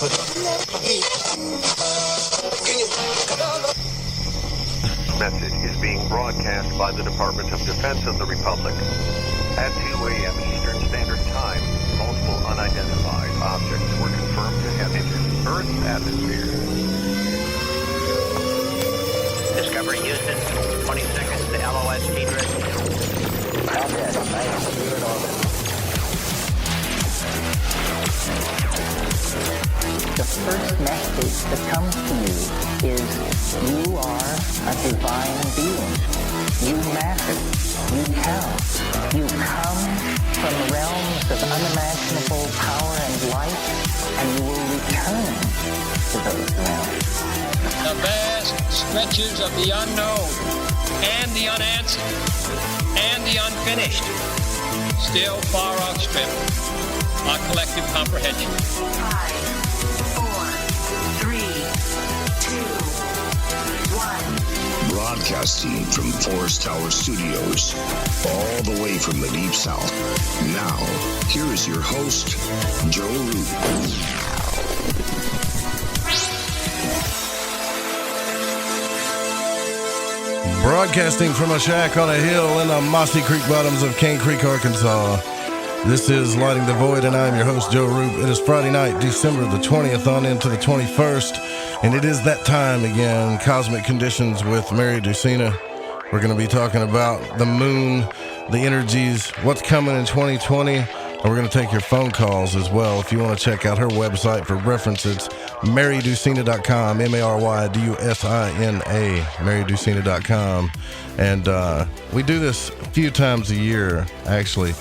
Message is being broadcast by the Department of Defense of the Republic. At 2 a.m. Eastern Standard Time, multiple unidentified objects were confirmed to have entered Earth's atmosphere. Discovery Houston, 20 seconds to LOS speed rescue. Combat, nice, clear in orbit. The first message that comes to you is you are a divine being. You matter. You count. You come from realms of unimaginable power and light, and you will return to those realms. The vast stretches of the unknown and the unanswered and the unfinished still far outstrip our collective comprehension. 5, 4, 3, 2, 1. Broadcasting from Forest Tower Studios, all the way from the Deep South. Now, here is your host, Joe Root. Broadcasting from a shack on a hill in the mossy creek bottoms of Cane Creek, Arkansas. This is Lighting the Void, and I'm your host, Joe Roop. It is Friday night, December the 20th on into the 21st, and it is that time again, Cosmic Conditions with Mary Dusina. We're going to be talking about the moon, the energies, what's coming in 2020, and we're going to take your phone calls as well. If you want to check out her website for reference, it's marydusina.com, MARYDUSINA, marydusina.com. And we do this a few times a year, actually.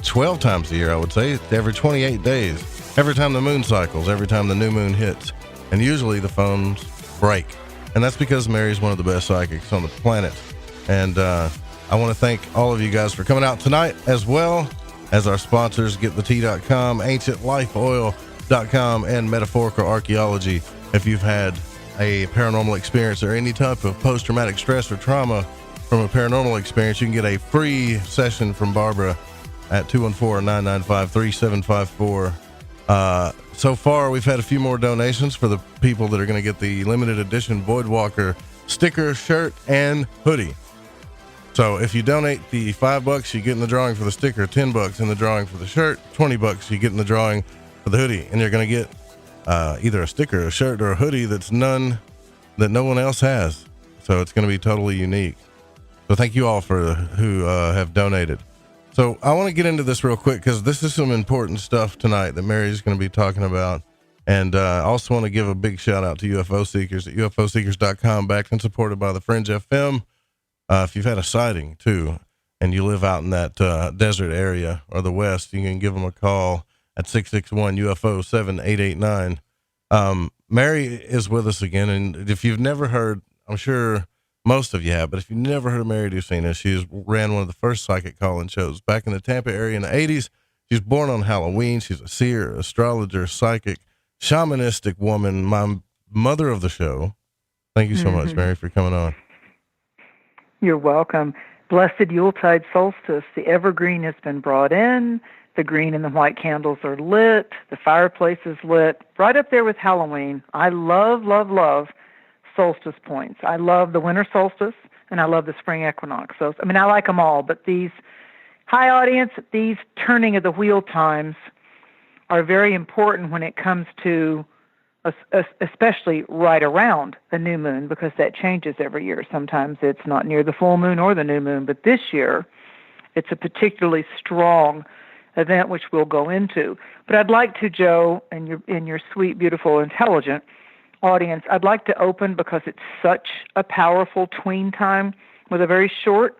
12 times a year, I would say, every 28 days, every time the moon cycles, every time the new moon hits, and usually the phones break, and that's because Mary's one of the best psychics on the planet. And I want to thank all of you guys for coming out tonight, as well as our sponsors, GetTheTea.com, AncientLifeOil.com, and Metaphorical Archaeology. If you've had a paranormal experience or any type of post-traumatic stress or trauma from a paranormal experience, you can get a free session from Barbara at 214-995-3754. So far, we've had a few more donations for the people that are going to get the limited edition Voidwalker sticker, shirt, and hoodie. So if you donate the $5, you get in the drawing for the sticker, $10 in the drawing for the shirt, $20 you get in the drawing for the hoodie, and you're going to get either a sticker, a shirt, or a hoodie that no one else has. So it's going to be totally unique. So thank you all for who have donated. So I want to get into this real quick because this is some important stuff tonight that Mary's going to be talking about. And I also want to give a big shout out to UFO Seekers at UFOseekers.com, backed and supported by the Fringe FM. If you've had a sighting too, and you live out in that desert area or the West, you can give them a call at 661-UFO-7889. Mary is with us again. And if you've never heard, I'm sure most of you have, but if you've never heard of Mary Dusina, she ran one of the first psychic call-in shows back in the Tampa area in the 80s. She was born on Halloween. She's a seer, astrologer, psychic, shamanistic woman, my mother of the show. Thank you so much, Mary, for coming on. You're welcome. Blessed Yuletide solstice. The evergreen has been brought in. The green and the white candles are lit. The fireplace is lit. Right up there with Halloween. I love, love, love solstice points. I love the winter solstice, and I love the spring equinox. So, I mean, I like them all, but these, high audience, these turning of the wheel times are very important when it comes to, especially right around the new moon, because that changes every year. Sometimes it's not near the full moon or the new moon, but this year it's a particularly strong event, which we'll go into. But I'd like to, Joe, and your sweet, beautiful, intelligent audience, I'd like to open, because it's such a powerful tween time, with a very short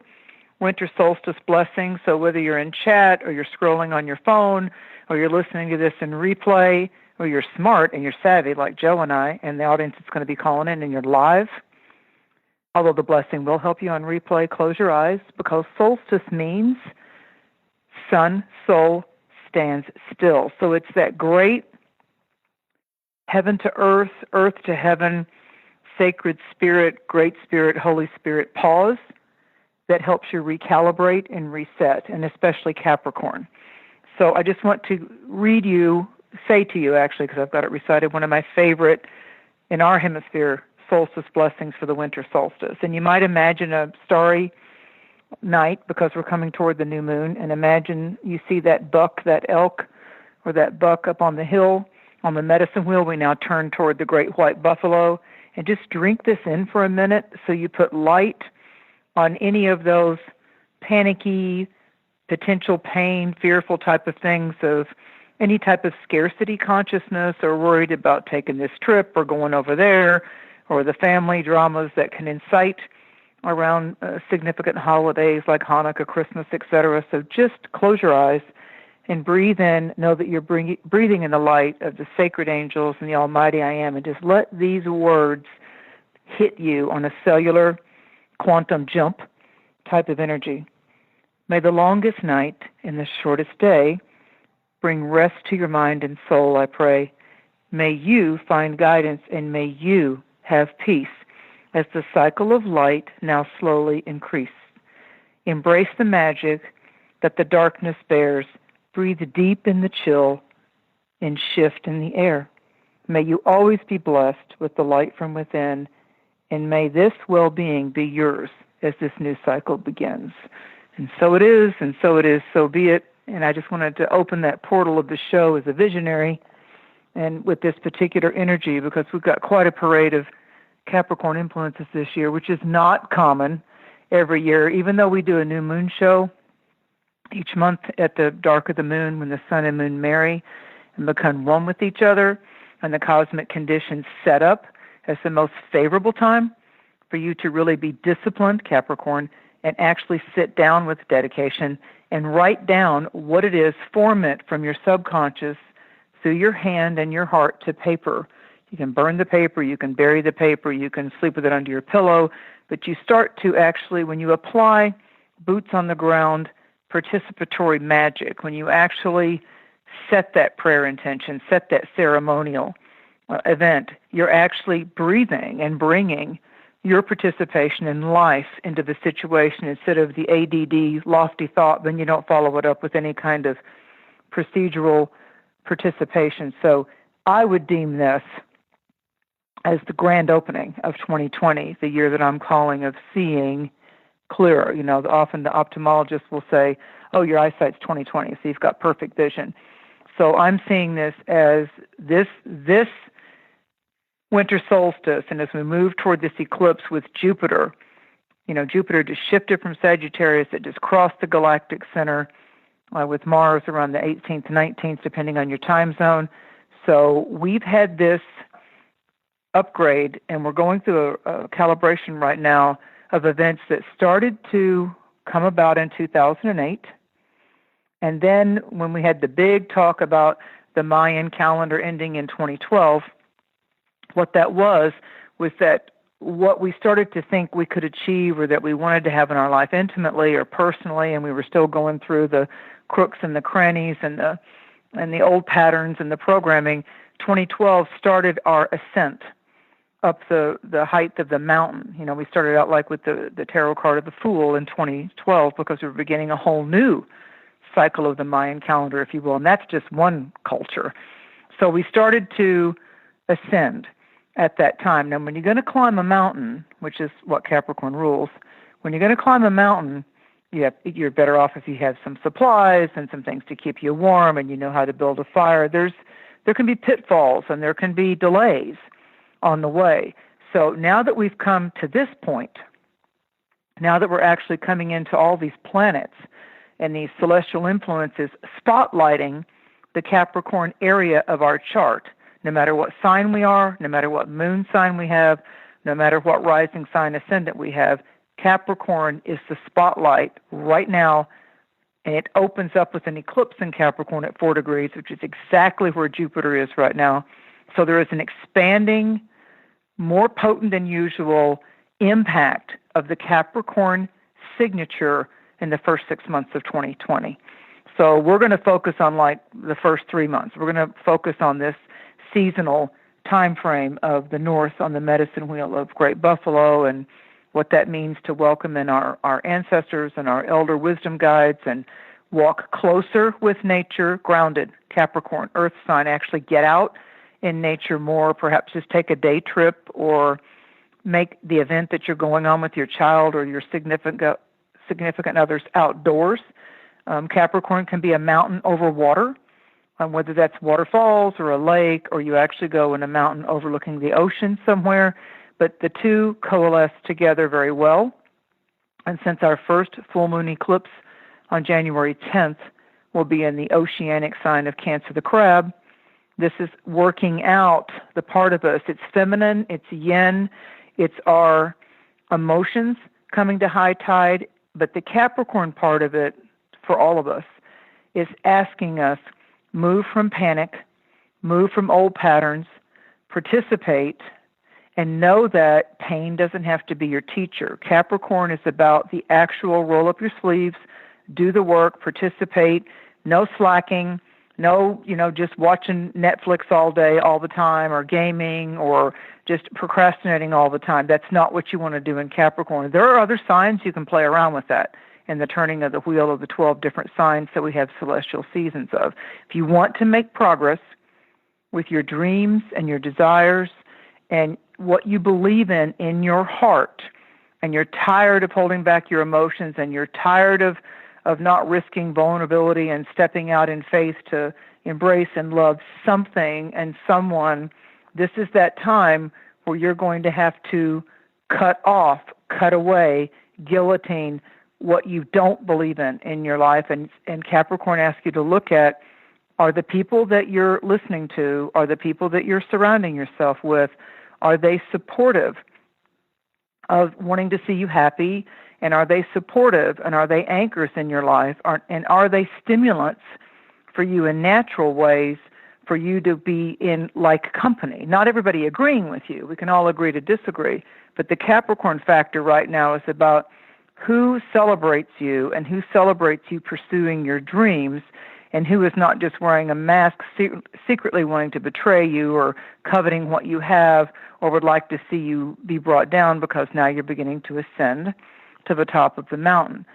winter solstice blessing. So whether you're in chat or you're scrolling on your phone or you're listening to this in replay or you're smart and you're savvy like Joe and I, and the audience is going to be calling in and you're live, although the blessing will help you on replay, close your eyes, because solstice means sun, soul stands still. So it's that great heaven to earth, earth to heaven, sacred spirit, great spirit, Holy Spirit pause that helps you recalibrate and reset, and especially Capricorn. So I just want to read you say to you, actually, because I've got it recited, one of my favorite in our hemisphere solstice blessings for the winter solstice. And you might imagine a starry night because we're coming toward the new moon, and imagine you see that buck, that elk, or that buck up on the hill. On the medicine wheel, we now turn toward the great white buffalo, and just drink this in for a minute so you put light on any of those panicky, potential pain, fearful type of things, of any type of scarcity consciousness, or worried about taking this trip or going over there, or the family dramas that can incite around significant holidays like Hanukkah, Christmas, etc. So just close your eyes and breathe in. Know that you're breathing in the light of the sacred angels and the Almighty I Am, and just let these words hit you on a cellular quantum jump type of energy. May the longest night and the shortest day bring rest to your mind and soul, I pray. May you find guidance, and may you have peace as the cycle of light now slowly increase. Embrace the magic that the darkness bears. Breathe deep in the chill and shift in the air. May you always be blessed with the light from within, and may this well-being be yours as this new cycle begins. And so it is, and so it is, so be it. And I just wanted to open that portal of the show as a visionary and with this particular energy, because we've got quite a parade of Capricorn influences this year, which is not common every year. Even though we do a new moon show each month at the dark of the moon, when the sun and moon marry and become one with each other, and the cosmic conditions set up as the most favorable time for you to really be disciplined, Capricorn, and actually sit down with dedication and write down what it is, form it from your subconscious through your hand and your heart to paper. You can burn the paper, you can bury the paper, you can sleep with it under your pillow, but you start to actually, when you apply boots on the ground, participatory magic, when you actually set that prayer intention, set that ceremonial event, you're actually breathing and bringing your participation in life into the situation instead of the ADD, lofty thought, then you don't follow it up with any kind of procedural participation. So I would deem this as the grand opening of 2020, the year that I'm calling of seeing clearer. You know, often the ophthalmologist will say, oh, your eyesight's 20/20, so you've got perfect vision. So I'm seeing this as this winter solstice, and as we move toward this eclipse with Jupiter, you know, Jupiter just shifted from Sagittarius, it just crossed the galactic center with Mars around the 18th, 19th, depending on your time zone. So we've had this upgrade, and we're going through a calibration right now of events that started to come about in 2008. And then when we had the big talk about the Mayan calendar ending in 2012, what that was that what we started to think we could achieve or that we wanted to have in our life intimately or personally, and we were still going through the crooks and the crannies and the old patterns and the programming, 2012 started our ascent up the height of the mountain. You know, we started out like with the tarot card of the Fool in 2012 because we were beginning a whole new cycle of the Mayan calendar, if you will, and that's just one culture. So we started to ascend at that time. Now, when you're going to climb a mountain, which is what Capricorn rules, when you're going to climb a mountain, you're better off if you have some supplies and some things to keep you warm, and you know how to build a fire. There can be pitfalls and there can be delays on the way. So now that we've come to this point, now that we're actually coming into all these planets and these celestial influences spotlighting the Capricorn area of our chart, no matter what sign we are, no matter what moon sign we have, no matter what rising sign ascendant we have, Capricorn is the spotlight right now, and it opens up with an eclipse in Capricorn at 4 degrees, which is exactly where Jupiter is right now. So there is an expanding, more potent than usual impact of the Capricorn signature in the first 6 months of 2020. So we're going to focus on like the first 3 months. We're going to focus on this seasonal time frame of the North on the medicine wheel of Great Buffalo and what that means to welcome in our ancestors and our elder wisdom guides, and walk closer with nature, grounded. Capricorn, earth sign, actually get out in nature more, perhaps just take a day trip or make the event that you're going on with your child or your significant others outdoors. Capricorn can be a mountain over water, whether that's waterfalls or a lake, or you actually go in a mountain overlooking the ocean somewhere. But the two coalesce together very well. And since our first full moon eclipse on January 10th will be in the oceanic sign of Cancer the Crab, this is working out the part of us. It's feminine, it's yin, it's our emotions coming to high tide. But the Capricorn part of it, for all of us, is asking us, move from panic, move from old patterns, participate, and know that pain doesn't have to be your teacher. Capricorn is about the actual roll up your sleeves, do the work, participate, no slacking, no, just watching Netflix all day, all the time, or gaming, or just procrastinating all the time. That's not what you want to do in Capricorn. There are other signs you can play around with that in the turning of the wheel of the 12 different signs that we have celestial seasons of. If you want to make progress with your dreams and your desires and what you believe in your heart, and you're tired of holding back your emotions, and you're tired of not risking vulnerability and stepping out in faith to embrace and love something and someone, this is that time where you're going to have to cut away, guillotine what you don't believe in your life. And Capricorn asks you to look at, are the people that you're listening to, are the people that you're surrounding yourself with, are they supportive of wanting to see you happy? And are they supportive, and are they anchors in your life? And are they stimulants for you in natural ways for you to be in like company? Not everybody agreeing with you. We can all agree to disagree. But the Capricorn factor right now is about who celebrates you and who celebrates you pursuing your dreams, and who is not just wearing a mask, secretly wanting to betray you or coveting what you have, or would like to see you be brought down because now you're beginning to ascend to the top of the mountain.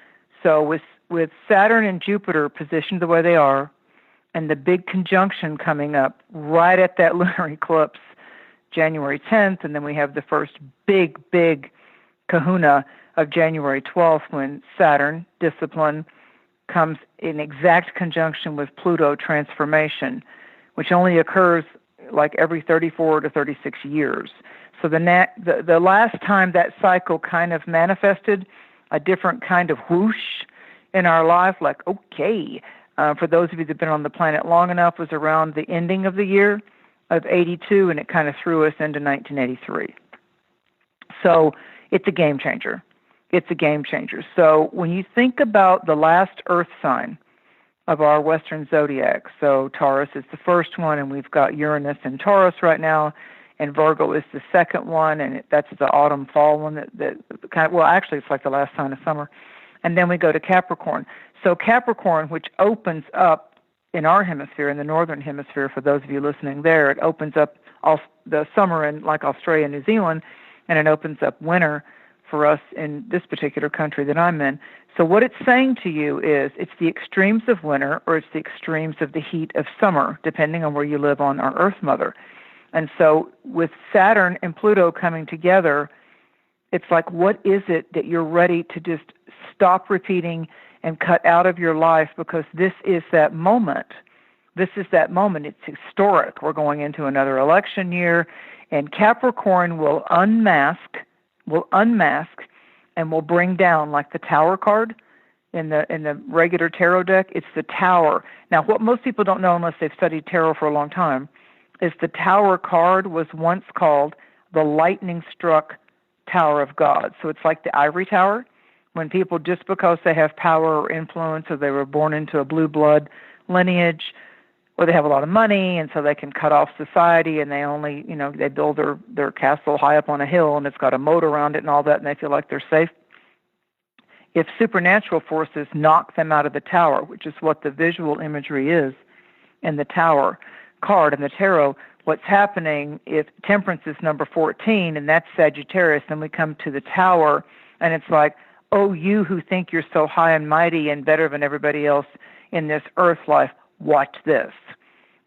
So with Saturn and Jupiter positioned the way they are, and the big conjunction coming up right at that lunar eclipse, January 10th, and then we have the first big kahuna of January 12th when Saturn, discipline, comes in exact conjunction with Pluto, transformation, which only occurs like every 34 to 36 years. So the last time that cycle kind of manifested a different kind of whoosh in our life, like, okay, for those of you that have been on the planet long enough, was around the ending of the year of 82, and it kind of threw us into 1983. So it's a game changer. It's a game changer. So when you think about the last Earth sign of our Western zodiac, so Taurus is the first one, and we've got Uranus in Taurus right now, and Virgo is the second one, and that's the autumn-fall one that kind of, well, actually it's like the last sign of summer. And then we go to Capricorn. So Capricorn, which opens up in our hemisphere, in the northern hemisphere, for those of you listening there, it opens up all the summer in like Australia and New Zealand, and it opens up winter for us in this particular country that I'm in. So what it's saying to you is it's the extremes of winter or it's the extremes of the heat of summer, depending on where you live on our Earth Mother. And so with Saturn and Pluto coming together, it's like, what is it that you're ready to just stop repeating and cut out of your life, because this is that moment. This is that moment. It's historic. We're going into another election year, and Capricorn will unmask and will bring down, like the Tower card in the regular tarot deck. It's the Tower. Now, what most people don't know, unless they've studied tarot for a long time, is the Tower card was once called the lightning-struck Tower of God. So it's like the ivory tower, when people, just because they have power or influence, or they were born into a blue blood lineage, or they have a lot of money, and so they can cut off society, and they only, they build their castle high up on a hill, and it's got a moat around it and all that, and they feel like they're safe. If supernatural forces knock them out of the tower, which is what the visual imagery is in the Tower card in the tarot, what's happening, if Temperance is number 14, and that's Sagittarius, then we come to the Tower, and it's like, oh, you who think you're so high and mighty and better than everybody else in this earth life, watch this.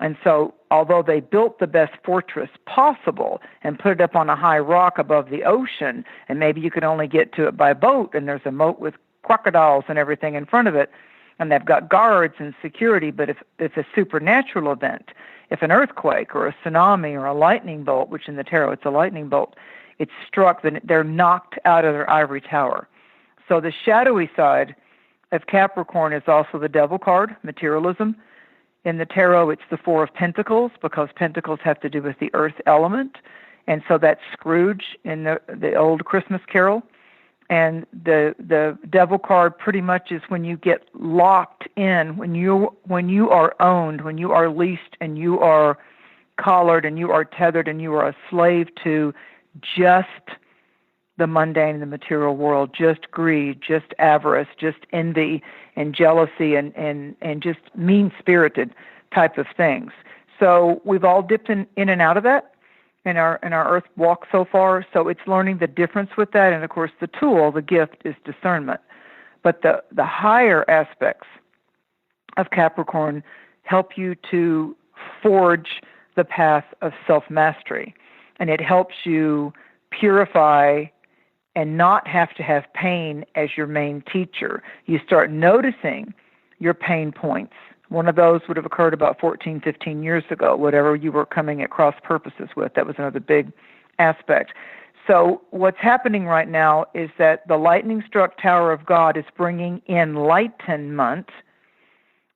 And so although they built the best fortress possible and put it up on a high rock above the ocean, and maybe you could only get to it by boat, and there's a moat with crocodiles and everything in front of it, and they've got guards and security, but if a supernatural event, if an earthquake or a tsunami or a lightning bolt, which in the tarot it's a lightning bolt, it's struck, then they're knocked out of their ivory tower. So the shadowy side of Capricorn is also the devil card, materialism. In the tarot, it's the Four of Pentacles, because pentacles have to do with the earth element. And so that's Scrooge in the old Christmas Carol. And the devil card pretty much is when you get locked in, when you are owned, when you are leased and you are collared and you are tethered and you are a slave to just the mundane, the material world, just greed, just avarice, just envy and jealousy and just mean-spirited type of things. So we've all dipped in and out of that in our earth walk so far. So it's learning the difference with that. And of course the tool, the gift, is discernment. But the higher aspects of Capricorn help you to forge the path of self-mastery. And it helps you purify and not have to have pain as your main teacher. You start noticing your pain points. One of those would have occurred about 14, 15 years ago, whatever you were coming at cross purposes with. That was another big aspect. So what's happening right now is that the lightning-struck Tower of God is bringing enlightenment.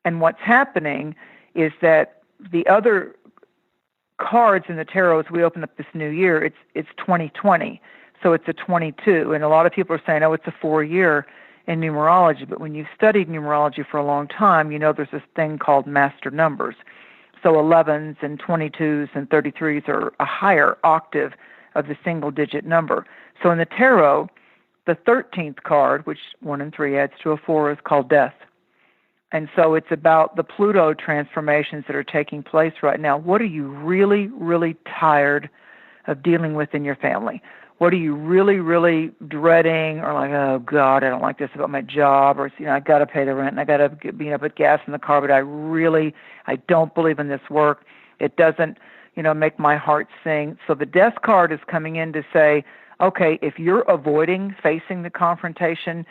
And what's happening is that the other cards in the tarot, as we open up this new year, it's 2020. So it's a 22, and a lot of people are saying, oh, it's a 4-year in numerology. But when you've studied numerology for a long time, you know there's this thing called master numbers. So 11s and 22s and 33s are a higher octave of the single-digit number. So in the tarot, the 13th card, which 1 and 3 adds to a 4, is called death. And so it's about the Pluto transformations that are taking place right now. What are you really, really tired of dealing with in your family? What are you really, really dreading, or like, oh, God, I don't like this about my job, or, I got to pay the rent, and I got to put gas in the car, but I don't believe in this work. It doesn't, make my heart sing. So the death card is coming in to say, okay, if you're avoiding facing the confrontation,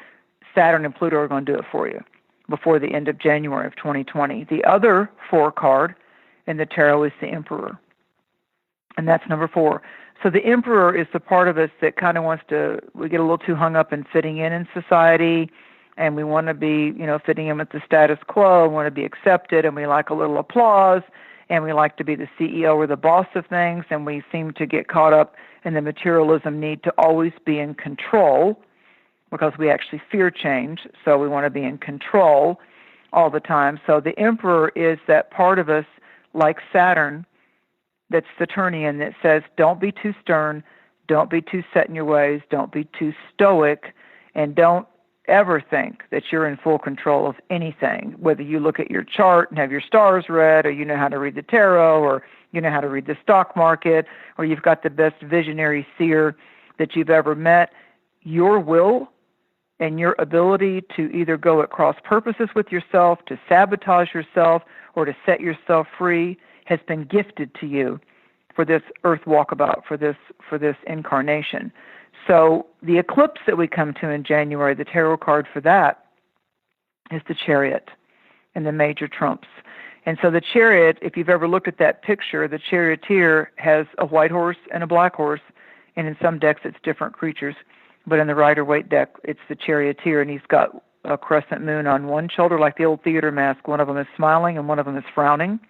Saturn and Pluto are going to do it for you before the end of January of 2020. The other 4 card in the tarot is the Emperor, and that's number 4. So the Emperor is the part of us that kind of we get a little too hung up in fitting in society, and we want to be, fitting in with the status quo, and want to be accepted, and we like a little applause, and we like to be the CEO or the boss of things, and we seem to get caught up in the materialism need to always be in control, because we actually fear change, so we want to be in control all the time. So the Emperor is that part of us, like Saturn, that's Saturnian, that says, don't be too stern, don't be too set in your ways, don't be too stoic, and don't ever think that you're in full control of anything, whether you look at your chart and have your stars read, or you know how to read the tarot, or you know how to read the stock market, or you've got the best visionary seer that you've ever met. Your will and your ability to either go at cross purposes with yourself, to sabotage yourself, or to set yourself free has been gifted to you for this earth walkabout, for this incarnation. So the eclipse that we come to in January, the tarot card for that is the Chariot and the major trumps. And so the Chariot, if you've ever looked at that picture, the charioteer has a white horse and a black horse, and in some decks it's different creatures. But in the Rider-Waite deck, it's the charioteer, and he's got a crescent moon on one shoulder, like the old theater mask. One of them is smiling and one of them is frowning,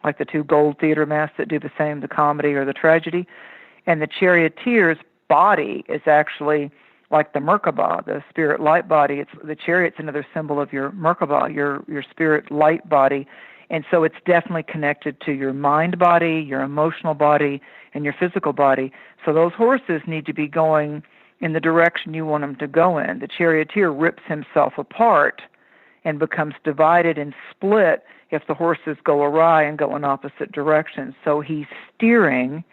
like the 2 gold theater masks that do the same, the comedy or the tragedy. And the charioteer's body is actually like the Merkaba, the spirit light body. The chariot's another symbol of your Merkaba, your spirit light body. And so it's definitely connected to your mind body, your emotional body, and your physical body. So those horses need to be going in the direction you want them to go in. The charioteer rips himself apart and becomes divided and split if the horses go awry and go in opposite directions. So he's steering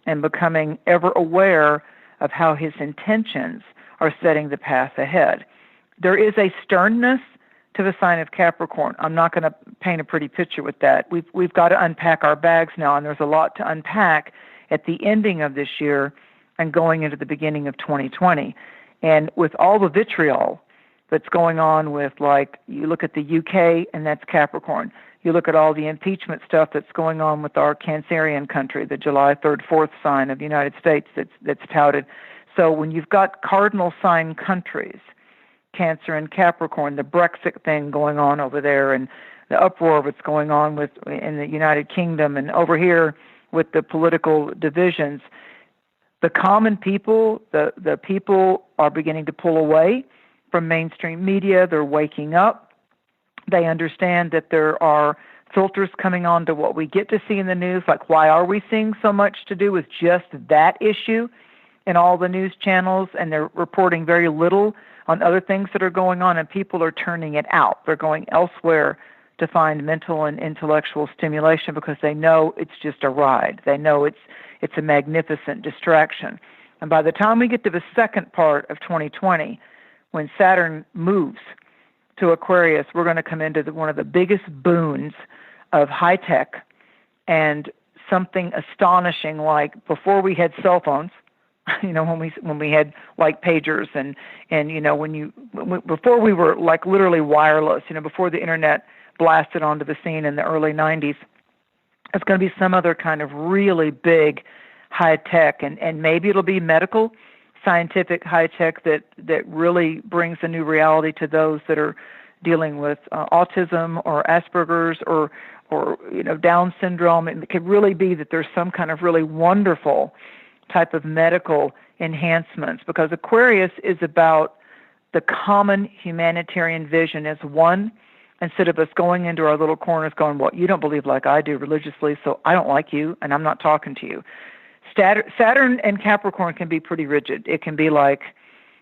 and becoming ever aware of how his intentions are setting the path ahead. There is a sternness to the sign of Capricorn. I'm not going to paint a pretty picture with that. We've got to unpack our bags now, and there's a lot to unpack at the ending of this year and going into the beginning of 2020. And with all the vitriol that's going on with, like, you look at the UK, and that's Capricorn. You look at all the impeachment stuff that's going on with our Cancerian country, the July 3rd, 4th sign of the United States that's touted. So when you've got cardinal sign countries, Cancer and Capricorn, the Brexit thing going on over there, and the uproar that's going on in the United Kingdom, and over here with the political divisions, the common people, the people are beginning to pull away from mainstream media. They're waking up. They understand that there are filters coming on to what we get to see in the news, like why are we seeing so much to do with just that issue in all the news channels, and they're reporting very little on other things that are going on, and people are turning it out. They're going elsewhere to find mental and intellectual stimulation because they know it's just a ride. They know it's a magnificent distraction. And by the time we get to the second part of 2020, when Saturn moves to Aquarius, we're going to come into one of the biggest boons of high tech and something astonishing, like before we had cell phones, when we had like pagers and before we were like literally wireless, before the internet blasted onto the scene in the early 90s, it's going to be some other kind of really big high tech, and maybe it'll be medical, scientific high tech that really brings a new reality to those that are dealing with autism or Asperger's or Down syndrome. It could really be that there's some kind of really wonderful type of medical enhancements, because Aquarius is about the common humanitarian vision as one, instead of us going into our little corners going, well, you don't believe like I do religiously, so I don't like you and I'm not talking to you. Saturn and Capricorn can be pretty rigid. It can be like,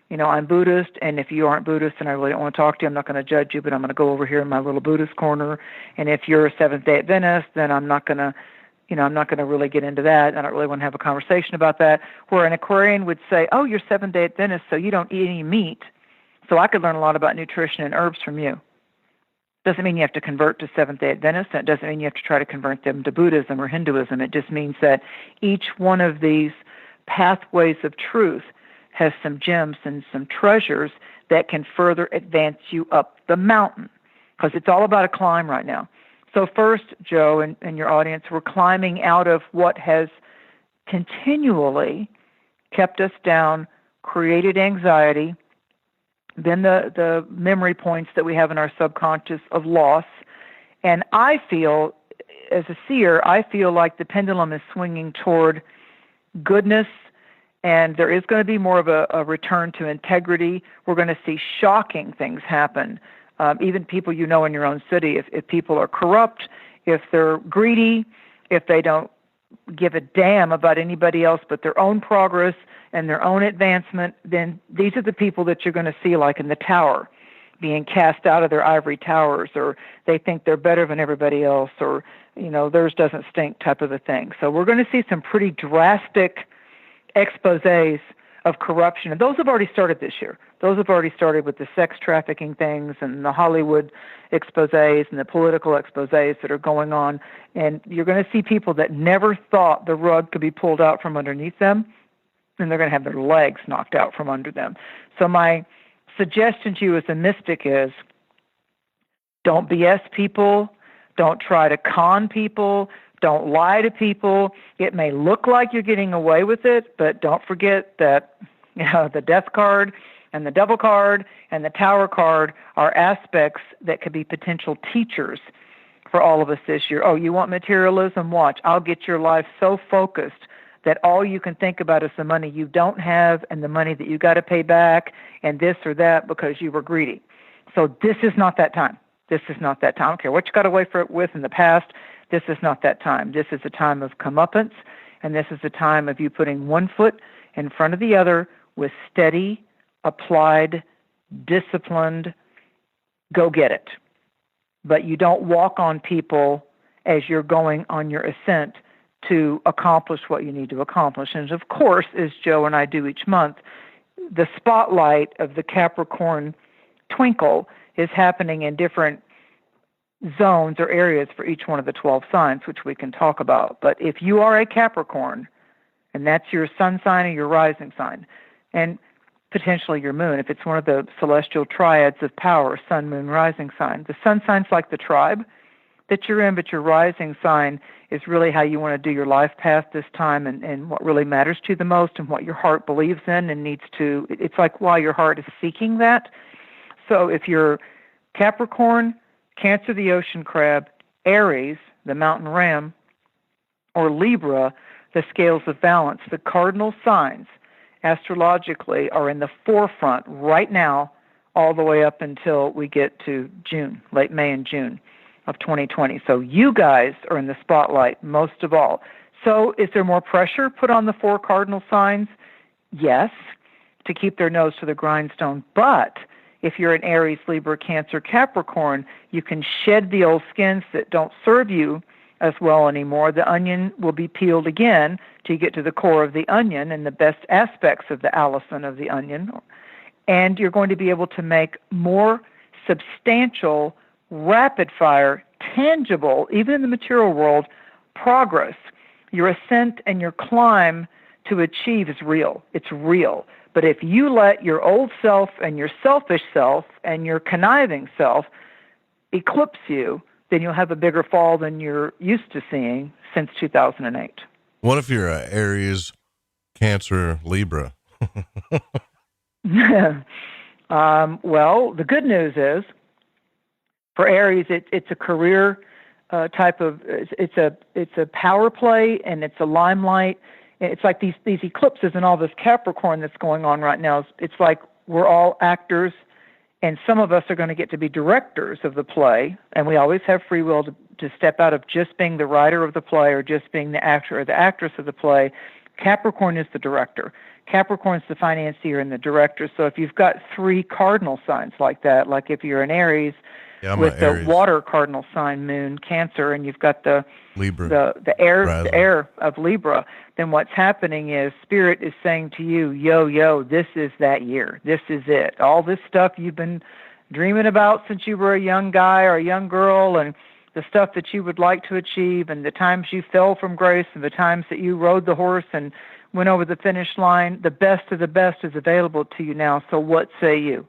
I'm Buddhist, and if you aren't Buddhist and I really don't want to talk to you, I'm not going to judge you, but I'm going to go over here in my little Buddhist corner. And if you're a Seventh-day Adventist, then I'm not going to really get into that. I don't really want to have a conversation about that. Where an Aquarian would say, oh, you're Seventh-day Adventist, so you don't eat any meat, so I could learn a lot about nutrition and herbs from you. Doesn't mean you have to convert to Seventh-day Adventist, and it doesn't mean you have to try to convert them to Buddhism or Hinduism. It just means that each one of these pathways of truth has some gems and some treasures that can further advance you up the mountain, because it's all about a climb right now. So first, Joe, and your audience, we're climbing out of what has continually kept us down, created anxiety, been the memory points that we have in our subconscious of loss. And I feel, as a seer, I feel like the pendulum is swinging toward goodness, and there is going to be more of a return to integrity. We're going to see shocking things happen. Even people in your own city, if people are corrupt, if they're greedy, if they don't give a damn about anybody else but their own progress and their own advancement, then these are the people that you're going to see, like in the tower, being cast out of their ivory towers, or they think they're better than everybody else, or, theirs doesn't stink type of a thing. So we're going to see some pretty drastic exposés of corruption, and those have already started this year. Those have already started with the sex trafficking things and the Hollywood exposés and the political exposés that are going on. And you're going to see people that never thought the rug could be pulled out from underneath them, and they're going to have their legs knocked out from under them. So my suggestion to you as a mystic is, don't BS people, don't try to con people, don't lie to people. It may look like you're getting away with it, but don't forget that the death card and the devil card and the tower card are aspects that could be potential teachers for all of us this year. Oh, you want materialism? Watch. I'll get your life so focused that all you can think about is the money you don't have and the money that you got to pay back and this or that because you were greedy. So this is not that time. This is not that time. I don't care what you got away with in the past. This is not that time. This is a time of comeuppance, and this is a time of you putting one foot in front of the other with steady, applied, disciplined, go get it. But you don't walk on people as you're going on your ascent to accomplish what you need to accomplish. And of course, as Joe and I do each month, the spotlight of the Capricorn twinkle is happening in different zones or areas for each one of the 12 signs, which we can talk about. But if you are a Capricorn, and that's your sun sign or your rising sign, and potentially your moon, if it's one of the celestial triads of power, sun, moon, rising sign. The sun sign's like the tribe that you're in, but your rising sign is really how you want to do your life path this time, and what really matters to you the most, and what your heart believes in and needs to. It's like why your heart is seeking that. So if you're Capricorn, Cancer the ocean crab, Aries, the mountain ram, or Libra, the scales of balance, the cardinal signs astrologically are in the forefront right now all the way up until we get to June, late May and June of 2020. So you guys are in the spotlight most of all. So is there more pressure put on the 4 cardinal signs? Yes, to keep their nose to the grindstone. But if you're an Aries, Libra, Cancer, Capricorn, you can shed the old skins that don't serve you as well anymore. The onion will be peeled again till you get to the core of the onion and the best aspects of the Allison of the onion. And you're going to be able to make more substantial, rapid-fire, tangible, even in the material world, progress. Your ascent and your climb to achieve is real. It's real. But if you let your old self and your selfish self and your conniving self eclipse you, then you'll have a bigger fall than you're used to seeing since 2008. What if you're Aries, Cancer, Libra? Well, the good news is for Aries, it's a career type of, it's a power play, and it's a limelight. It's like these eclipses and all this Capricorn that's going on right now. It's like we're all actors, and some of us are going to get to be directors of the play, and we always have free will to step out of just being the writer of the play or just being the actor or the actress of the play. Capricorn is the director. Capricorn's the financier and the director. So if you've got 3 cardinal signs like that, like if you're an Aries, with the water cardinal sign, moon, Cancer, and you've got the Libra, the air of Libra, then what's happening is Spirit is saying to you, yo, this is that year. This is it. All this stuff you've been dreaming about since you were a young guy or a young girl, and the stuff that you would like to achieve, and the times you fell from grace, and the times that you rode the horse and went over the finish line, the best of the best is available to you now. So what say you?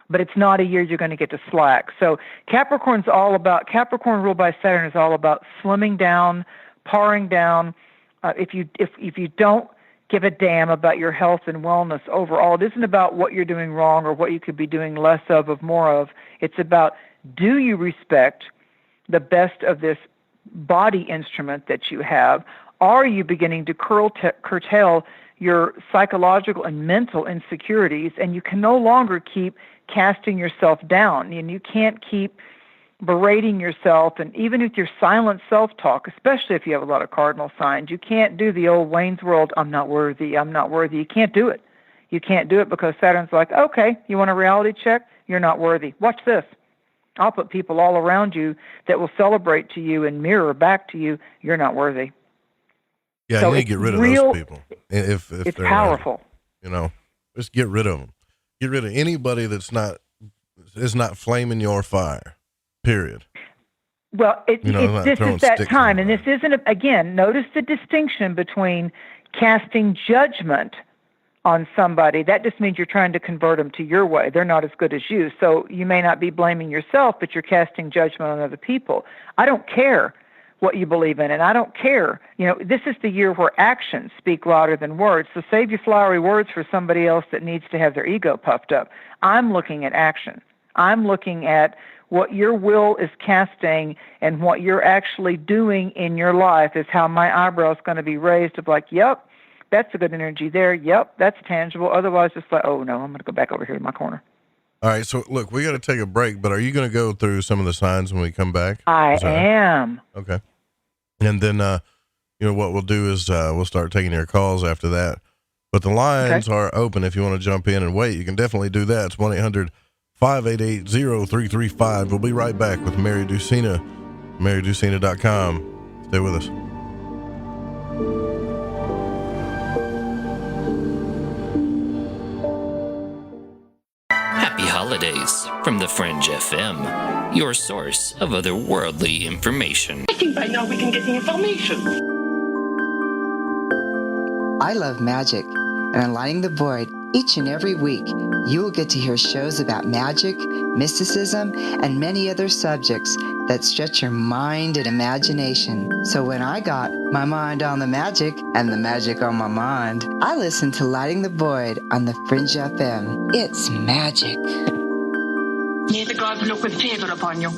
But it's not a year you're going to get to slack. So Capricorn ruled by Saturn is all about slimming down, paring down. If you don't give a damn about your health and wellness overall, it isn't about what you're doing wrong or what you could be doing less of more of. It's about, do you respect the best of this body instrument that you have? Are you beginning to curtail your psychological and mental insecurities, and you can no longer keep casting yourself down, and you can't keep berating yourself, and even with your silent self-talk, especially if you have a lot of cardinal signs, you can't do the old Wayne's World, I'm not worthy. You can't do it. You can't do it because Saturn's like, okay, you want a reality check? You're not worthy. Watch this. I'll put people all around you that will celebrate to you and mirror back to you, you're not worthy. Yeah, so you need to get rid of those people. If it's they're powerful. Just get rid of them. Get rid of anybody is not flaming your fire. Period. Well, this is that time, and this isn't again. Notice the distinction between casting judgment on somebody. That just means you're trying to convert them to your way. They're not as good as you, so you may not be blaming yourself, but you're casting judgment on other people. I don't care what you believe in, and I don't care. This is the year where actions speak louder than words, so save your flowery words for somebody else that needs to have their ego puffed up. I'm looking at action. I'm looking at what your will is casting, and what you're actually doing in your life is how my eyebrow is going to be raised of like, yep, that's a good energy there. Yep, that's tangible. Otherwise, just like, oh, no, I'm going to go back over here in my corner. All right, so look, we got to take a break, but are you going to go through some of the signs when we come back? I am. Okay. And then, what we'll do is we'll start taking your calls after that. But the lines are open if you want to jump in and wait. You can definitely do that. It's 1-800-588-0335. We'll be right back with Mary Dusina, MaryDusina.com. Stay with us. FM, your source of otherworldly information. I think by now we can get the information. I love magic, and on Lighting the Void, each and every week, you will get to hear shows about magic, mysticism, and many other subjects that stretch your mind and imagination. So when I got my mind on the magic and the magic on my mind, I listened to Lighting the Void on the Fringe FM. It's magic. May the gods look with favor upon you.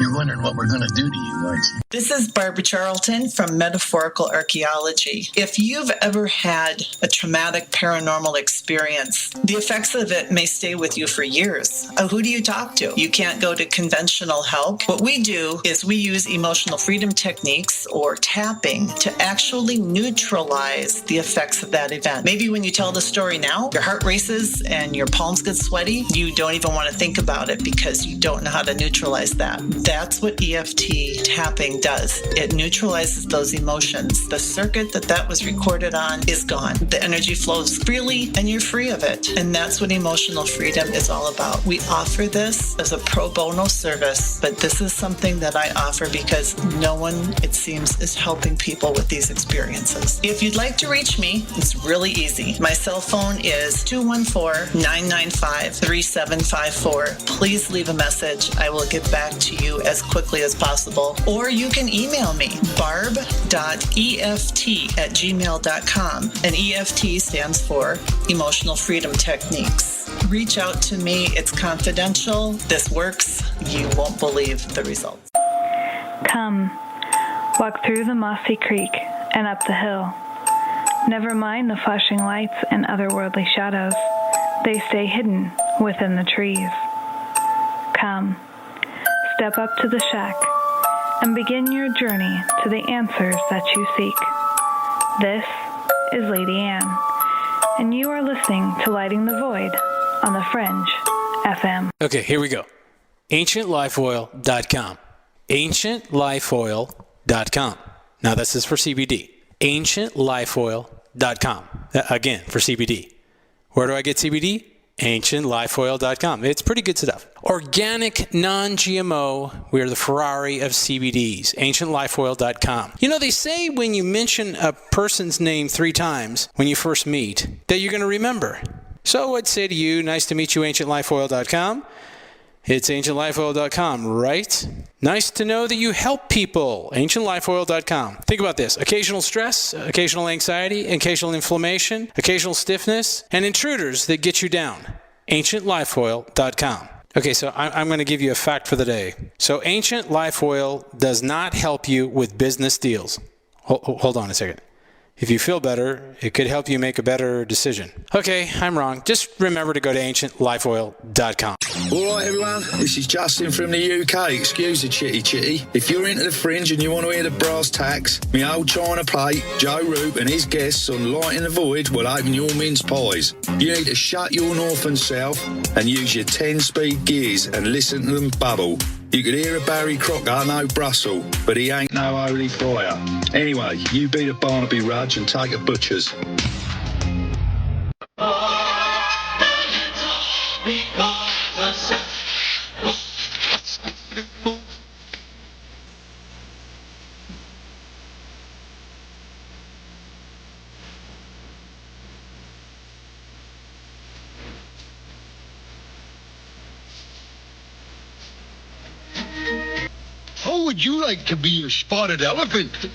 You're wondering what we're going to do to you, aren't you? This is Barbara Charlton from Metaphorical Archaeology. If you've ever had a traumatic paranormal experience, the effects of it may stay with you for years. Who do you talk to? You can't go to conventional help. What we do is we use emotional freedom techniques or tapping to actually neutralize the effects of that event. Maybe when you tell the story now, your heart races and your palms get sweaty. You don't even want to think about it because you don't know how to neutralize that. That's what EFT tapping does. It neutralizes those emotions. The circuit that was recorded on is gone. The energy flows freely and you're free of it. And that's what emotional freedom is all about. We offer this as a pro bono service, but this is something that I offer because no one, it seems, is helping people with these experiences. If you'd like to reach me, it's really easy. My cell phone is 214-995-3754. Please leave a message. I will get back to you as quickly as possible. Or you can email me, barb.eft@gmail.com. And EFT stands for Emotional Freedom Techniques. Reach out to me. It's confidential. This works. You won't believe the results. Come, walk through the mossy creek and up the hill. Never mind the flashing lights and otherworldly shadows. They stay hidden within the trees. Come, step up to the shack and begin your journey to the answers that you seek. This is Lady Anne, and you are listening to Lighting the Void on the Fringe FM. Okay, here we go. AncientLifeOil.com. AncientLifeOil.com. Now this is for CBD. AncientLifeOil.com. Again, for CBD. Where do I get CBD? AncientLifeOil.com. It's pretty good stuff. Organic, non-GMO. We are the Ferrari of CBDs. AncientLifeOil.com. You know, they say when you mention a person's name 3 times when you first meet, that you're going to remember. So I'd say to you, nice to meet you, AncientLifeOil.com. It's AncientLifeOil.com, right? Nice to know that you help people. AncientLifeOil.com. Think about this. Occasional stress, occasional anxiety, occasional inflammation, occasional stiffness, and intruders that get you down. AncientLifeOil.com. Okay, so I'm going to give you a fact for the day. So Ancient Life Oil does not help you with business deals. Hold on a second. If you feel better, it could help you make a better decision. Okay, I'm wrong. Just remember to go to AncientLifeOil.com. All right, everyone. This is Justin from the UK. Excuse the chitty. If you're into the Fringe and you want to hear the brass tacks, me old China plate, Joe Roop and his guests on Light in the Void will open your mince pies. You need to shut your north and south and use your 10-speed gears and listen to them bubble. You could hear a Barry Crocker, no Brussels, but he ain't no holy fire. Anyway, you beat a Barnaby Rudge and take a butcher's. How would you like to be a spotted elephant?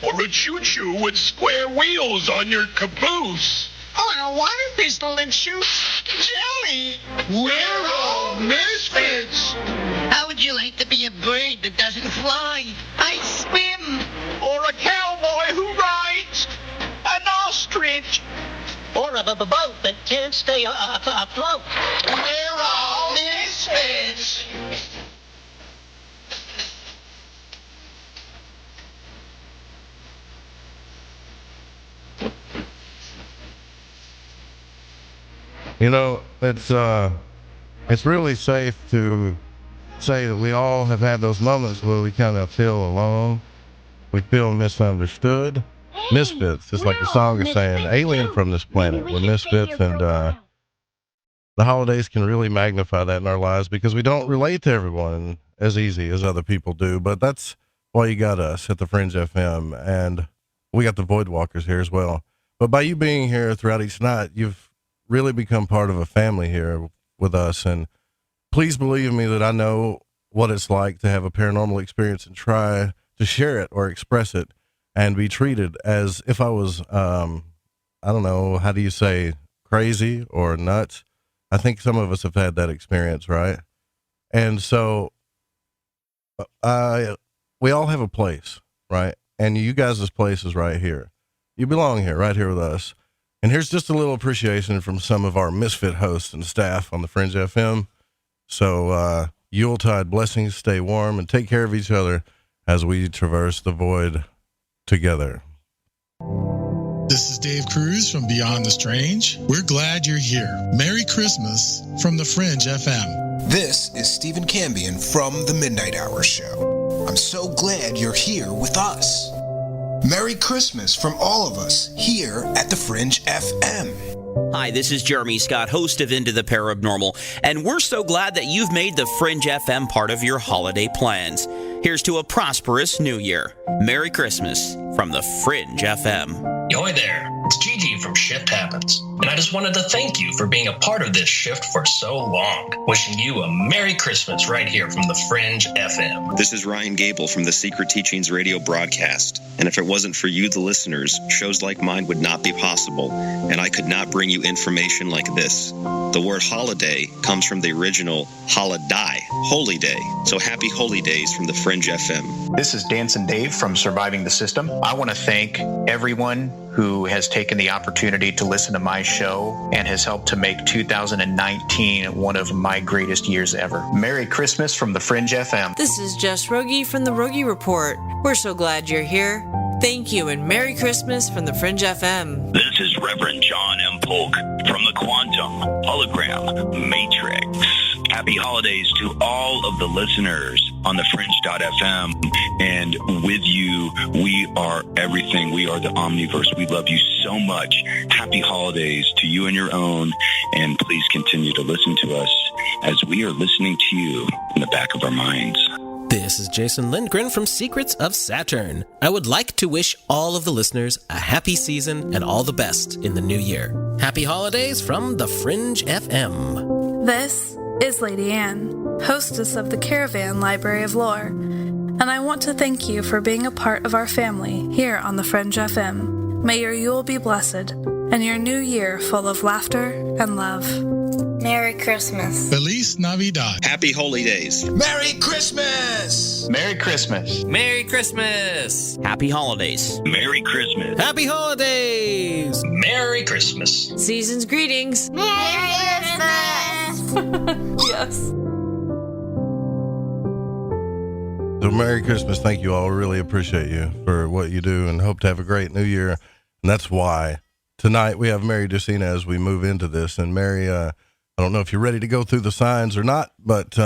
Or a choo-choo with square wheels on your caboose? Oh, a water pistol that shoots jelly. We're all misfits. How would you like to be a bird that doesn't fly? I swim. Or a cowboy who rides an ostrich. Or a boat that can't stay afloat. We're all misfits. You know, it's really safe to say that we all have had those moments where we kind of feel alone. We feel misunderstood. Misfits, just like the song is saying, alien from this planet. We're misfits, and the holidays can really magnify that in our lives because we don't relate to everyone as easy as other people do. But that's why you got us at the Fringe FM, and we got the Void Walkers here as well. But by you being here throughout each night, you've really become part of a family here with us. And please believe me that I know what it's like to have a paranormal experience and try to share it or express it and be treated as if I was, I don't know, how do you say, crazy or nuts? I think some of us have had that experience, right? And so we all have a place, right? And you guys' place is right here. You belong here, right here with us. And here's just a little appreciation from some of our misfit hosts and staff on the Fringe FM. So Yuletide blessings, stay warm, and take care of each other as we traverse the void together. This is Dave Cruz from Beyond the Strange. We're glad you're here. Merry Christmas from the Fringe FM. This is Stephen Cambion from the Midnight Hour Show. I'm so glad you're here with us. Merry Christmas from all of us here at the Fringe FM. Hi, this is Jeremy Scott, host of Into the Paranormal, and we're so glad that you've made the Fringe FM part of your holiday plans. Here's to a prosperous new year. Merry Christmas from the Fringe FM. Yo there, it's Gigi from Shift Happens, and I just wanted to thank you for being a part of this shift for so long. Wishing you a Merry Christmas right here from the Fringe FM. This is Ryan Gable from the Secret Teachings radio broadcast, and if it wasn't for you, the listeners, shows like mine would not be possible, and I could not bring you information like this. The word holiday comes from the original holiday, holy day. So happy holy days from the Fringe FM. This is Dancing Dave from Surviving the System. I want to thank everyone who has taken the opportunity to listen to my show and has helped to make 2019 one of my greatest years ever. Merry Christmas from the Fringe FM. This is Jess Rogie from the Rogie Report. We're so glad you're here. Thank you and Merry Christmas from the Fringe FM. This is Reverend John M. Polk from the Quantum Hologram Matrix. Happy holidays to all of the listeners on the Fringe.fm. And with you, we are everything. We are the Omniverse. We love you so much. Happy holidays to you and your own. And please continue to listen to us as we are listening to you in the back of our minds. This is Jason Lindgren from Secrets of Saturn. I would like to wish all of the listeners a happy season and all the best in the new year. Happy holidays from the Fringe FM. This is Lady Anne, hostess of the Caravan Library of Lore, and I want to thank you for being a part of our family here on the Fringe FM. May your Yule be blessed, and your new year full of laughter and love. Merry Christmas. Feliz Navidad. Happy holy days. Merry Christmas. Merry Christmas. Merry Christmas. Happy holidays. Merry Christmas. Happy holidays. Merry Christmas. Season's greetings. Merry Christmas. Yes. So Merry Christmas. Thank you all. Really appreciate you for what you do and hope to have a great new year. And that's why tonight we have Mary Dusina as we move into this. And Mary, I don't know if you're ready to go through the signs or not, but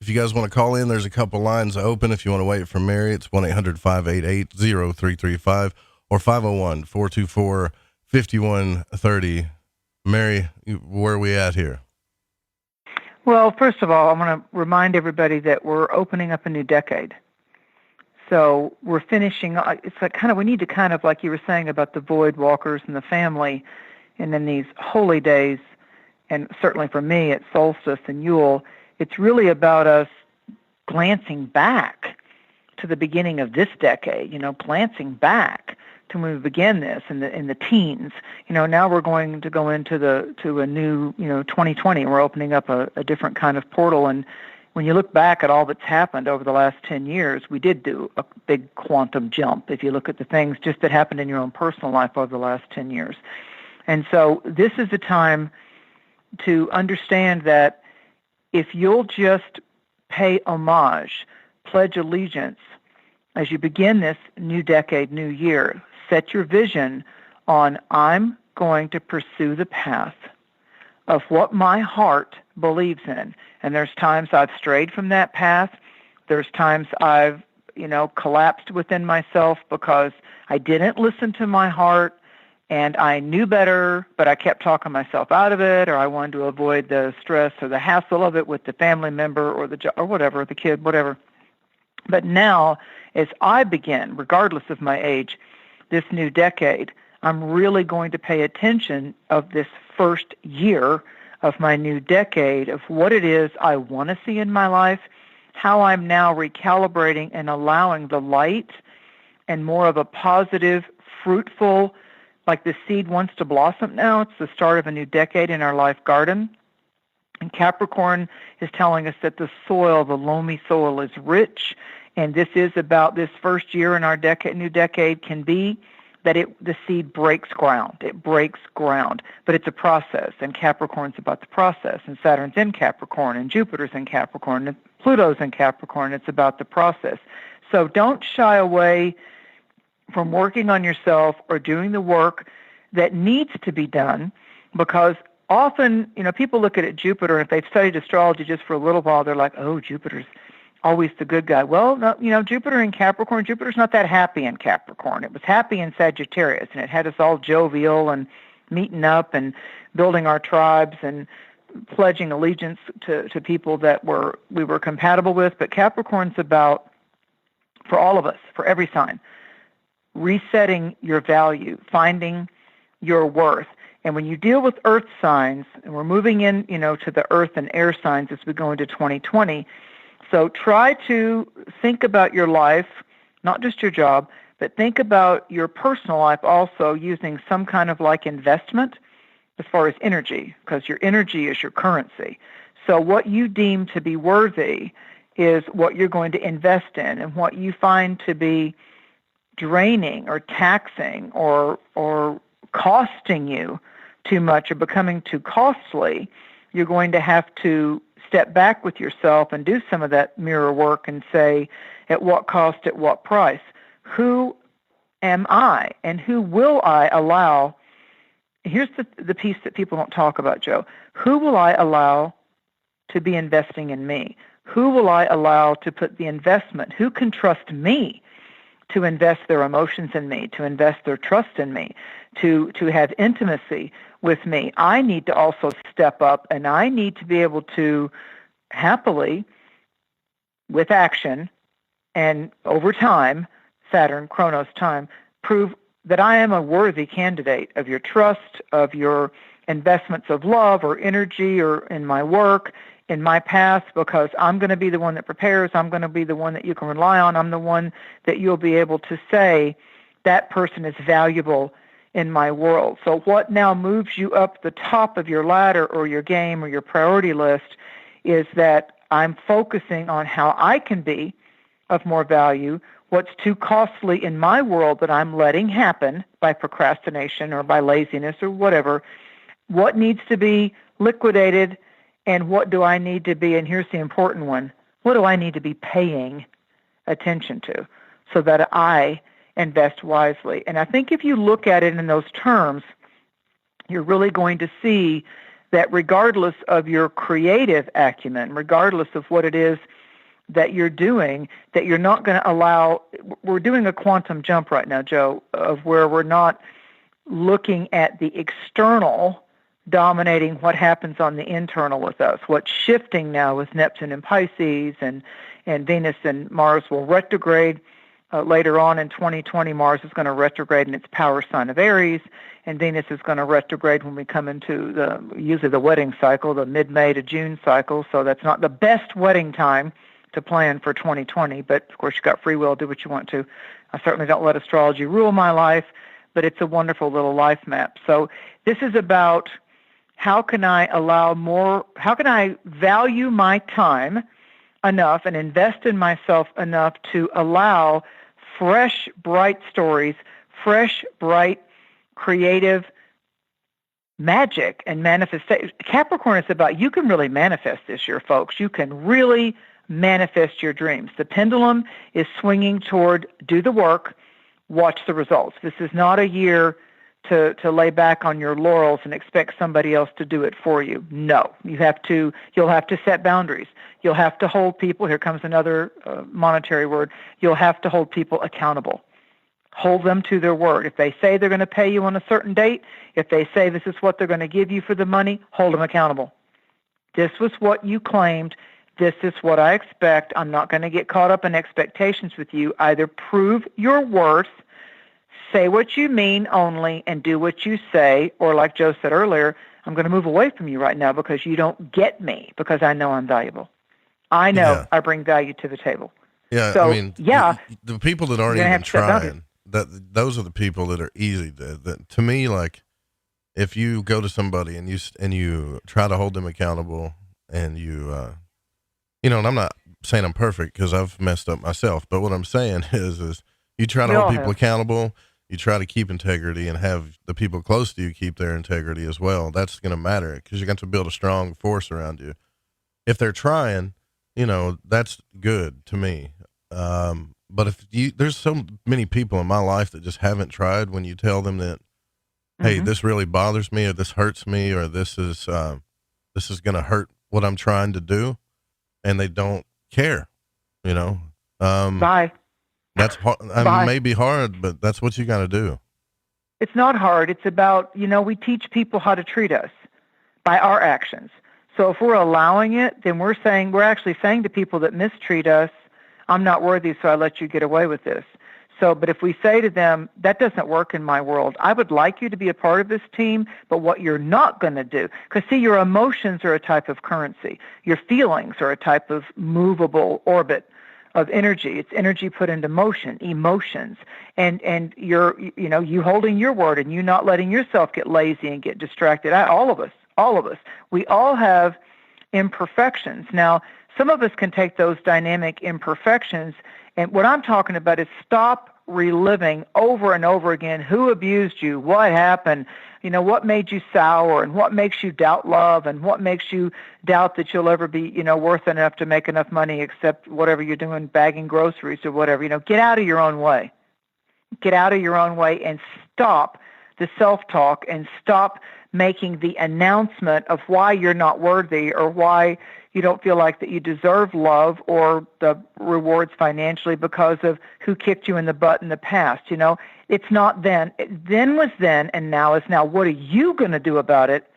if you guys want to call in, there's a couple lines open. If you want to wait for Mary, it's 1-800-588-0335 or 501-424-5130. Mary, where are we at here? Well, first of all, I want to remind everybody that we're opening up a new decade. So we're finishing, it's like we need to kind of, like you were saying about the Void Walkers and the family, and then these holy days, and certainly for me, it's solstice and Yule, it's really about us glancing back to the beginning of this decade, glancing back to when we began this in the teens. Now we're going to go into a new, 2020. We're opening up a different kind of portal. And when you look back at all that's happened over the last 10 years, we did do a big quantum jump. If you look at the things just that happened in your own personal life over the last 10 years. And so this is the time to understand that if you'll just pay homage, pledge allegiance, as you begin this new decade, new year, set your vision on, I'm going to pursue the path of what my heart believes in. And there's times I've strayed from that path. There's times I've, collapsed within myself because I didn't listen to my heart. and I knew better, but I kept talking myself out of it, or I wanted to avoid the stress or the hassle of it with the family member or the job or whatever, the kid, whatever. But now, as I begin, regardless of my age, this new decade, I'm really going to pay attention of this first year of my new decade of what it is I want to see in my life, how I'm now recalibrating and allowing the light and more of a positive, fruitful, like the seed wants to blossom now. It's the start of a new decade in our life garden. And Capricorn is telling us that the soil, the loamy soil, is rich. And this is about this first year in our new decade can be that the seed breaks ground. It breaks ground. But it's a process. And Capricorn's about the process. And Saturn's in Capricorn. And Jupiter's in Capricorn. And Pluto's in Capricorn. It's about the process. So don't shy away from working on yourself or doing the work that needs to be done, because often, people look at Jupiter, and if they've studied astrology just for a little while, they're like, oh, Jupiter's always the good guy. Well, no, Jupiter in Capricorn, Jupiter's not that happy in Capricorn. It was happy in Sagittarius, and it had us all jovial and meeting up and building our tribes and pledging allegiance to people that we were compatible with. But Capricorn's about, for all of us, for every sign, resetting your value, finding your worth. And when you deal with earth signs, and we're moving in, to the earth and air signs as we go into 2020, so try to think about your life, not just your job, but think about your personal life also using some kind of like investment as far as energy, because your energy is your currency. So what you deem to be worthy is what you're going to invest in, and what you find to be draining or taxing or costing you too much or becoming too costly, you're going to have to step back with yourself and do some of that mirror work and say, at what cost, at what price? Who am I, and who will I allow? Here's the piece that people don't talk about, Joe. Who will I allow to be investing in me? Who will I allow to put the investment? Who can trust me to invest their emotions in me, to invest their trust in me, to have intimacy with me? I need to also step up, and I need to be able to happily, with action and over time, Saturn, Chronos time, prove that I am a worthy candidate of your trust, of your investments of love or energy or in my work, in my past, because I'm going to be the one that prepares. I'm going to be the one that you can rely on. I'm the one that you'll be able to say, that person is valuable in my world. So what now moves you up the top of your ladder or your game or your priority list is that I'm focusing on how I can be of more value, what's too costly in my world that I'm letting happen by procrastination or by laziness or whatever, what needs to be liquidated, and what do I need to be, and here's the important one, what do I need to be paying attention to so that I invest wisely? And I think if you look at it in those terms, you're really going to see that regardless of your creative acumen, regardless of what it is that you're doing, that you're not going to allow, we're doing a quantum jump right now, Joe, of where we're not looking at the external dominating what happens on the internal with us. What's shifting now with Neptune and Pisces and Venus and Mars will retrograde. Later on in 2020, Mars is going to retrograde in its power sign of Aries, and Venus is going to retrograde when we come into usually the wedding cycle, the mid-May to June cycle. So that's not the best wedding time to plan for 2020, but of course you've got free will, do what you want to. I certainly don't let astrology rule my life, but it's a wonderful little life map. So this is about how can I value my time enough and invest in myself enough to allow fresh, bright stories, fresh, bright, creative magic and manifestation. Capricorn is about, you can really manifest this year, folks. You can really manifest your dreams. The pendulum is swinging toward do the work, watch the results. This is not a year to lay back on your laurels and expect somebody else to do it for you. No, you'll have to set boundaries. You'll have to hold people, here comes another monetary word, you'll have to hold people accountable. hold them to their word. If they say they're going to pay you on a certain date, if they say this is what they're going to give you for the money, hold them accountable. This was what you claimed. This is what I expect. I'm not going to get caught up in expectations with you. Either prove your worth, say what you mean only, and do what you say, or like Joe said earlier, I'm going to move away from you right now because you don't get me, because I know I'm valuable. I know I bring value to the table. Yeah, so, I mean, the people that aren't even trying, those are the people that are easy to me. Like, if you go to somebody and you try to hold them accountable, and you and I'm not saying I'm perfect because I've messed up myself, but what I'm saying is you try to hold people accountable. You try to keep integrity and have the people close to you keep their integrity as well. That's going to matter because you're going to build a strong force around you. If they're trying, that's good to me. But there's so many people in my life that just haven't tried. When you tell them that, hey, this really bothers me, or this hurts me, or this is going to hurt what I'm trying to do, and they don't care, Bye. That's hard. It may be hard, but that's what you got to do. It's not hard. It's about, we teach people how to treat us by our actions. So if we're allowing it, then we're actually saying to people that mistreat us, I'm not worthy, so I let you get away with this. So, but if we say to them, that doesn't work in my world, I would like you to be a part of this team, but what you're not going to do, because see, your emotions are a type of currency. Your feelings are a type of movable orbit of energy. It's energy put into motion, emotions, and you holding your word and you not letting yourself get lazy and get distracted. All of us, we all have imperfections. Now, some of us can take those dynamic imperfections, and what I'm talking about is stop reliving over and over again who abused you, what happened, what made you sour, and what makes you doubt love, and what makes you doubt that you'll ever be, worth enough to make enough money, except whatever you're doing, bagging groceries or whatever. Get out of your own way. Get out of your own way and stop the self-talk and stop making the announcement of why you're not worthy or why you don't feel like that you deserve love or the rewards financially because of who kicked you in the butt in the past. It's not then. Then was then, and now is now. What are you going to do about it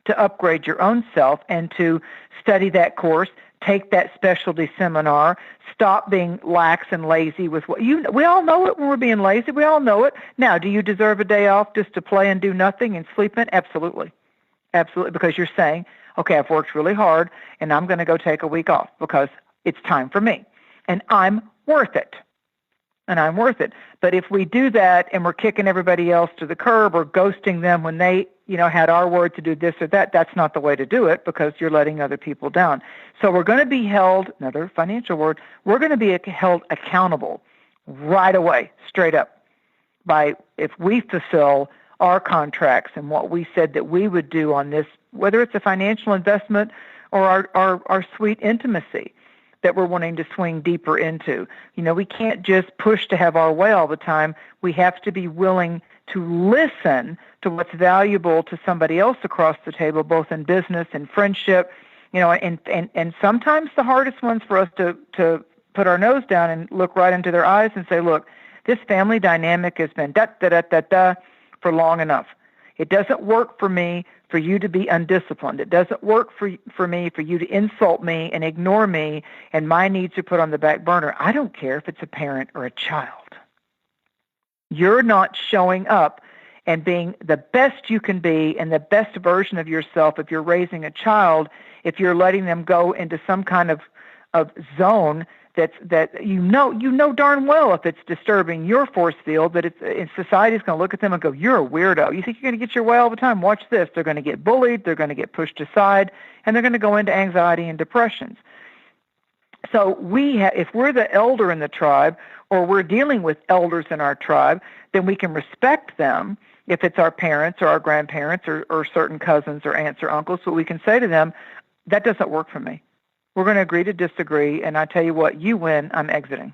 to upgrade your own self and to study that course, take that specialty seminar, stop being lax and lazy with we all know it when we're being lazy. We all know it. Now, do you deserve a day off just to play and do nothing and sleep in? Absolutely. Absolutely, because you're saying, okay, I've worked really hard, and I'm going to go take a week off because it's time for me, and I'm worth it. But if we do that and we're kicking everybody else to the curb or ghosting them when they, had our word to do this or that, that's not the way to do it because you're letting other people down. So we're going to be held, another financial word, we're going to be held accountable right away, straight up, by if we fulfill our contracts and what we said that we would do on this, whether it's a financial investment or our sweet intimacy that we're wanting to swing deeper into. We can't just push to have our way all the time. We have to be willing to listen to what's valuable to somebody else across the table, both in business and friendship, and sometimes the hardest ones for us to put our nose down and look right into their eyes and say, look, this family dynamic has been da-da-da-da-da for long enough. It doesn't work for me for you to be undisciplined. It doesn't work for me for you to insult me and ignore me and my needs are put on the back burner. I don't care if it's a parent or a child. You're not showing up and being the best you can be and the best version of yourself if you're raising a child, if you're letting them go into some kind of zone that you know darn well if it's disturbing your force field, that society's going to look at them and go, you're a weirdo. You think you're going to get your way all the time? Watch this. They're going to get bullied. They're going to get pushed aside, and they're going to go into anxiety and depressions. So if we're the elder in the tribe or we're dealing with elders in our tribe, then we can respect them if it's our parents or our grandparents or certain cousins or aunts or uncles. So we can say to them, that doesn't work for me. We're going to agree to disagree, and I tell you what, you win, I'm exiting.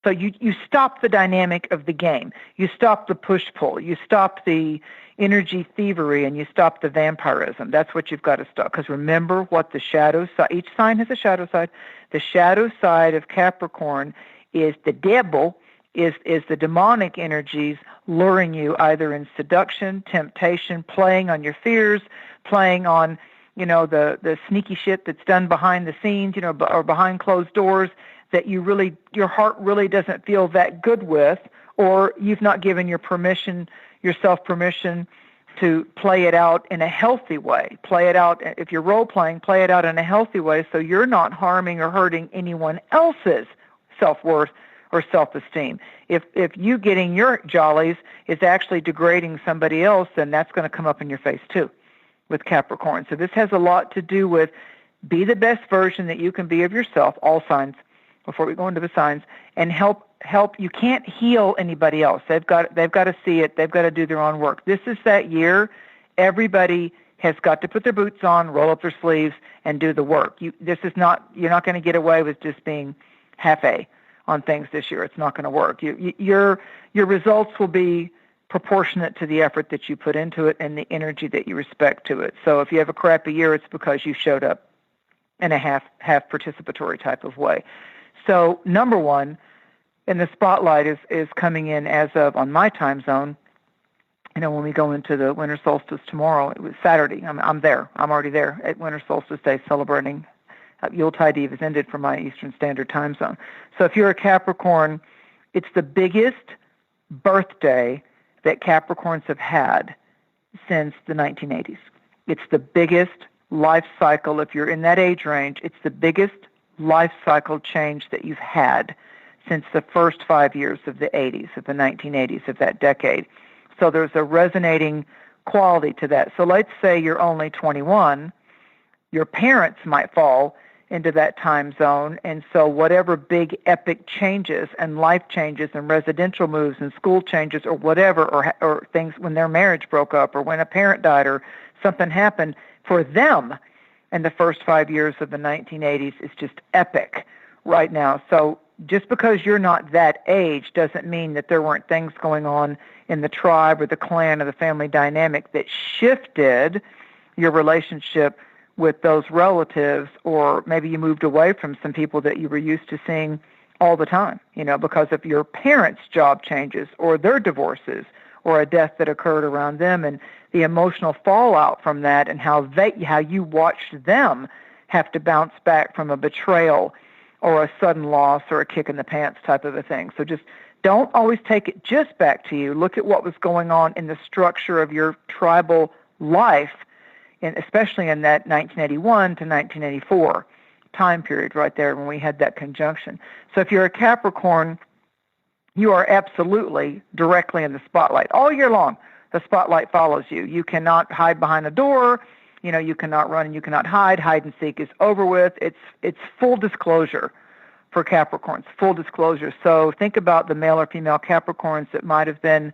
So you stop the dynamic of the game. You stop the push-pull. You stop the energy thievery, and you stop the vampirism. That's what you've got to stop. Because remember what the shadow side, each sign has a shadow side. The shadow side of Capricorn is the devil, is the demonic energies luring you either in seduction, temptation, playing on your fears, playing on, the sneaky shit that's done behind the scenes, or behind closed doors that your heart really doesn't feel that good with, or you've not given yourself permission to play it out in a healthy way. Play it out, if you're role-playing, play it out in a healthy way so you're not harming or hurting anyone else's self-worth or self-esteem. If you getting your jollies is actually degrading somebody else, then that's going to come up in your face too with Capricorn. So this has a lot to do with be the best version that you can be of yourself, all signs, before we go into the signs, and help. You can't heal anybody else. They've got to see it. They've got to do their own work. This is that year. Everybody has got to put their boots on, roll up their sleeves, and do the work. You're not going to get away with just being half-a on things this year. It's not going to work. Your results will be proportionate to the effort that you put into it and the energy that you respect to it. So if you have a crappy year, it's because you showed up in a half participatory type of way. So number one, and the spotlight is coming in as of, on my time zone, when we go into the winter solstice tomorrow. It was Saturday. I'm there. I'm already there at winter solstice day celebrating. Yuletide Eve has ended for my Eastern Standard Time zone. So if you're a Capricorn, it's the biggest birthday that Capricorns have had since the 1980s. It's the biggest life cycle. If you're in that age range, it's the biggest life cycle change that you've had since the first 5 years of the 80s, of the 1980s, of that decade. So there's a resonating quality to that. So let's say you're only 21, your parents might fall into that time zone, and so whatever big epic changes and life changes and residential moves and school changes or whatever, or things when their marriage broke up or when a parent died or something happened, for them in the first 5 years of the 1980s is just epic right now. So just because you're not that age doesn't mean that there weren't things going on in the tribe or the clan or the family dynamic that shifted your relationship with those relatives, or maybe you moved away from some people that you were used to seeing all the time, because of your parents' job changes or their divorces or a death that occurred around them, and the emotional fallout from that, and how you watched them have to bounce back from a betrayal or a sudden loss or a kick in the pants type of a thing. So just don't always take it just back to you. Look at what was going on in the structure of your tribal life, and especially in that 1981 to 1984 time period right there when we had that conjunction. So if you're a Capricorn, you are absolutely directly in the spotlight. All year long, the spotlight follows you. You cannot hide behind a door. You cannot run and you cannot hide. Hide and seek is over with. It's full disclosure for Capricorns, full disclosure. So think about the male or female Capricorns that might have been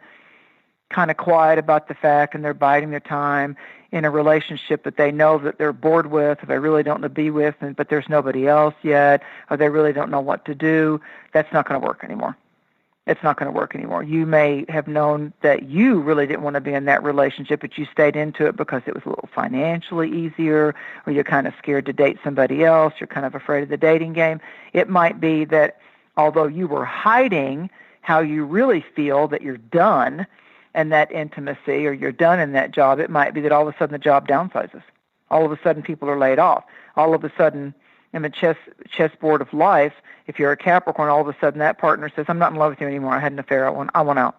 kind of quiet about the fact, and they're biding their time in a relationship that they know that they're bored with, or they really don't know to be with, but there's nobody else yet, or they really don't know what to do. That's not going to work anymore. It's not going to work anymore. You may have known that you really didn't want to be in that relationship, but you stayed into it because it was a little financially easier, or you're kind of scared to date somebody else. You're kind of afraid of the dating game. It might be that although you were hiding how you really feel that you're done in that intimacy, or you're done in that job, it might be that all of a sudden the job downsizes. All of a sudden people are laid off. All of a sudden in the chessboard of life, if you're a Capricorn, all of a sudden that partner says, I'm not in love with you anymore. I had an affair. I want out.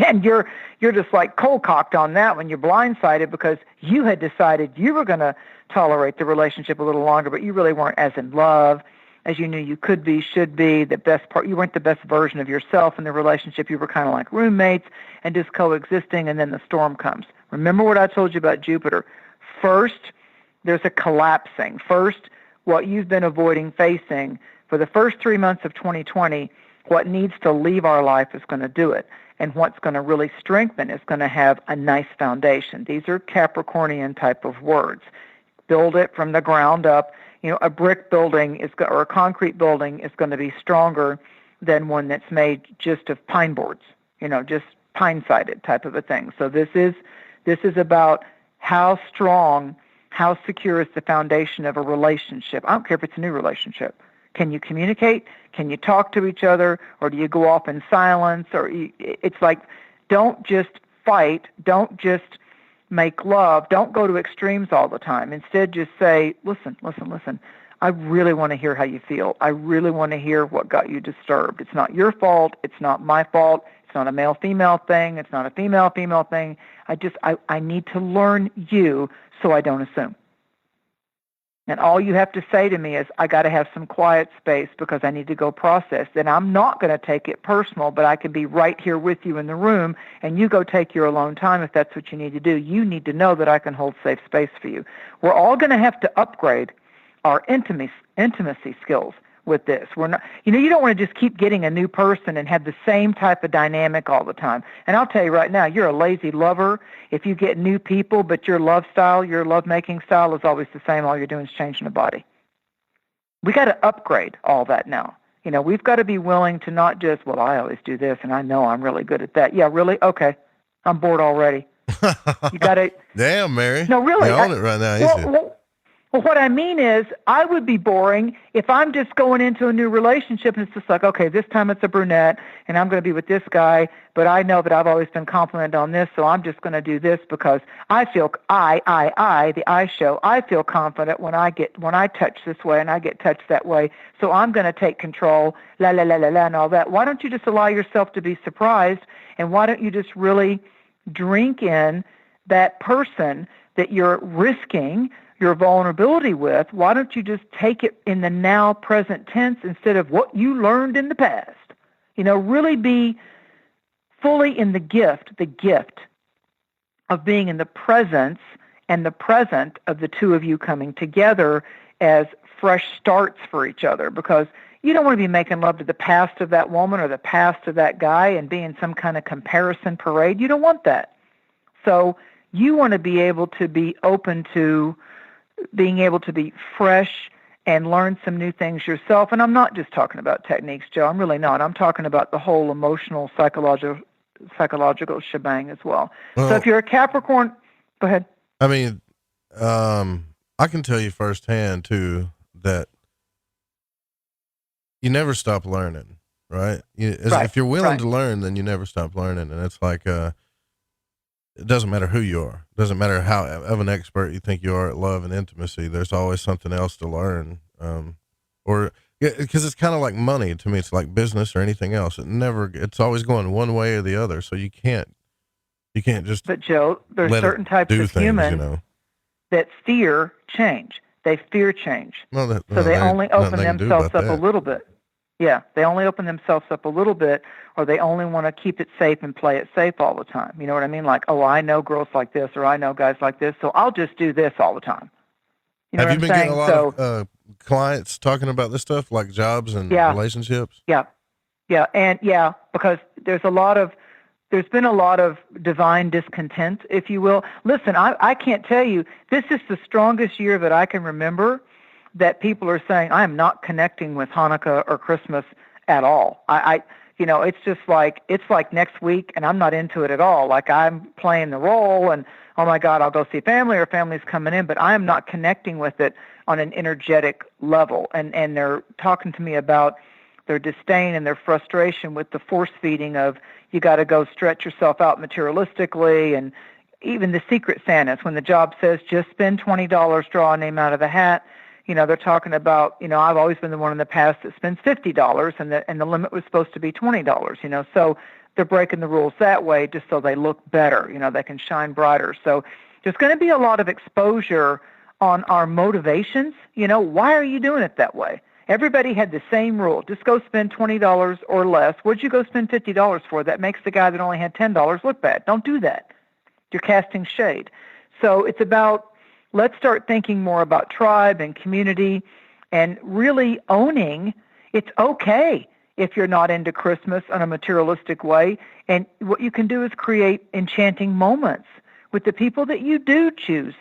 And you're just like cold-cocked on that when you're blindsided because you had decided you were going to tolerate the relationship a little longer, but you really weren't as in love as you knew you could be, should be, the best part. You weren't the best version of yourself in the relationship. You were kind of like roommates and just coexisting, and then the storm comes. Remember what I told you about Jupiter. First, there's a collapsing. First, what you've been avoiding facing for the first 3 months of 2020, what needs to leave our life is going to do it. And what's going to really strengthen is going to have a nice foundation. These are Capricornian type of words. Build it from the ground up. A brick building or a concrete building is going to be stronger than one that's made just of pine boards, just pine-sided type of a thing. So this is about how strong, how secure is the foundation of a relationship. I don't care if it's a new relationship. Can you communicate? Can you talk to each other? Or do you go off in silence? It's like, don't just fight. Don't just make love. Don't go to extremes all the time. Instead, just say, listen. I really want to hear how you feel. I really want to hear what got you disturbed. It's not your fault. It's not my fault. It's not a male-female thing. It's not a female-female thing. I need to learn you so I don't assume. And all you have to say to me is, I got to have some quiet space because I need to go process. Then I'm not going to take it personal, but I can be right here with you in the room, and you go take your alone time if that's what you need to do. You need to know that I can hold safe space for you. We're all going to have to upgrade our intimacy skills with this. We're not, you don't want to just keep getting a new person and have the same type of dynamic all the time. And I'll tell you right now, you're a lazy lover if you get new people, but your lovemaking style is always the same. All you're doing is changing the body. We got to upgrade all that now. We've got to be willing to not just, well, I always do this and I know I'm really good at that. Yeah, really? Okay. I'm bored already. You got to. Damn, Mary. No, really. You're on it right now, Well, what I mean is, I would be boring if I'm just going into a new relationship and it's just like, okay, this time it's a brunette and I'm going to be with this guy, but I know that I've always been complimented on this, so I'm just going to do this because I feel the I show. I feel confident when I touch this way and I get touched that way, so I'm going to take control, and all that. Why don't you just allow yourself to be surprised, and why don't you just really drink in that person that you're risking your vulnerability with? Why don't you just take it in the now present tense instead of what you learned in the past? Really be fully in the gift of being in the presence and the present of the two of you coming together as fresh starts for each other, because you don't want to be making love to the past of that woman or the past of that guy and be in some kind of comparison parade. You don't want that. So you want to be able to be open to being able to be fresh and learn some new things yourself. And I'm not just talking about techniques, Joe. I'm really not. I'm talking about the whole emotional, psychological shebang as well. So if you're a Capricorn, go ahead. I mean, I can tell you firsthand too that you never stop learning, right? If you're willing to learn, then you never stop learning. And it's like, it doesn't matter who you are. It doesn't matter how of an expert you think you are at love and intimacy. There's always something else to learn. Because it's kind of like money to me. It's like business or anything else. It's always going one way or the other. So you can't just. But Joe, there's certain types of humans that fear change. They fear change. So they only open themselves up a little bit. Yeah, they only open themselves up a little bit, or they only want to keep it safe and play it safe all the time. You know what I mean? Like, I know girls like this, or I know guys like this, so I'll just do this all the time. Have you been getting a lot of clients talking about this stuff, like jobs and relationships? Yeah, because there's been a lot of divine discontent, if you will. Listen, I can't tell you, this is the strongest year that I can remember that people are saying, I am not connecting with Hanukkah or Christmas at all. It's just like, it's like next week and I'm not into it at all. Like, I'm playing the role and, oh my God, I'll go see family or family's coming in, but I am not connecting with it on an energetic level. And they're talking to me about their disdain and their frustration with the force feeding of, you got to go stretch yourself out materialistically. And even the secret Santas, when the job says just spend $20, draw a name out of the hat, they're talking about, I've always been the one in the past that spends $50 and the limit was supposed to be $20, so they're breaking the rules that way just so they look better, they can shine brighter. So there's going to be a lot of exposure on our motivations. Why are you doing it that way? Everybody had the same rule. Just go spend $20 or less. What'd you go spend $50 for? That makes the guy that only had $10 look bad. Don't do that. You're casting shade. So it's about, let's start thinking more about tribe and community and really owning it's okay if you're not into Christmas in a materialistic way. And what you can do is create enchanting moments with the people that you do choose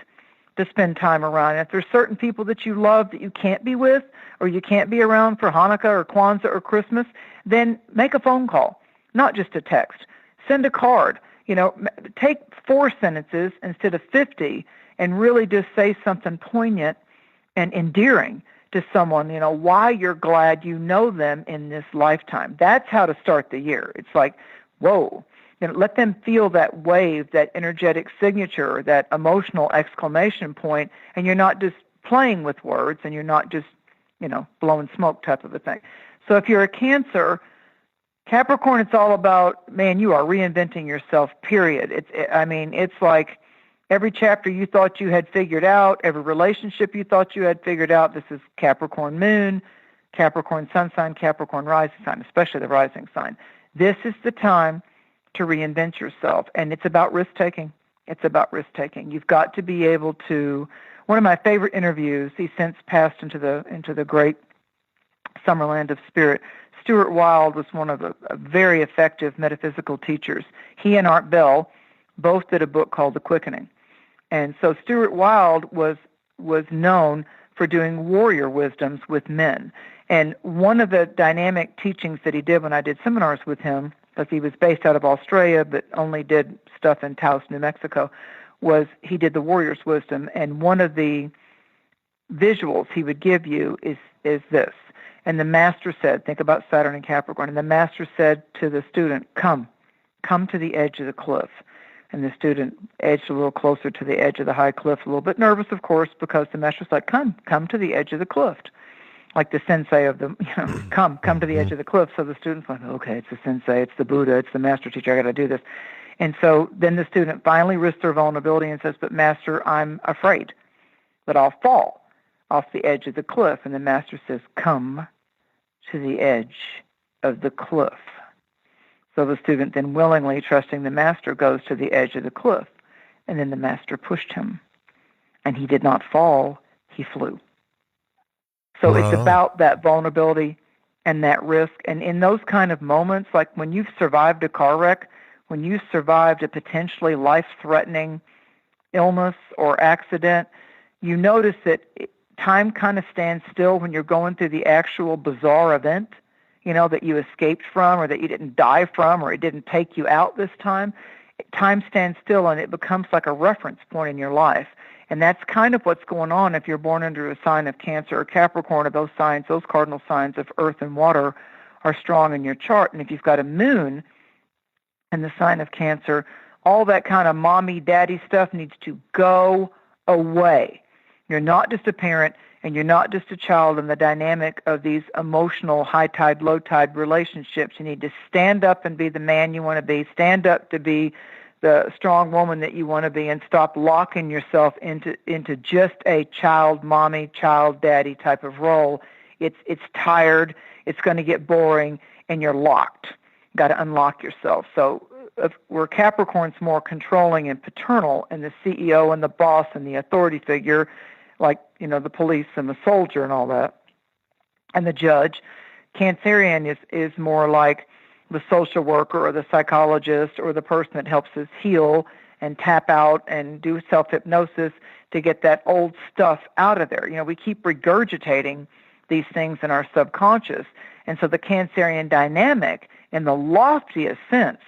to spend time around. If there's certain people that you love that you can't be with or you can't be around for Hanukkah or Kwanzaa or Christmas, then make a phone call, not just a text. Send a card. Take 4 sentences instead of 50 and really just say something poignant and endearing to someone, why you're glad you know them in this lifetime. That's how to start the year. It's like, whoa, let them feel that wave, that energetic signature, that emotional exclamation point, and you're not just playing with words and you're not just, blowing smoke type of a thing. So if you're a Cancer, Capricorn, it's all about, man, you are reinventing yourself, period. It's like every chapter you thought you had figured out, every relationship you thought you had figured out. This is Capricorn moon, Capricorn sun sign, Capricorn rising sign, especially the rising sign. This is the time to reinvent yourself, and it's about risk-taking. It's about risk-taking. You've got to be able to, one of my favorite interviews, he since passed into the great Summerland of Spirit. Stuart Wilde was one of the very effective metaphysical teachers. He and Art Bell both did a book called The Quickening. And so Stuart Wilde was known for doing warrior wisdoms with men. And one of the dynamic teachings that he did when I did seminars with him, because he was based out of Australia but only did stuff in Taos, New Mexico, was he did the warrior's wisdom. And one of the visuals he would give you is this. And the master said, think about Saturn and Capricorn, and the master said to the student, come to the edge of the cliff. And the student edged a little closer to the edge of the high cliff, a little bit nervous, of course, because the master's like, come to the edge of the cliff. Like the sensei of the, come to the edge of the cliff. So the student's like, okay, it's the sensei, it's the Buddha, it's the master teacher, I got to do this. And so then the student finally risks their vulnerability and says, but master, I'm afraid that I'll fall off the edge of the cliff. And the master says, come to the edge of the cliff. So the student then willingly, trusting the master, goes to the edge of the cliff. And then the master pushed him. And he did not fall, he flew. So It's about that vulnerability and that risk. And in those kind of moments, like when you've survived a car wreck, when you survived a potentially life-threatening illness or accident, you notice that time kind of stands still when you're going through the actual bizarre event, that you escaped from or that you didn't die from or it didn't take you out this time. Time stands still and it becomes like a reference point in your life. And that's kind of what's going on if you're born under a sign of Cancer or Capricorn, or those signs, those cardinal signs of earth and water are strong in your chart. And if you've got a moon in the sign of Cancer, all that kind of mommy, daddy stuff needs to go away. You're not just a parent and you're not just a child in the dynamic of these emotional high tide, low tide relationships. You need to stand up and be the man you want to be, stand up to be the strong woman that you want to be, and stop locking yourself into just a child mommy, child daddy type of role. It's tired, it's going to get boring, and you're locked. Got to unlock yourself. So where Capricorn's more controlling and paternal, and the CEO and the boss and the authority figure, like, the police and the soldier and all that, and the judge, Cancerian is more like the social worker or the psychologist or the person that helps us heal and tap out and do self-hypnosis to get that old stuff out of there. We keep regurgitating these things in our subconscious. And so the Cancerian dynamic in the loftiest sense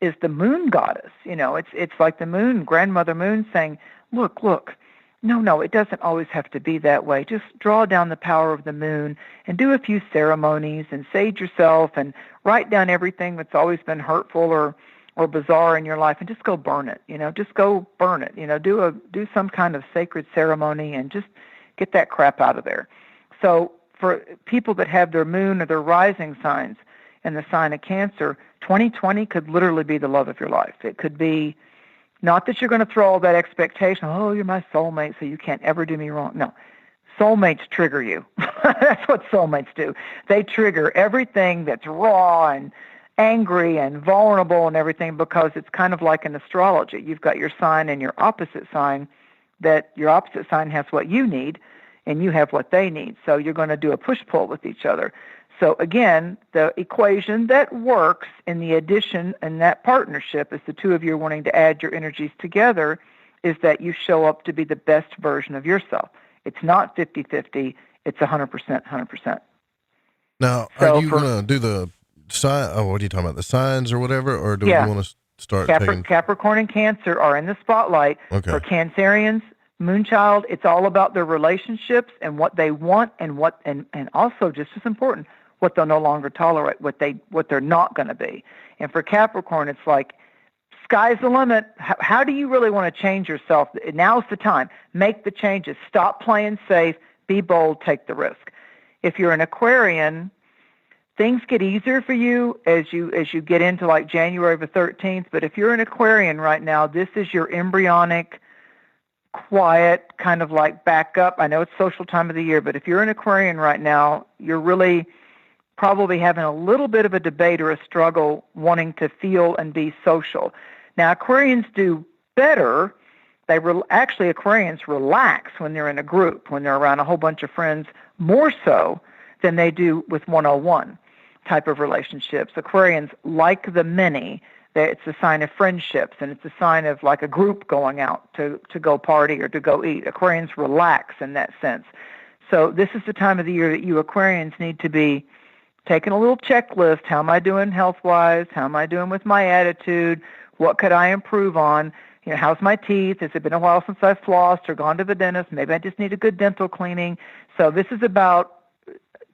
is the moon goddess. It's like the moon, grandmother moon saying, look, no, it doesn't always have to be that way. Just draw down the power of the moon and do a few ceremonies and sage yourself and write down everything that's always been hurtful or bizarre in your life and just go burn it. Just go burn it. Do some kind of sacred ceremony and just get that crap out of there. So for people that have their moon or their rising signs in the sign of Cancer, 2020 could literally be the love of your life. It could be not that you're going to throw all that expectation, oh, you're my soulmate, so you can't ever do me wrong. No, soulmates trigger you. That's what soulmates do. They trigger everything that's raw and angry and vulnerable and everything, because it's kind of like in astrology. You've got your sign and your opposite sign, that your opposite sign has what you need and you have what they need. So you're going to do a push-pull with each other. So again, the equation that works in the addition and that partnership is the two of you wanting to add your energies together, is that you show up to be the best version of yourself. It's not 50-50, it's 100%, 100%. Now, are you going to do the sign? Oh, what are you talking about? The signs or whatever? Or do you want to start taking... Capricorn and Cancer are in the spotlight for Cancerians, Moonchild, it's all about their relationships and what they want and also just as important, what they'll no longer tolerate, what they're not going to be. And for Capricorn, it's like, sky's the limit. How do you really want to change yourself? Now's the time. Make the changes. Stop playing safe. Be bold. Take the risk. If you're an Aquarian, things get easier for you as you get into like January the 13th. But if you're an Aquarian right now, this is your embryonic, quiet, kind of like backup. I know it's social time of the year, but if you're an Aquarian right now, you're really probably having a little bit of a debate or a struggle wanting to feel and be social. Now, Aquarians do better. Actually, Aquarians relax when they're in a group, when they're around a whole bunch of friends, more so than they do with one-on-one type of relationships. Aquarians like the many. It's a sign of friendships, and it's a sign of like a group going out to go party or to go eat. Aquarians relax in that sense. So this is the time of the year that you Aquarians need to be taking a little checklist. How am I doing health-wise? How am I doing with my attitude? What could I improve on? How's my teeth? Has it been a while since I've flossed or gone to the dentist? Maybe I just need a good dental cleaning. So this is about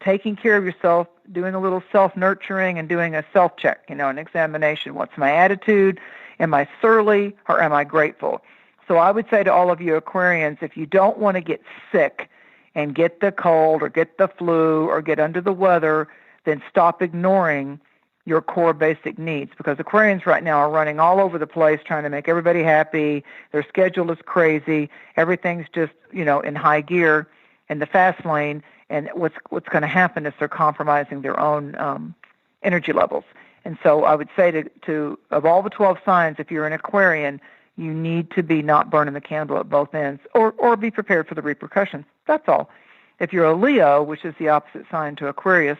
taking care of yourself, doing a little self-nurturing and doing a self-check, an examination. What's my attitude? Am I surly or am I grateful? So I would say to all of you Aquarians, if you don't want to get sick and get the cold or get the flu or get under the weather, then stop ignoring your core basic needs, because Aquarians right now are running all over the place trying to make everybody happy. Their schedule is crazy. Everything's just, in high gear in the fast lane. And what's going to happen is they're compromising their own energy levels. And so I would say to of all the 12 signs, if you're an Aquarian, you need to be not burning the candle at both ends or be prepared for the repercussions. That's all. If you're a Leo, which is the opposite sign to Aquarius,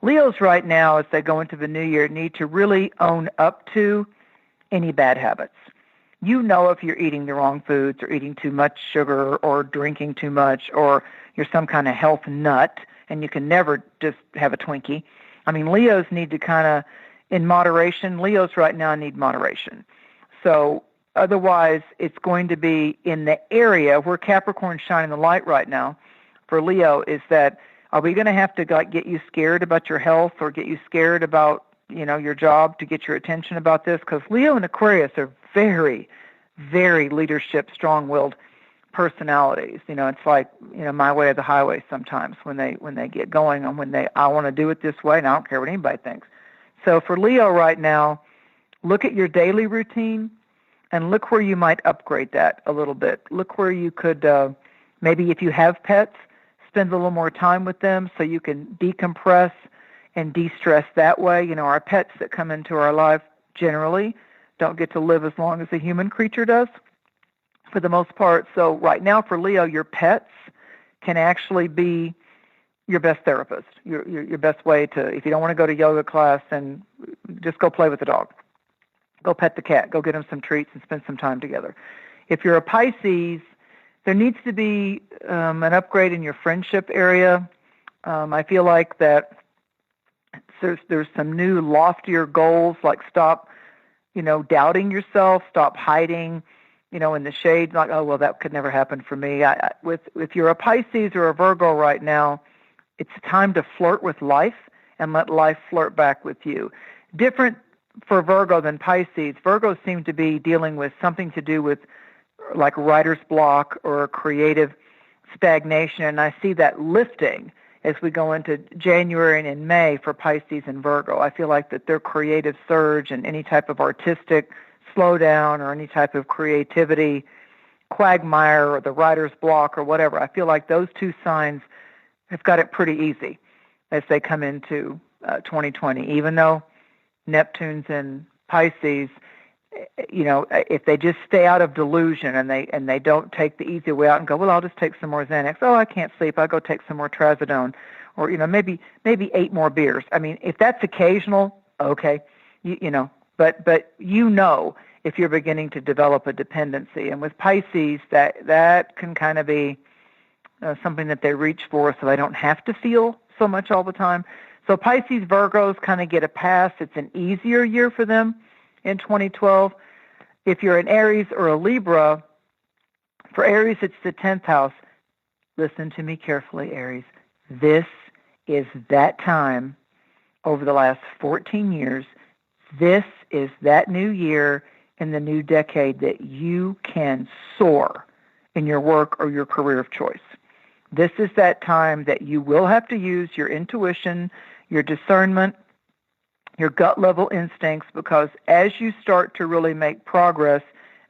Leos right now, as they go into the new year, need to really own up to any bad habits. If you're eating the wrong foods or eating too much sugar or drinking too much or you're some kind of health nut and you can never just have a Twinkie. I mean, Leos need to kind of, in moderation, Leos right now need moderation. So otherwise, it's going to be in the area where Capricorn's shining the light right now for Leo is that, are we going to have to get you scared about your health or get you scared about, your job to get your attention about this? Because Leo and Aquarius are very, very leadership, strong-willed personalities. It's like, my way or the highway sometimes when they get going and I want to do it this way and I don't care what anybody thinks. So for Leo right now, look at your daily routine and look where you might upgrade that a little bit. Look where you could, maybe if you have pets, spend a little more time with them so you can decompress and de-stress that way. Our pets that come into our life generally don't get to live as long as a human creature does for the most part. So right now for Leo, your pets can actually be your best therapist, your best way to, if you don't want to go to yoga class, then just go play with the dog. Go pet the cat. Go get him some treats and spend some time together. If you're a Pisces, there needs to be an upgrade in your friendship area. I feel like that there's some new loftier goals, like stop, doubting yourself, stop hiding, in the shade, like, oh, well, that could never happen for me. If you're a Pisces or a Virgo right now, it's time to flirt with life and let life flirt back with you. Different for Virgo than Pisces. Virgos seem to be dealing with something to do with like writer's block or creative stagnation, and I see that lifting as we go into January and in May for Pisces and Virgo. I feel like that their creative surge and any type of artistic slowdown or any type of creativity quagmire or the writer's block or whatever, I feel like those two signs have got it pretty easy as they come into 2020, even though Neptune's in Pisces. If they just stay out of delusion and they don't take the easy way out and go, well, I'll just take some more Xanax. Oh, I can't sleep. I'll go take some more Trazodone, or maybe 8 more beers. I mean, if that's occasional, okay, but if you're beginning to develop a dependency, and with Pisces, that can kind of be something that they reach for, so they don't have to feel so much all the time. So Pisces, Virgos kind of get a pass. It's an easier year for them in 2012. If you're an Aries or a Libra, For Aries, it's the 10th house. Listen to me carefully, Aries. This is that time over the last 14 years. This is that new year in the new decade that you can soar in your work or your career of choice. This is that time that you will have to use your intuition, your discernment, your gut level instincts, because as you start to really make progress,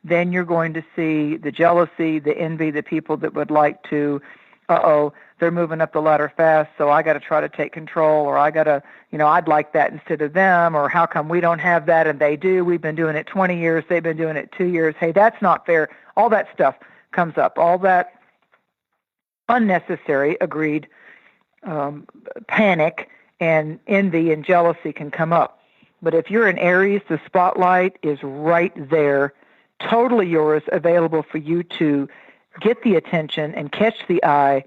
then you're going to see the jealousy, the envy, the people that would like to, they're moving up the ladder fast, so I got to try to take control, or I got to, I'd like that instead of them, or how come we don't have that and they do? We've been doing it 20 years, they've been doing it 2 years. Hey, that's not fair. All that stuff comes up. All that unnecessary, agreed, panic and envy and jealousy can come up. But if you're in Aries, the spotlight is right there, totally yours, available for you to get the attention and catch the eye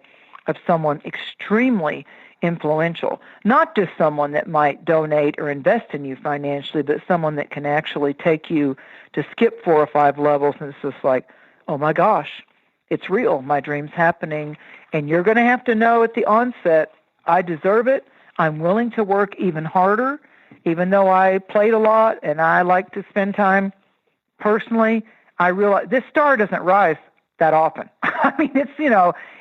of someone extremely influential. Not just someone that might donate or invest in you financially, but someone that can actually take you to skip 4 or 5 levels, and it's just like, oh my gosh, it's real. My dream's happening. And you're going to have to know at the onset, I deserve it. I'm willing to work even harder, even though I played a lot and I like to spend time personally. I realize this star doesn't rise that often. I mean, it's,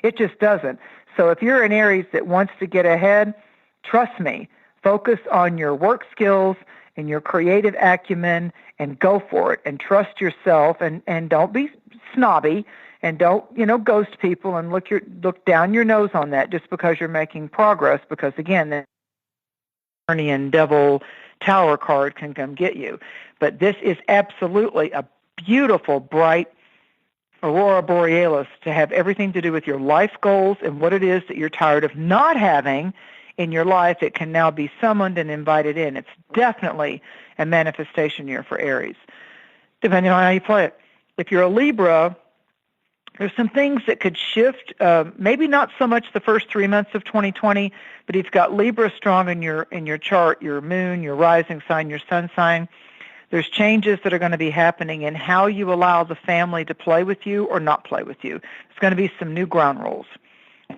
it just doesn't. So if you're an Aries that wants to get ahead, trust me, focus on your work skills and your creative acumen and go for it and trust yourself and don't be snobby and don't, ghost people and look down your nose on that just because you're making progress, because again, the Saturnian devil tower card can come get you. But this is absolutely a beautiful, bright aurora borealis to have everything to do with your life goals and what it is that you're tired of not having in your life. It can now be summoned and invited in. It's definitely a manifestation year for Aries, depending on how you play it. If you're a Libra, there's some things that could shift, maybe not so much the first 3 months of 2020, but if you've got Libra strong in your chart, your moon, your rising sign, your sun sign, there's changes that are going to be happening in how you allow the family to play with you or not play with you. There's going to be some new ground rules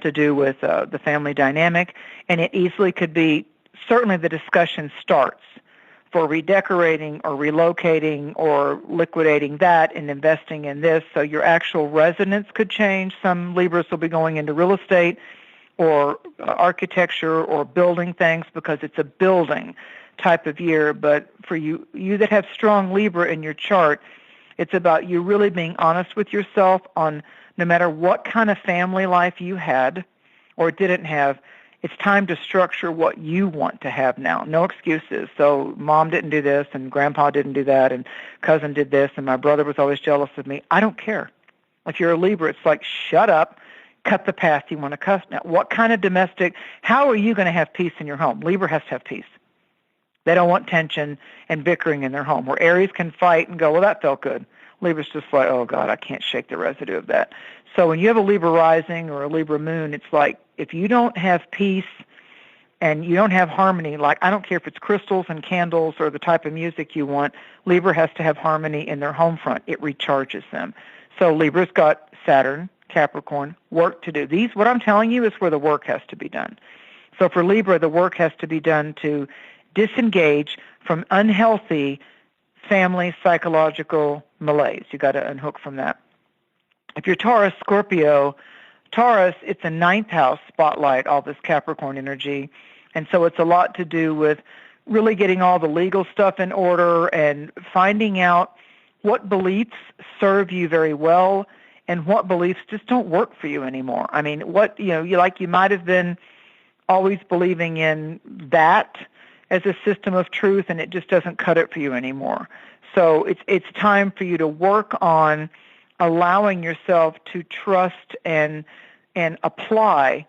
to do with the family dynamic, and it easily could be, certainly the discussion starts for redecorating or relocating or liquidating that and investing in this. So your actual residence could change. Some Libras will be going into real estate or architecture or building things because it's a building type of year. But for you that have strong Libra in your chart, it's about you really being honest with yourself on no matter what kind of family life you had or didn't have, it's time to structure what you want to have now. No excuses. So mom didn't do this and grandpa didn't do that and cousin did this and my brother was always jealous of me. I don't care. If you're a Libra, it's like, shut up, cut the path you want to cut. Now, what kind of domestic, how are you going to have peace in your home? Libra has to have peace. They don't want tension and bickering in their home. Where Aries can fight and go, well, that felt good. Libra's just like, oh, God, I can't shake the residue of that. So when you have a Libra rising or a Libra moon, it's like if you don't have peace and you don't have harmony, like I don't care if it's crystals and candles or the type of music you want, Libra has to have harmony in their home front. It recharges them. So Libra's got Saturn, Capricorn, work to do. What I'm telling you is where the work has to be done. So for Libra, the work has to be done to disengage from unhealthy family psychological malaise. You got to unhook from that. If you're Taurus, Scorpio, Taurus, it's a 9th house spotlight, all this Capricorn energy. And so it's a lot to do with really getting all the legal stuff in order and finding out what beliefs serve you very well and what beliefs just don't work for you anymore. I mean, you might have been always believing in that as a system of truth and it just doesn't cut it for you anymore. So it's time for you to work on allowing yourself to trust and apply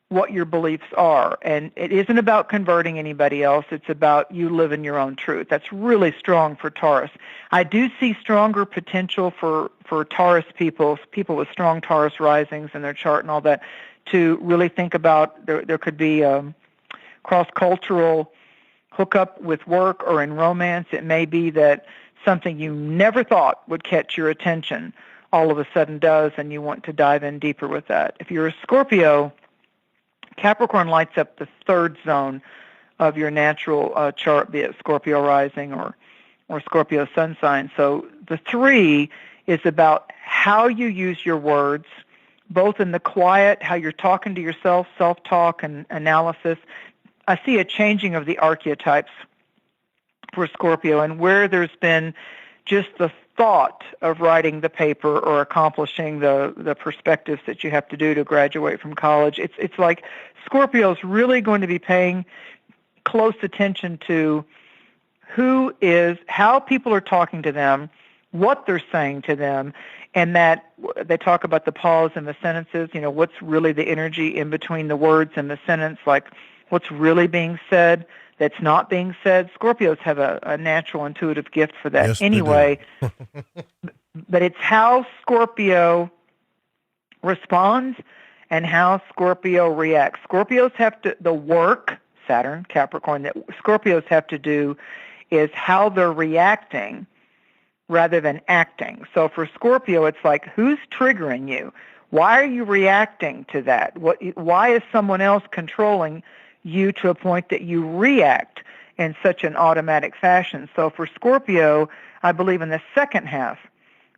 what your beliefs are. And it isn't about converting anybody else. It's about you living your own truth. That's really strong for Taurus. I do see stronger potential for Taurus people with strong Taurus risings in their chart and all that, to really think about there could be cross-cultural hookup with work or in romance. It may be that something you never thought would catch your attention all of a sudden does, and you want to dive in deeper with that. If you're a Scorpio, Capricorn lights up the third zone of your natural chart, be it Scorpio rising or Scorpio sun sign. So the 3 is about how you use your words, both in the quiet, how you're talking to yourself, self-talk and analysis. I see a changing of the archetypes for Scorpio, and where there's been just the thought of writing the paper or accomplishing the perspectives that you have to do to graduate from college. It's like Scorpio's really going to be paying close attention to how people are talking to them, what they're saying to them, and that they talk about the pause in the sentences, what's really the energy in between the words and the sentence, like what's really being said that's not being said. Scorpios have a natural intuitive gift for that. Yes, anyway. But it's how Scorpio responds and how Scorpio reacts. Scorpios have to, the work, Saturn, Capricorn, that Scorpios have to do is how they're reacting rather than acting. So for Scorpio, it's like, who's triggering you? Why are you reacting to that? Why is someone else controlling you to a point that you react in such an automatic fashion? So for Scorpio, I believe in the second half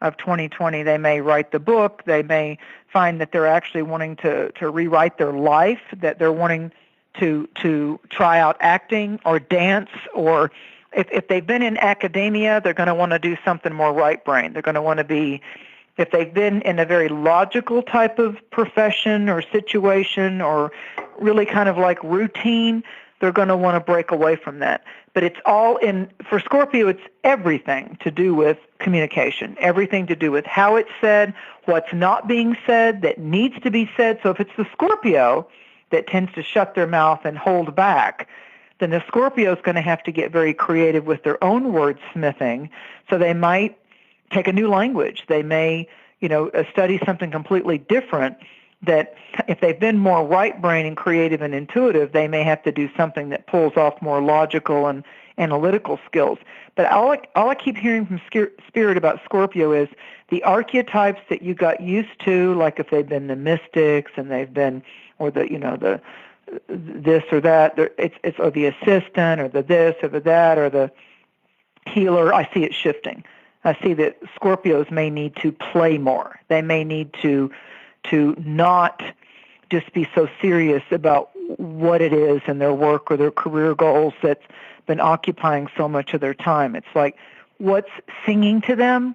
of 2020, they may write the book. They may find that they're actually wanting to rewrite their life, that they're wanting to try out acting or dance, or if they've been in academia, they're going to want to do something more right brain. They're going to want to be, if they've been in a very logical type of profession or situation or really kind of like routine, they're going to want to break away from that. But it's all for Scorpio, it's everything to do with communication, everything to do with how it's said, what's not being said that needs to be said. So if it's the Scorpio that tends to shut their mouth and hold back, then the Scorpio is going to have to get very creative with their own wordsmithing. So they might take a new language. They may, study something completely different, that if they've been more right brain and creative and intuitive, they may have to do something that pulls off more logical and analytical skills. But all I keep hearing from Spirit about Scorpio is the archetypes that you got used to, like if they've been the mystics and they've been, or the this or that, it's or the assistant or the this or the that or the healer. I see it shifting. I see that Scorpios may need to play more. They may need to not just be so serious about what it is in their work or their career goals that's been occupying so much of their time. It's like, what's singing to them?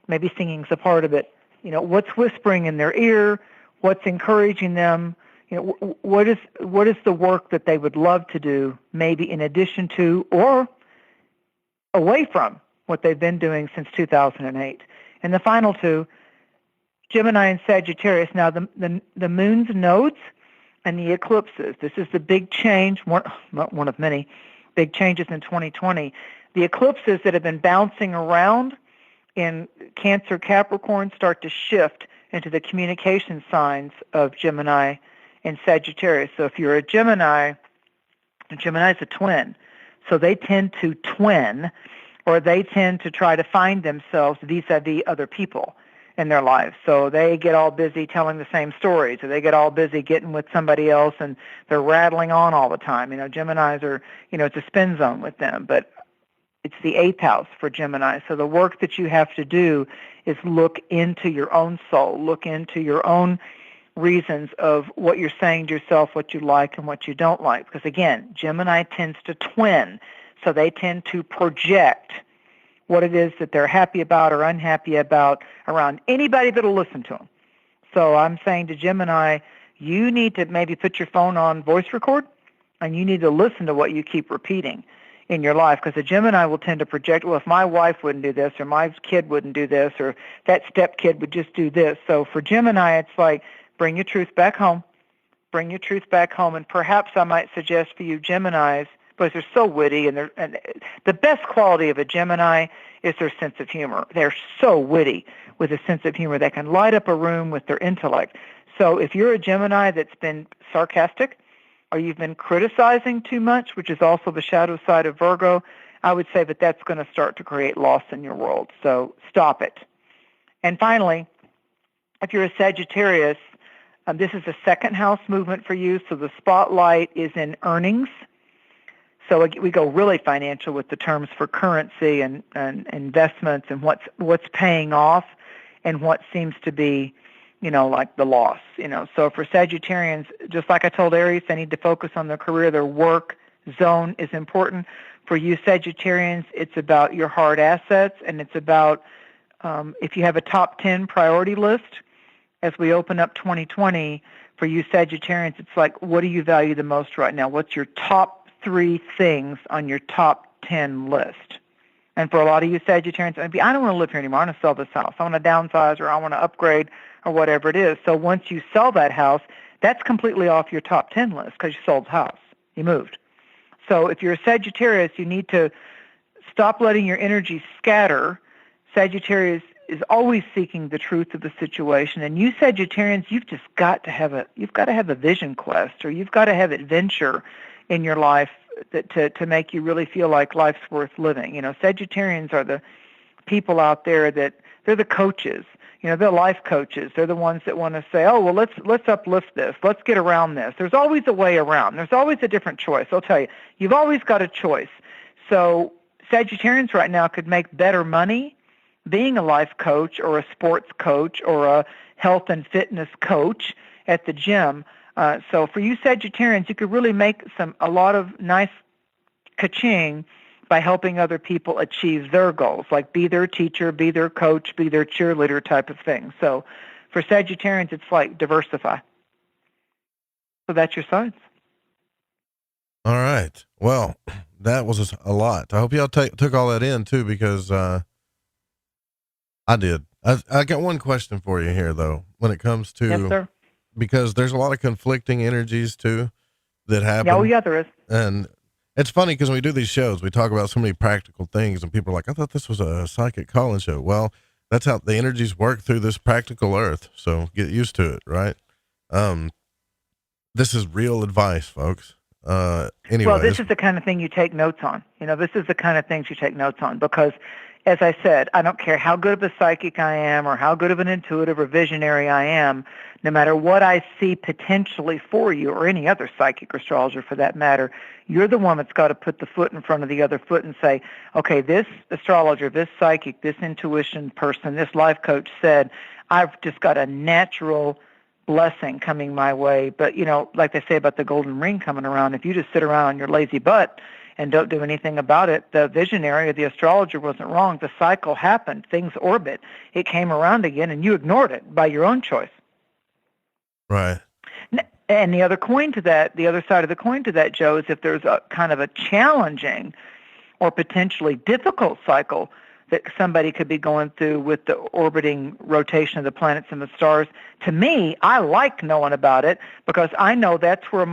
Maybe singing's a part of it. What's whispering in their ear? What's encouraging them? What is the work that they would love to do, maybe in addition to or away from what they've been doing since 2008? And the final 2, Gemini and Sagittarius. Now, the moon's nodes and the eclipses. This is the big change, one of many big changes in 2020. The eclipses that have been bouncing around in Cancer, Capricorn start to shift into the communication signs of Gemini and Sagittarius. So if you're a Gemini, Gemini's a twin. So they tend to twin, or they tend to try to find themselves vis-a-vis other people in their lives. So they get all busy telling the same stories, or they get all busy getting with somebody else, and they're rattling on all the time. Geminis are, it's a spin zone with them, but it's the 8th house for Gemini. So the work that you have to do is look into your own soul, look into your own reasons of what you're saying to yourself, what you like and what you don't like. Because again, Gemini tends to twin, so they tend to project what it is that they're happy about or unhappy about around anybody that'll listen to them. So I'm saying to Gemini, you need to maybe put your phone on voice record, and you need to listen to what you keep repeating in your life, because a Gemini will tend to project, well, if my wife wouldn't do this, or my kid wouldn't do this, or that stepkid would just do this. So for Gemini, it's like, bring your truth back home. Bring your truth back home. And perhaps I might suggest for you Geminis, because they're so witty, and the best quality of a Gemini is their sense of humor. They're so witty with a sense of humor. They can light up a room with their intellect. So if you're a Gemini that's been sarcastic, or you've been criticizing too much, which is also the shadow side of Virgo, I would say that that's going to start to create loss in your world. So stop it. And finally, if you're a Sagittarius, this is a second house movement for you, so the spotlight is in earnings. So we go really financial with the terms for currency and investments and what's paying off and what seems to be, like the loss. So for Sagittarians, just like I told Aries, they need to focus on their career. Their work zone is important. For you Sagittarians, it's about your hard assets, and it's about if you have a top 10 priority list, as we open up 2020, for you Sagittarians, it's like, what do you value the most right now? What's your top 3 things on your top 10 list? And for a lot of you Sagittarians, I don't want to live here anymore. I want to sell this house. I want to downsize, or I want to upgrade, or whatever it is. So once you sell that house, that's completely off your top 10 list because you sold the house. You moved. So if you're a Sagittarius, you need to stop letting your energy scatter. Sagittarius is always seeking the truth of the situation, and you Sagittarians, you've got to have a vision quest, or you've got to have adventure in your life to make you really feel like life's worth living. Sagittarians are the people out there that they're the coaches. They're life coaches. They're the ones that want to say, oh, well, let's uplift this. Let's get around this. There's always a way around. There's always a different choice. I'll tell you, you've always got a choice. So Sagittarians right now could make better money being a life coach or a sports coach or a health and fitness coach at the gym. So for you Sagittarians, you could really make a lot of nice ka-ching by helping other people achieve their goals, like be their teacher, be their coach, be their cheerleader type of thing. So for Sagittarians, it's like diversify. So that's your signs. All right. Well, that was a lot. I hope y'all took all that in too, because I did. I got one question for you here, though, when it comes to, yes, sir. Because there's a lot of conflicting energies too that happen. Oh, yeah, there is. And it's funny because when we do these shows, we talk about so many practical things, and people are like, I thought this was a psychic call-in show. Well, that's how the energies work through this practical earth. So get used to it, right? This is real advice, folks. Anyway. Well, this is the kind of thing you take notes on. This is the kind of things you take notes on because, as I said, I don't care how good of a psychic I am or how good of an intuitive or visionary I am, no matter what I see potentially for you or any other psychic or astrologer for that matter, you're the one that's got to put the foot in front of the other foot and say, okay, this astrologer, this psychic, this intuition person, this life coach said, I've just got a natural blessing coming my way. But, like they say about the golden ring coming around, if you just sit around on your lazy butt and don't do anything about it, the visionary or the astrologer wasn't wrong. The cycle happened. Things orbit. It came around again, and you ignored it by your own choice. Right. And the other side of the coin to that, Joe, is if there's a kind of a challenging or potentially difficult cycle that somebody could be going through with the orbiting rotation of the planets and the stars, to me, I like knowing about it because I know that's where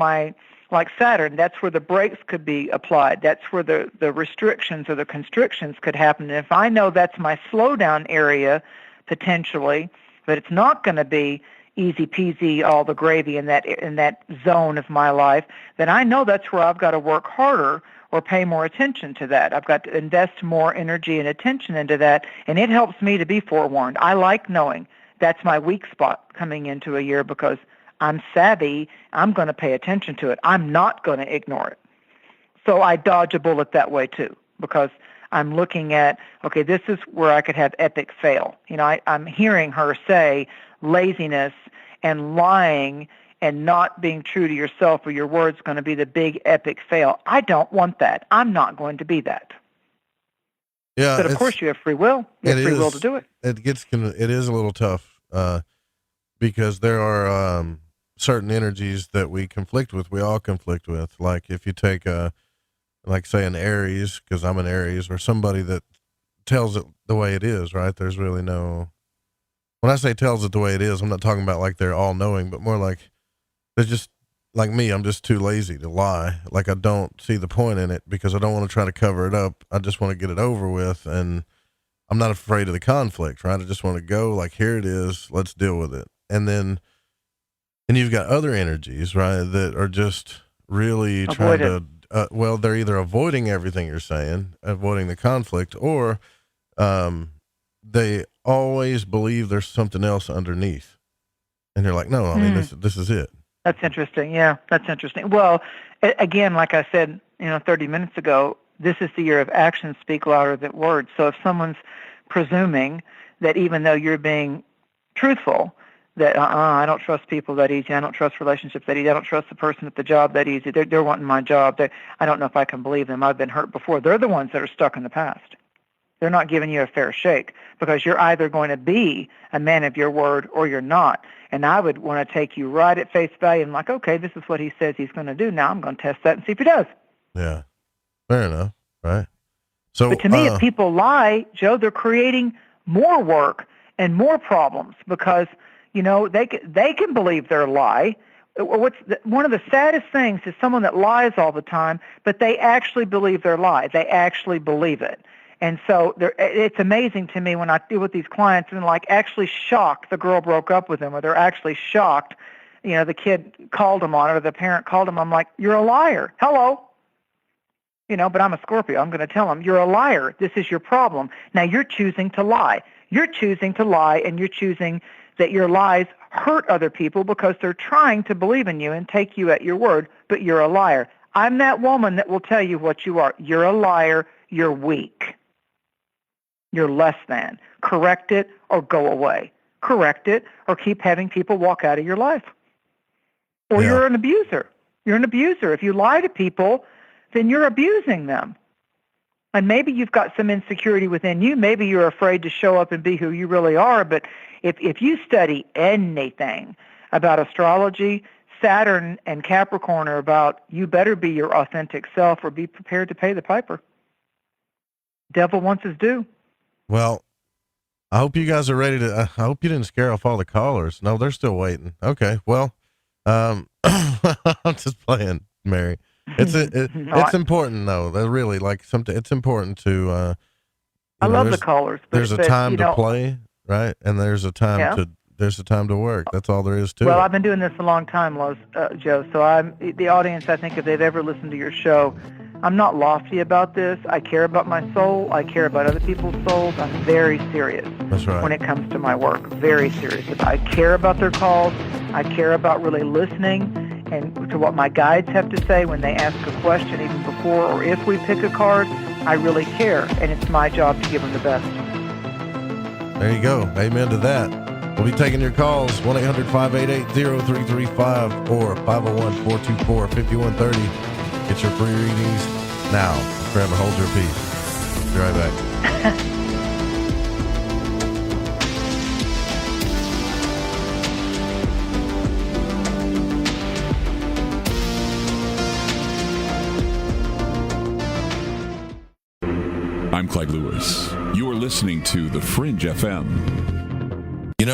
like Saturn, that's where the brakes could be applied. That's where the restrictions or the constrictions could happen. And if I know that's my slowdown area, potentially, but it's not going to be easy peasy, all the gravy in that zone of my life, then I know that's where I've got to work harder or pay more attention to that. I've got to invest more energy and attention into that, and it helps me to be forewarned. I like knowing that's my weak spot coming into a year because I'm savvy. I'm going to pay attention to it. I'm not going to ignore it. So I dodge a bullet that way too because I'm looking at, okay, this is where I could have epic fail. I'm hearing her say laziness and lying and not being true to yourself or your word's going to be the big epic fail. I don't want that. I'm not going to be that. Yeah. But of course you have free will. You have free will to do it. It is a little tough because there are certain energies that we conflict with. We all conflict with. Like if you take say an Aries, because I'm an Aries, or somebody that tells it the way it is, right? There's really no, when I say tells it the way it is, I'm not talking about like they're all knowing, but more like they're just like me. I'm just too lazy to lie. Like I don't see the point in it because I don't want to try to cover it up. I just want to get it over with. And I'm not afraid of the conflict, right? I just want to go like, here it is. Let's deal with it. And you've got other energies, right? That are just really trying to, they're either avoiding everything you're saying, avoiding the conflict, or they always believe there's something else underneath. And you're like, no, I mean, this is it. That's interesting. Yeah, that's interesting. Well, again, like I said, 30 minutes ago, this is the year of actions speak louder than words. So if someone's presuming that even though you're being truthful, that I don't trust people that easy, I don't trust relationships that easy, I don't trust the person at the job that easy, they're wanting my job, I don't know if I can believe them, I've been hurt before. They're the ones that are stuck in the past. They're not giving you a fair shake because you're either going to be a man of your word or you're not. And I would want to take you right at face value and like, okay, this is what he says he's going to do. Now I'm going to test that and see if he does. Yeah, fair enough, right? So, but to me, if people lie, Joe, they're creating more work and more problems because, they can believe their lie. One of the saddest things is someone that lies all the time, but they actually believe their lie. They actually believe it. And so it's amazing to me when I deal with these clients and actually shocked the girl broke up with him, or they're actually shocked, the kid called him on it or the parent called him. I'm like, you're a liar. Hello. But I'm a Scorpio. I'm going to tell him, you're a liar. This is your problem. Now you're choosing to lie. You're choosing to lie, and you're choosing that your lies hurt other people because they're trying to believe in you and take you at your word, but you're a liar. I'm that woman that will tell you what you are. You're a liar. You're weak. You're less than. Correct it or go away. Correct it or keep having people walk out of your life. Or you're an abuser. You're an abuser. If you lie to people, then you're abusing them. And maybe you've got some insecurity within you. Maybe you're afraid to show up and be who you really are. But if you study anything about astrology, Saturn and Capricorn are about you better be your authentic self or be prepared to pay the piper. Devil wants his due. Well, I hope you guys are ready to, I hope you didn't scare off all the callers. No, they're still waiting. Okay. Well, I'm just playing, Mary. It's important though. They're really it's important to, I love the callers. There's a time to play, right? And there's a time there's a time to work. That's all there is to it. Well, I've been doing this a long time, Joe. So the audience, I think if they've ever listened to your show, I'm not lofty about this. I care about my soul. I care about other people's souls. I'm very serious. That's right. When it comes to my work. Very serious. I care about their calls. I care about really listening and to what my guides have to say when they ask a question, even before or if we pick a card. I really care, and it's my job to give them the best. There you go. Amen to that. We'll be taking your calls, 1-800-588-0335 or 501-424-5130. Get your free readings now. Forever hold your peace. Be right back. I'm Clyde Lewis. You are listening to The Fringe FM.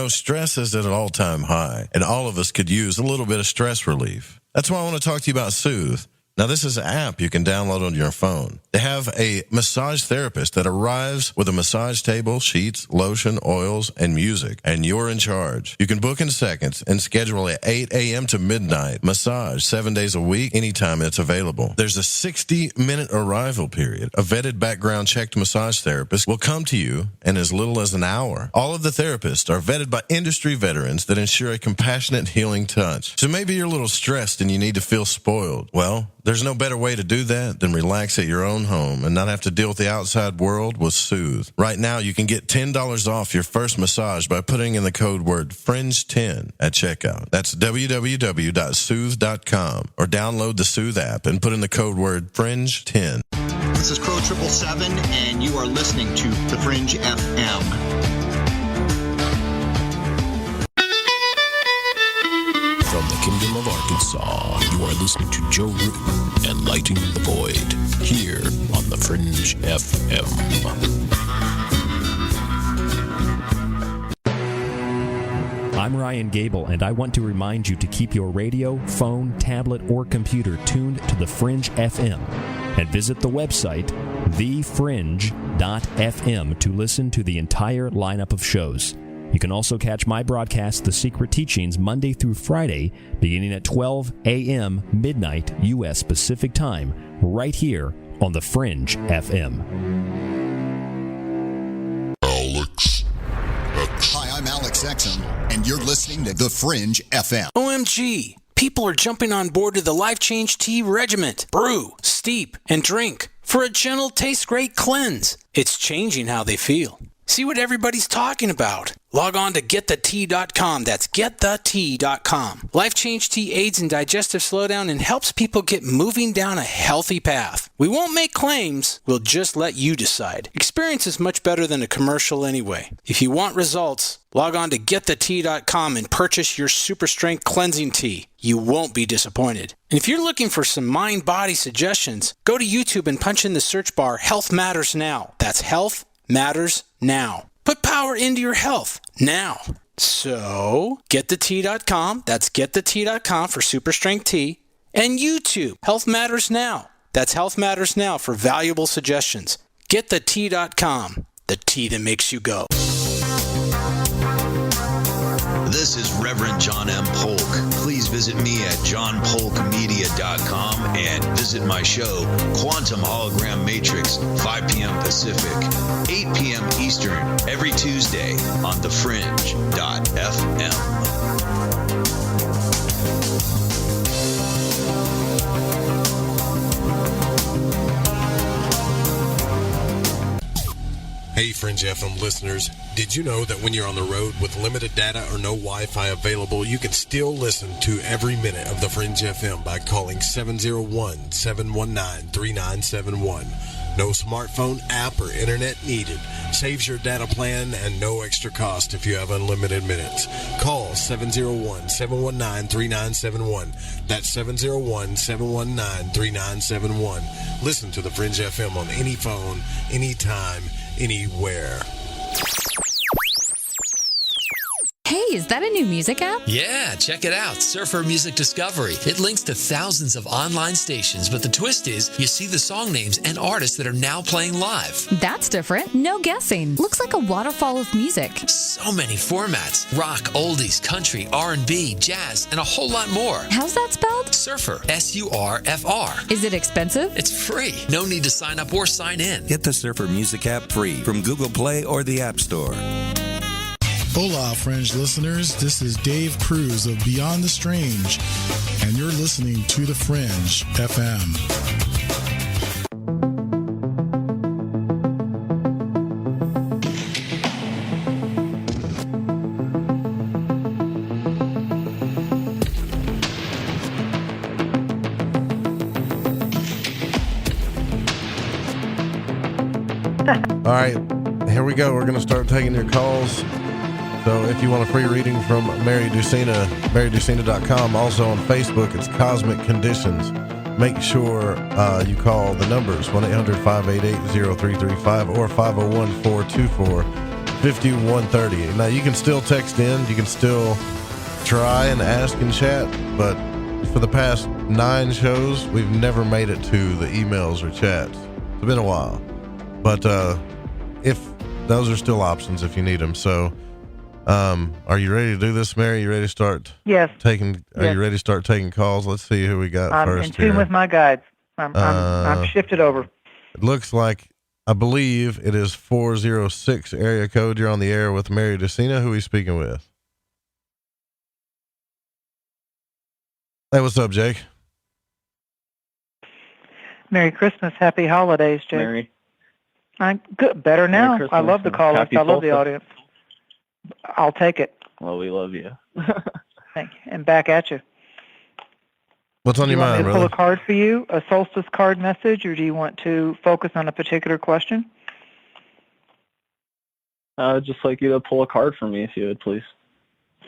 Stress is at an all-time high, and all of us could use a little bit of stress relief. That's why I want to talk to you about Soothe. Now, this is an app you can download on your phone. They have a massage therapist that arrives with a massage table, sheets, lotion, oils, and music, and you're in charge. You can book in seconds and schedule at 8 a.m. to midnight. Massage 7 days a week, anytime it's available. There's a 60-minute arrival period. A vetted background-checked massage therapist will come to you in as little as an hour. All of the therapists are vetted by industry veterans that ensure a compassionate, healing touch. So maybe you're a little stressed and you need to feel spoiled. Well, there's no better way to do that than relax at your own home and not have to deal with the outside world with Soothe. Right now, you can get $10 off your first massage by putting in the code word FRINGE10 at checkout. That's www.soothe.com or download the Soothe app and put in the code word FRINGE10. This is Crow 777, and you are listening to The Fringe FM. From the Kingdom of Arkansas, you are listening to Joe Root and Lighting the Void here on the Fringe FM. I'm Ryan Gable, and I want to remind you to keep your radio, phone, tablet, or computer tuned to the Fringe FM and visit the website thefringe.fm to listen to the entire lineup of shows. You can also catch my broadcast, The Secret Teachings, Monday through Friday, beginning at 12 a.m. midnight U.S. Pacific Time, right here on the Fringe FM. Alex at Hi, I'm Alex Exum, and you're listening to The Fringe FM. OMG! People are jumping on board to the Life Change Tea Regiment. Brew, steep, and drink for a gentle, taste-great cleanse. It's changing how they feel. See what everybody's talking about. Log on to getthetea.com. That's getthetea.com. Life Change Tea aids in digestive slowdown and helps people get moving down a healthy path. We won't make claims. We'll just let you decide. Experience is much better than a commercial anyway. If you want results, log on to getthetea.com and purchase your super strength cleansing tea. You won't be disappointed. And if you're looking for some mind-body suggestions, go to YouTube and punch in the search bar Health Matters Now. That's Health Matters Now. Put power into your health now. So, getthetea.com. That's getthetea.com for super strength tea. And YouTube, Health Matters Now. That's Health Matters Now for valuable suggestions. Getthetea.com. The tea that makes you go. This is Reverend John M. Polk. Please visit me at johnpolkmedia.com and visit my show, Quantum Hologram Matrix, 5 p.m. Pacific, 8 p.m. Eastern, every Tuesday on thefringe.fm. Hey Fringe FM listeners, did you know that when you're on the road with limited data or no Wi-Fi available, you can still listen to every minute of the Fringe FM by calling 701-719-3971. No smartphone app or internet needed. Saves your data plan and no extra cost if you have unlimited minutes. Call 701-719-3971. That's 701-719-3971. Listen to the Fringe FM on any phone, anytime, anywhere. Hey, is that a new music app? Yeah, check it out. Surfer Music Discovery. It links to thousands of online stations, but the twist is you see the song names and artists that are now playing live. That's different. No guessing. Looks like a waterfall of music. So many formats. Rock, oldies, country, R&B, jazz, and a whole lot more. How's that spelled? Surfer. S-U-R-F-R. Is it expensive? It's free. No need to sign up or sign in. Get the Surfer Music app free from Google Play or the App Store. Hola, Fringe listeners. This is Dave Cruz of Beyond the Strange, and you're listening to The Fringe FM. All right, here we go. We're going to start taking your calls. So if you want a free reading from Mary Dusina, marydusina.com. Also on Facebook, it's Cosmic Conditions. Make sure you call the numbers, 1-800-588-0335 or 501-424-5130. Now, you can still text in. You can still try and ask and chat, but for the past 9 shows, we've never made it to the emails or chats. It's been a while. But if those are still options if you need them. So are you ready to do this, Mary? You ready to start? Yes. You ready to start taking calls? Let's see who we got first. I'm in tune with my guides. I'm shifted over. It looks like, I believe it is 406 area code. You're on the air with Mary Dusina. Who are we speaking with? Hey, what's up, Jake? Merry Christmas. Happy holidays, Jake. Mary. I'm good. Better now. I love the callers. I love the audience. I'll take it. Well, we love you. Thank you. And back at you. What's on your mind, do you want me to brother? pull a card for you, a solstice card message, or do you want to focus on a particular question? I'd just like you to pull a card for me, if you would, please.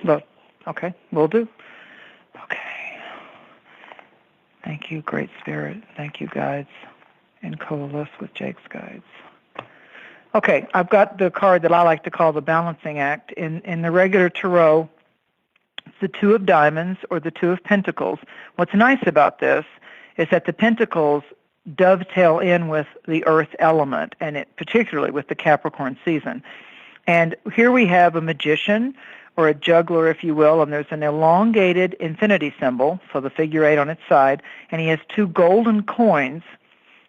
Look, okay, will do. Okay. Thank you, Great Spirit. Thank you, guides. And coalesce with Jake's guides. Okay, I've got the card that I like to call the balancing act. In the regular tarot, it's the Two of Diamonds or the Two of Pentacles. What's nice about this is that the Pentacles dovetail in with the earth element, and it particularly with the Capricorn season. And here we have a magician or a juggler, if you will, and there's an elongated infinity symbol, so the figure 8 on its side, and he has 2 golden coins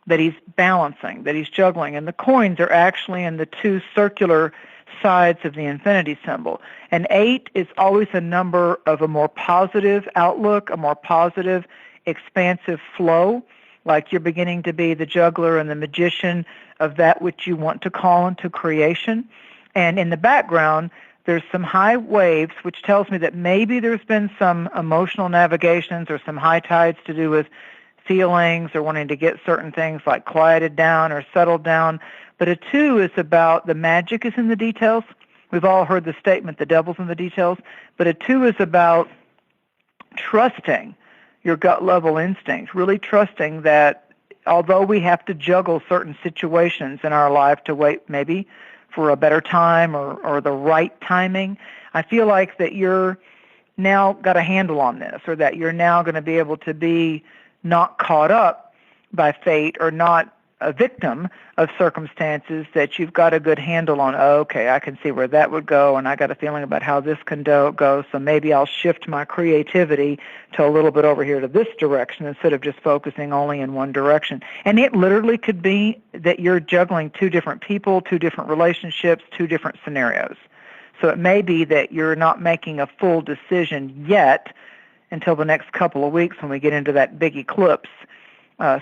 that he's balancing, that he's juggling. And the coins are actually in the 2 circular sides of the infinity symbol. An 8 is always a number of a more positive outlook, a more positive, expansive flow, like you're beginning to be the juggler and the magician of that which you want to call into creation. And in the background, there's some high waves, which tells me that maybe there's been some emotional navigations or some high tides to do with feelings or wanting to get certain things like quieted down or settled down. But a 2 is about the magic is in the details. We've all heard the statement, the devil's in the details. But a 2 is about trusting your gut level instinct, really trusting that although we have to juggle certain situations in our life to wait maybe for a better time or the right timing, I feel like that you're now got a handle on this, or that you're now going to be able to be not caught up by fate or not a victim of circumstances, that you've got a good handle on, oh, okay, I can see where that would go, and I got a feeling about how this can go, so maybe I'll shift my creativity to a little bit over here to this direction instead of just focusing only in one direction. And it literally could be that you're juggling 2 different people, 2 different relationships, 2 different scenarios. So it may be that you're not making a full decision yet until the next couple of weeks when we get into that big eclipse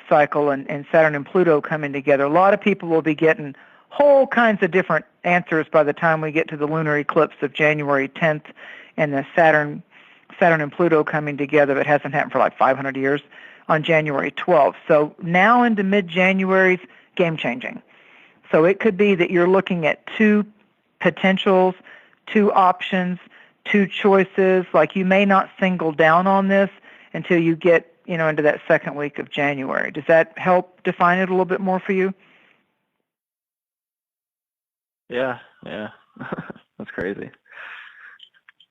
cycle and Saturn and Pluto coming together. A lot of people will be getting whole kinds of different answers by the time we get to the lunar eclipse of January 10th and the Saturn and Pluto coming together. That hasn't happened for like 500 years on January 12th. So now into mid-January, game-changing. So it could be that you're looking at 2 potentials, 2 options, 2 choices. Like you may not single down on this until you get into that second week of January. Does that help define it a little bit more for you? Yeah. That's crazy.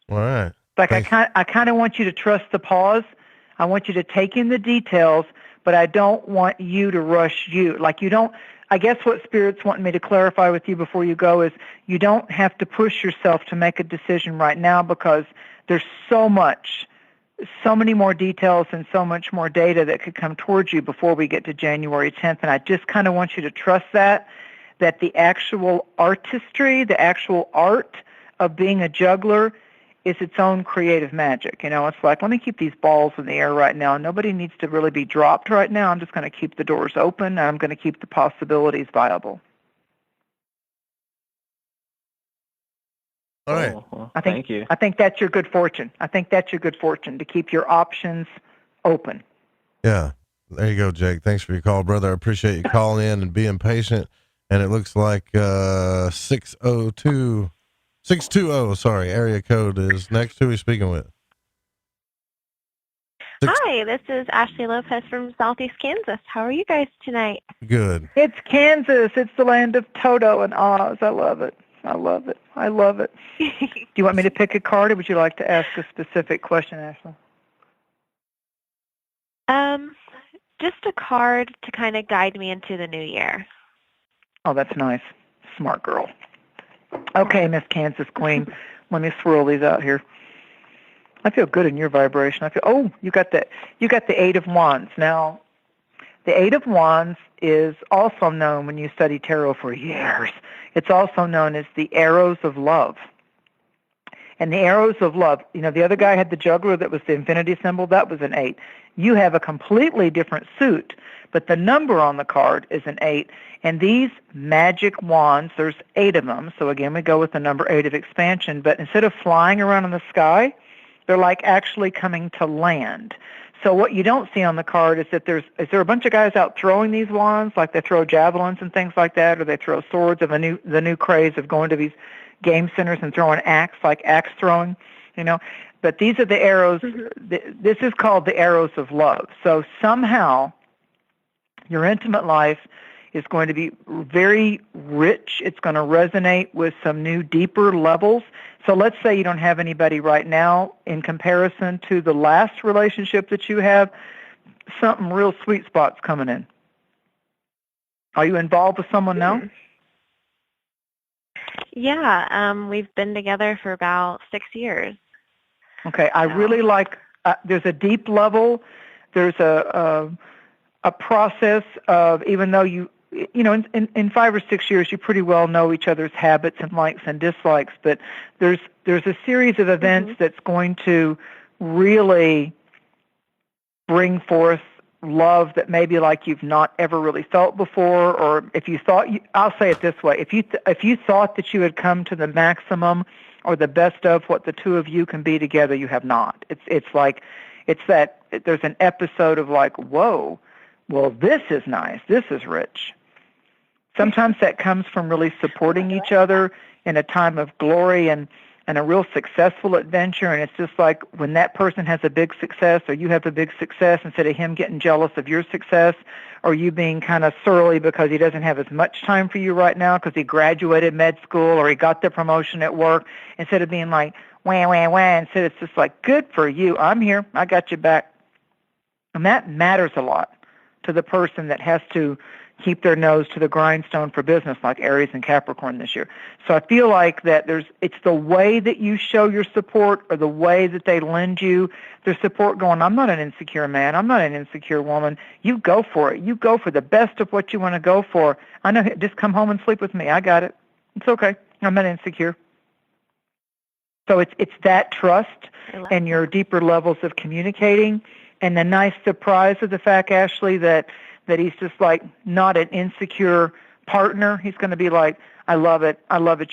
All right. Like I kind of want you to trust the pause. I want you to take in the details, but I don't want you to rush you. Like you don't, I guess what Spirit's wanting me to clarify with you before you go is you don't have to push yourself to make a decision right now, because there's so many more details and so much more data that could come towards you before we get to January 10th. And I just kind of want you to trust that the actual artistry, the actual art of being a juggler is its own creative magic. It's like, let me keep these balls in the air right now. Nobody needs to really be dropped right now. I'm just going to keep the doors open, and I'm going to keep the possibilities viable. All right. Well, thank you. I think that's your good fortune. To keep your options open. Yeah. There you go, Jake. Thanks for your call, brother. I appreciate you calling in and being patient. And it looks like 620, area code is next. Who are we speaking with? Hi, this is Ashley Lopez from Southeast Kansas. How are you guys tonight? Good. It's Kansas. It's the land of Toto and Oz. I love it. Do you want me to pick a card, or would you like to ask a specific question, Ashley? Just a card to kind of guide me into the new year. Oh, that's nice. Smart girl. Okay, Miss Kansas Queen. Let me swirl these out here. I feel good in your vibration. You got the 8 of Wands. Now, the 8 of Wands is also known, when you study tarot for years, it's also known as the arrows of love. And the arrows of love, the other guy had the juggler that was the infinity symbol. That was an 8. You have a completely different suit, but the number on the card is an 8. And these magic wands, there's 8 of them. So again, we go with the number 8 of expansion. But instead of flying around in the sky, they're like actually coming to land. So what you don't see on the card is that is there a bunch of guys out throwing these wands, like they throw javelins and things like that, or they throw swords, of the new craze of going to these game centers and throwing axe, like axe throwing, But these are the arrows. This is called the arrows of love. So somehow your intimate life is going to be very rich. It's going to resonate with some new, deeper levels. So let's say you don't have anybody right now. In comparison to the last relationship that you have, something real sweet spot's coming in. Are you involved with someone now? Yeah, we've been together for about 6 years. Okay, I really like, there's a deep level, there's a process of, even though in 5 or 6 years, you pretty well know each other's habits and likes and dislikes, but there's a series of events that's going to really bring forth love that maybe like you've not ever really felt before, or if you thought, I'll say it this way, if you thought that you had come to the maximum or the best of what the two of you can be together, you have not. It's that there's an episode of like, whoa, well, this is nice, this is rich. Sometimes that comes from really supporting each other in a time of glory and a real successful adventure, and it's just like when that person has a big success or you have a big success, instead of him getting jealous of your success or you being kind of surly because he doesn't have as much time for you right now because he graduated med school or he got the promotion at work, instead of being like, wah, wah, wah, instead it's just like, good for you, I'm here, I got you back. And that matters a lot to the person that has to keep their nose to the grindstone for business, like Aries and Capricorn this year. So I feel like that it's the way that you show your support or the way that they lend you their support going, I'm not an insecure man, I'm not an insecure woman. You go for it. You go for the best of what you want to go for. I know, just come home and sleep with me. I got it. It's okay. I'm not insecure. So it's that trust and your deeper levels of communicating, and the nice surprise of the fact, Ashley, that he's just like not an insecure partner. He's going to be like, I love it,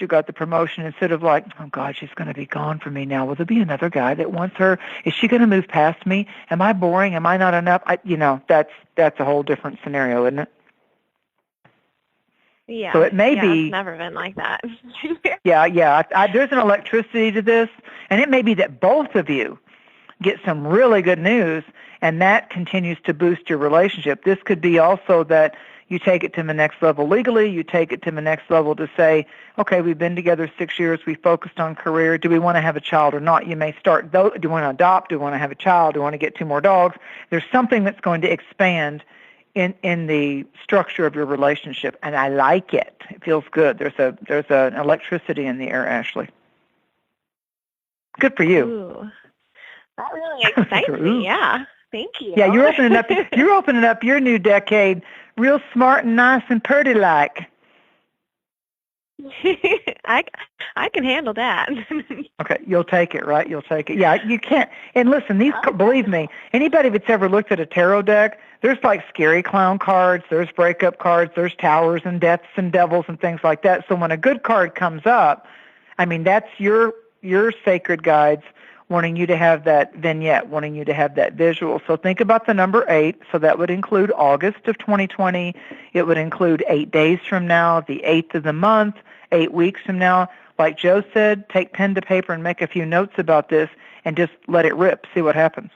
you got the promotion, instead of like, oh God, she's going to be gone from me now. Will there be another guy that wants her? Is she going to move past me? Am I boring? Am I not enough? That's a whole different scenario, isn't it? Yeah. So it may be. It's never been like that. Yeah. There's an electricity to this, and it may be that both of you get some really good news, and that continues to boost your relationship. This could be also that you take it to the next level legally, you take it to the next level to say, okay, we've been together 6 years, we focused on career, do we want to have a child or not? You may start, do you want to adopt, do you want to have a child, do you want to get 2 more dogs? There's something that's going to expand in the structure of your relationship, and I like it. It feels good. There's an electricity in the air, Ashley. Good for you. Ooh. That really excites me. Yeah, thank you. Yeah, you're opening up your new decade, real smart and nice and pretty like. I can handle that. Okay, you'll take it, right? You'll take it. Yeah, you can't. And listen, believe me, anybody that's ever looked at a tarot deck, there's like scary clown cards, there's breakup cards, there's towers and deaths and devils and things like that. So when a good card comes up, I mean, that's your sacred guides wanting you to have that vignette, wanting you to have that visual. So think about the number 8. So that would include August of 2020. It would include 8 days from now, the 8th of the month, 8 weeks from now. Like Joe said, take pen to paper and make a few notes about this and just let it rip, see what happens.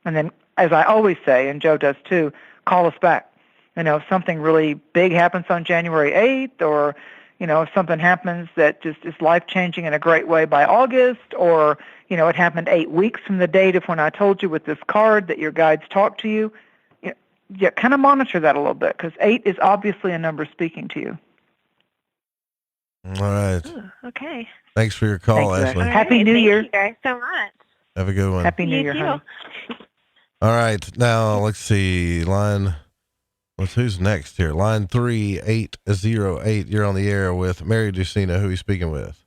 And then, as I always say, and Joe does too, call us back. If something really big happens on January 8th, or if something happens that just is life-changing in a great way by August, or, it happened 8 weeks from the date of when I told you with this card that your guides talked to you, kind of monitor that a little bit, because 8 is obviously a number speaking to you. All right. Ooh, okay. Thanks for your call, Ashley. Happy New Year. Thank you guys so much. Have a good one. Happy New You Year, too. honey. All right. Now, let's see. Who's next here? Line 3808. You're on the air with Mary Dusina. Who are you speaking with?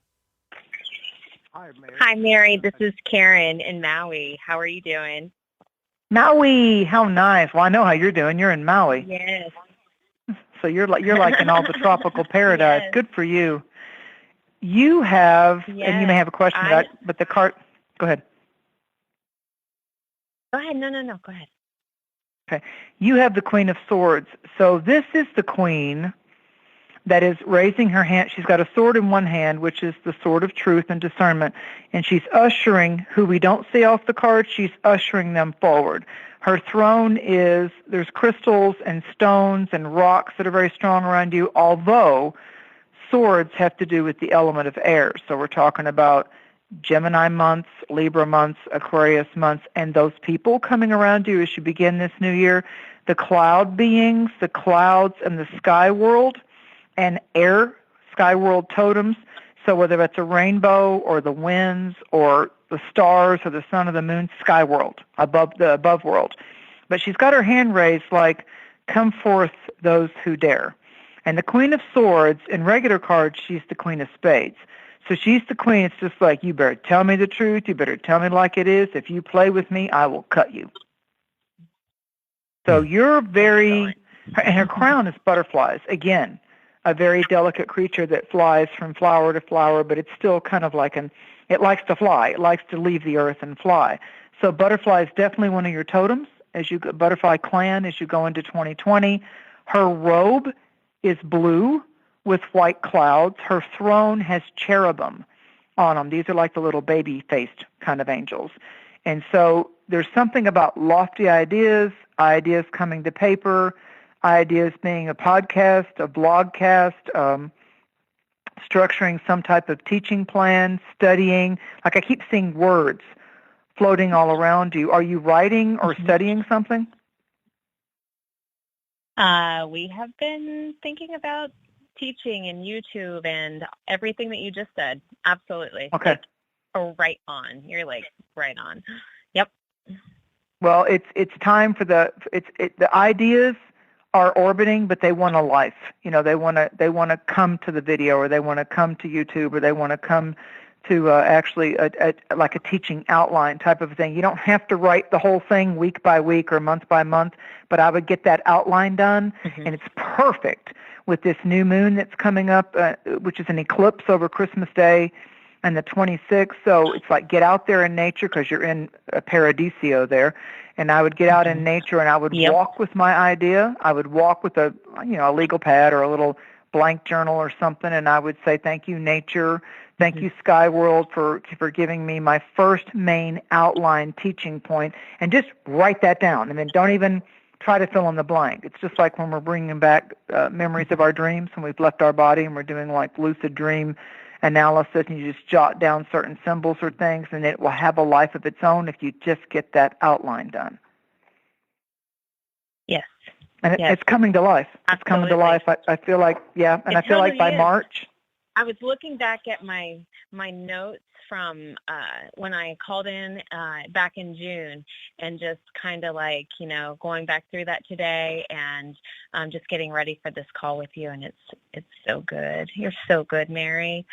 Hi, Mary. This is Karen in Maui. How are you doing? Maui, how nice. Well, I know how you're doing. You're in Maui. Yes. So you're like in all the tropical paradise. Yes. Good for you. You have, Yes. and you may have a question about, but the card. Go ahead. Go ahead. No. Go ahead. Okay. You have the Queen of Swords. So this is the Queen that is raising her hand. She's got a sword in one hand, which is the sword of truth and discernment, and she's ushering, who we don't see off the card, she's ushering them forward. Her throne there's crystals and stones and rocks that are very strong around you, although swords have to do with the element of air. So we're talking about Gemini months, Libra months, Aquarius months, and those people coming around you as you begin this new year, the cloud beings, the clouds and the sky world, and air, sky world totems. So whether it's a rainbow or the winds or the stars or the sun or the moon, sky world, above world. But she's got her hand raised like, come forth those who dare. And the Queen of Swords, in regular cards, she's the Queen of Spades. So she's the queen. It's just like, you better tell me the truth. You better tell me like it is. If you play with me, I will cut you. So you're very, and her crown is butterflies. Again, a very delicate creature that flies from flower to flower, but it's still kind of like it likes to fly. It likes to leave the earth and fly. So butterfly is definitely one of your totems butterfly clan as you go into 2020. Her robe is blue with white clouds. Her throne has cherubim on them. These are like the little baby-faced kind of angels. And so there's something about lofty ideas coming to paper, ideas being a podcast, a blogcast, structuring some type of teaching plan, studying. Like I keep seeing words floating all around you. Are you writing or studying something? We have been thinking about teaching and YouTube and everything that you just said. Absolutely. Okay. Like, right on. You're like right on. Yep. Well, it's time for the ideas are orbiting, but they want a life. They want to come to the video, or they want to come to YouTube, or they want to come to actually like a teaching outline type of thing. You don't have to write the whole thing week by week or month by month, but I would get that outline done, and it's perfect with this new moon that's coming up, which is an eclipse over Christmas Day and the 26th. So it's like get out there in nature, because you're in a paradiso there. And I would get out in nature, and I would walk with my idea. I would walk with a legal pad or a little blank journal or something, and I would say, thank you, nature. Thank you, Sky World, for giving me my first main outline teaching point, and just write that down. And then don't even try to fill in the blank. It's just like when we're bringing back memories of our dreams when we've left our body, and we're doing like lucid dream analysis, and you just jot down certain symbols or things, and it will have a life of its own if you just get that outline done. Yes. And it's coming to life. Absolutely. It's coming to life. I feel like, and I feel like by March. I was looking back at my notes from when I called in back in June, and just kind of like, going back through that today, and just getting ready for this call with you. And it's so good. You're so good, Mary.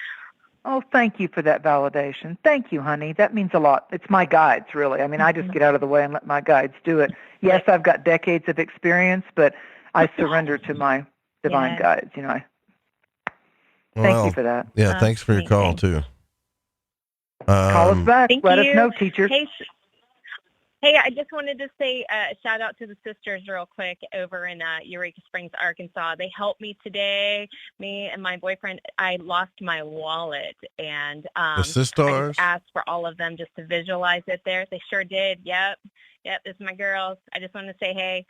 Oh, thank you for that validation. Thank you, honey. That means a lot. It's my guides, really. I mean, I just get out of the way and let my guides do it. Yes, I've got decades of experience, but I surrender to my divine guides. Thank you for that. Yeah, thanks for your call, too. Call us back. Let us know, teacher. Hey, I just wanted to say a shout out to the sisters real quick over in Eureka Springs, Arkansas. They helped me today, me and my boyfriend. I lost my wallet, and the sisters? I asked for all of them just to visualize it there. They sure did. Yep, this is my girls. I just wanted to say hey.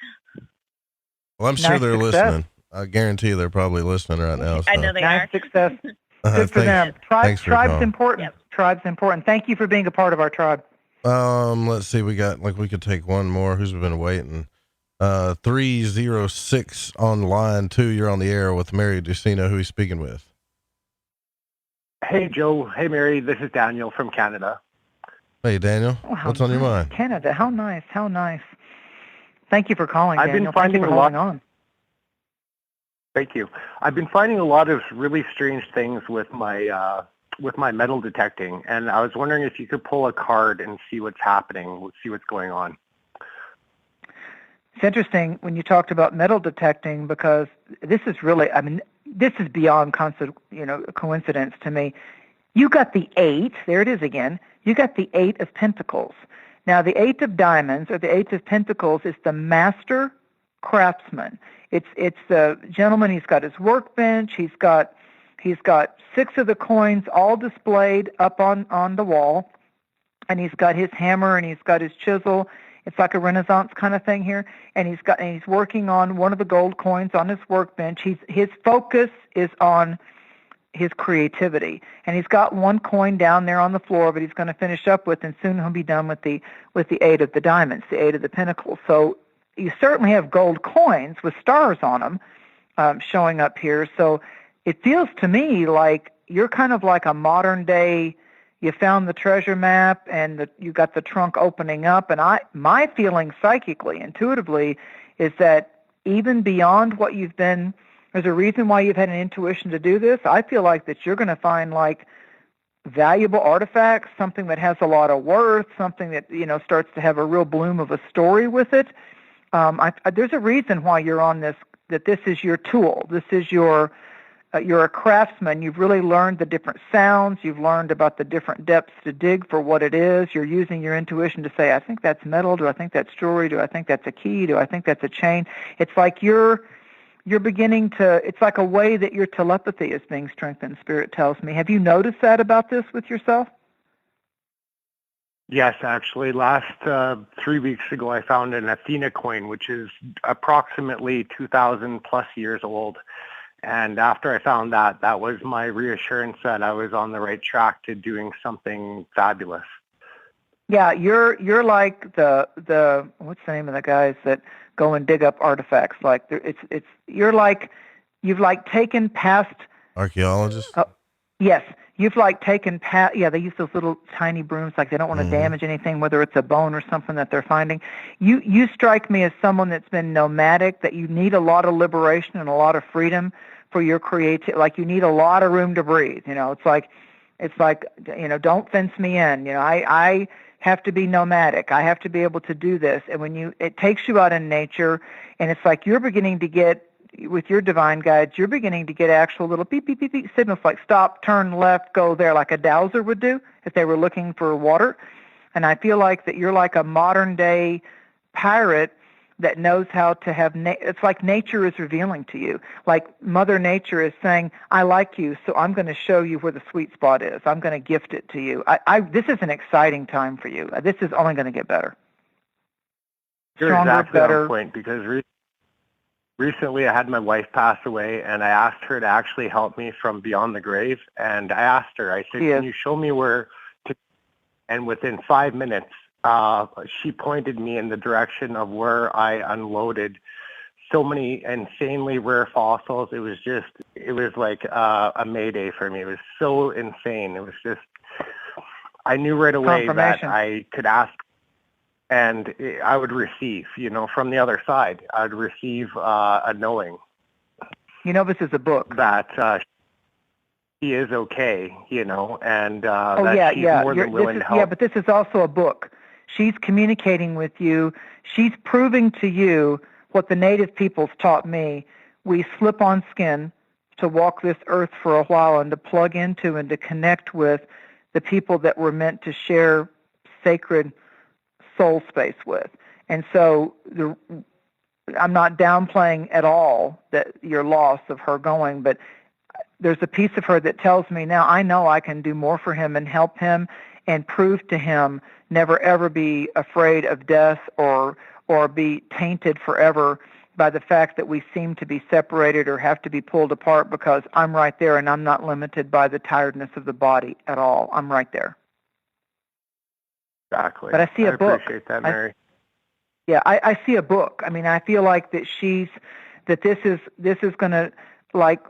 Well, I'm sure they're listening. I guarantee they're probably listening right now. So. I know they are. Success. Good for them. Tribe's important. Yep. Tribe's important. Thank you for being a part of our tribe. Let's see. We could take one more. Who's been waiting? 306 on line 2. You're on the air with Mary Dusina. Who are you speaking with? Hey, Joe. Hey, Mary. This is Daniel from Canada. Hey, Daniel. What's on your mind? Canada. How nice. How nice. Thank you for calling, I've Daniel. been finding Thank you for holding on. Thank you. I've been finding a lot of really strange things with my metal detecting, and I was wondering if you could pull a card and see what's happening, see what's going on. It's interesting when you talked about metal detecting, because this is really, this is beyond coincidence to me. You got the 8, there it is again. You got the 8 of Pentacles. Now, the 8 of Diamonds, or the 8 of Pentacles, is the master craftsman. It's the gentleman. He's got his workbench. He's got 6 of the coins all displayed up on the wall, and he's got his hammer and he's got his chisel. It's like a Renaissance kind of thing here, and he's working on one of the gold coins on his workbench. His focus is on his creativity, and he's got one coin down there on the floor, but he's going to finish up with, and soon he'll be done with the 8 of the Diamonds, the 8 of the Pentacles. So you certainly have gold coins with stars on them showing up here. So it feels to me like you're kind of like a modern day, you found the treasure map and you got the trunk opening up. And my feeling psychically, intuitively, is that even beyond what you've been There's a reason why you've had an intuition to do this. I feel like that you're going to find like valuable artifacts, something that has a lot of worth, something that, starts to have a real bloom of a story with it. There's a reason why you're on this, that this is your tool. This is you're a craftsman. You've really learned the different sounds. You've learned about the different depths to dig for what it is. You're using your intuition to say, I think that's metal. Do I think that's jewelry? Do I think that's a key? Do I think that's a chain? It's like you're beginning to, it's like a way that your telepathy is being strengthened, Spirit tells me. Have you noticed that about this with yourself? Yes, actually. Last 3 weeks ago, I found an Athena coin, which is approximately 2,000 plus years old. And after I found that, that was my reassurance that I was on the right track to doing something fabulous. Yeah, you're like the what's the name of the guys that go and dig up artifacts? Like you're like you've like taken past archaeologists. Yes, you've like taken past. Yeah, they use those little tiny brooms, like they don't want to damage anything, whether it's a bone or something that they're finding. You strike me as someone that's been nomadic, that you need a lot of liberation and a lot of freedom for your creativity. Like you need a lot of room to breathe. It's like don't fence me in. I have to be nomadic. I have to be able to do this. And it takes you out in nature, and it's like you're beginning to get, with your divine guides, you're beginning to get actual little beep, beep, beep, beep signals like stop, turn left, go there, like a dowser would do if they were looking for water. And I feel like that you're like a modern day pirate that knows how to have, it's like nature is revealing to you. Like Mother Nature is saying, I like you, so I'm going to show you where the sweet spot is. I'm going to gift it to you. This is an exciting time for you. This is only going to get better. You're Stronger, exactly better. on point, because recently I had my wife pass away, and I asked her to actually help me from beyond the grave. And I asked her, I said, can you show me where to, and within 5 minutes, she pointed me in the direction of where I unloaded so many insanely rare fossils. It was like a mayday for me. It was so insane. It was just, I knew right away that I could ask and I would receive, from the other side. I would receive a knowing. This is a book. That she is okay, and that she's more than willing to help. Yeah, but this is also a book. She's communicating with you. She's proving to you what the native peoples taught me. We slip on skin to walk this earth for a while and to plug into and to connect with the people that we're meant to share sacred soul space with. And so I'm not downplaying at all that your loss of her going, but there's a piece of her that tells me now I know I can do more for him and help him and prove to him never ever be afraid of death or be tainted forever by the fact that we seem to be separated or have to be pulled apart, because I'm right there and I'm not limited by the tiredness of the body at all. I'm right there. Exactly. But I see a book. I appreciate that, Mary. I see a book. I mean, I feel like that this is going to, like,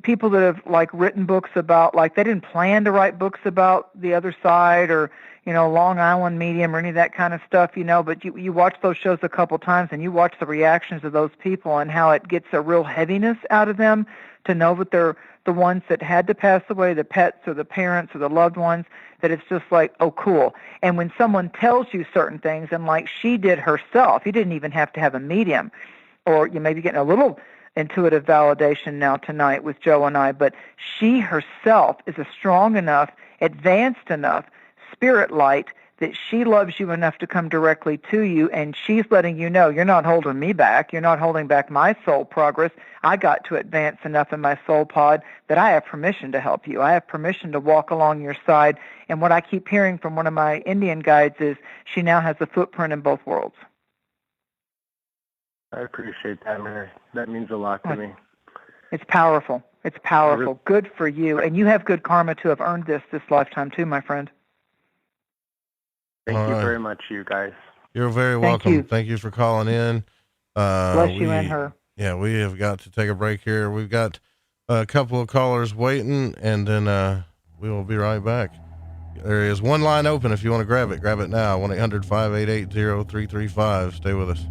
people that have like written books about, like, they didn't plan to write books about the other side or, Long Island Medium or any of that kind of stuff, but you watch those shows a couple times and you watch the reactions of those people and how it gets a real heaviness out of them to know that they're the ones that had to pass away, the pets or the parents or the loved ones, that it's just like, oh, cool. And when someone tells you certain things, and like she did herself, you didn't even have to have a medium, or you may be getting a little intuitive validation now tonight with Joe and I, but she herself is a strong enough, advanced enough spirit light that she loves you enough to come directly to you, and she's letting you know, you're not holding me back. You're not holding back my soul progress. I got to advance enough in my soul pod that I have permission to help you. I have permission to walk along your side. And what I keep hearing from one of my Indian guides is she now has a footprint in both worlds. I appreciate that, Mary. That means a lot to me. It's powerful. It's powerful. Good for you. And you have good karma to have earned this lifetime too, my friend. Thank you very much, you guys. You're very welcome. Thank you for calling in. Bless you and her. Yeah, we have got to take a break here. We've got a couple of callers waiting, and then we will be right back. There is one line open if you want to grab it. Grab it now. 1-800-588-0335. Stay with us.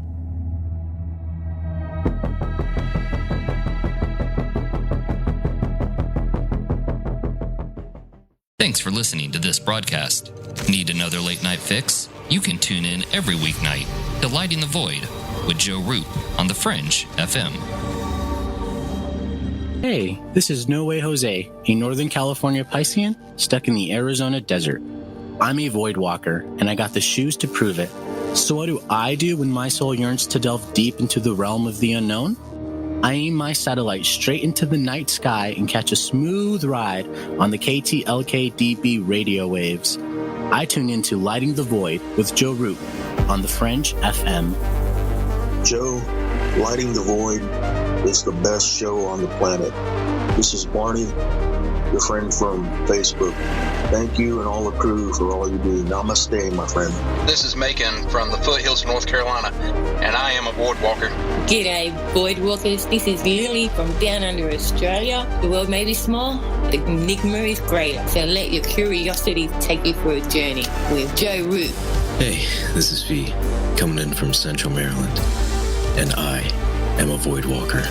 Thanks for listening to this broadcast. Need another late night fix? You can tune in every weeknight to Lighting the Void with Joe Root on The Fringe FM. Hey, this is No Way Jose, a Northern California Piscean stuck in the Arizona desert. I'm a void walker, and I got the shoes to prove it. So what do I do when my soul yearns to delve deep into the realm of the unknown? I aim my satellite straight into the night sky and catch a smooth ride on the KTLK-DB radio waves. I tune into Lighting the Void with Joe Root on The Fringe FM. Joe, Lighting the Void is the best show on the planet. This is Barney, your friend from Facebook. Thank you and all the crew for all you do. Namaste, my friend. This is Macon from the foothills of North Carolina, and I am a void walker. G'day, void walkers. This is Lily from down under Australia. The world may be small, the enigma is greater. So let your curiosity take you for a journey with Joe Root. Hey, this is V, coming in from Central Maryland, and I am a void walker.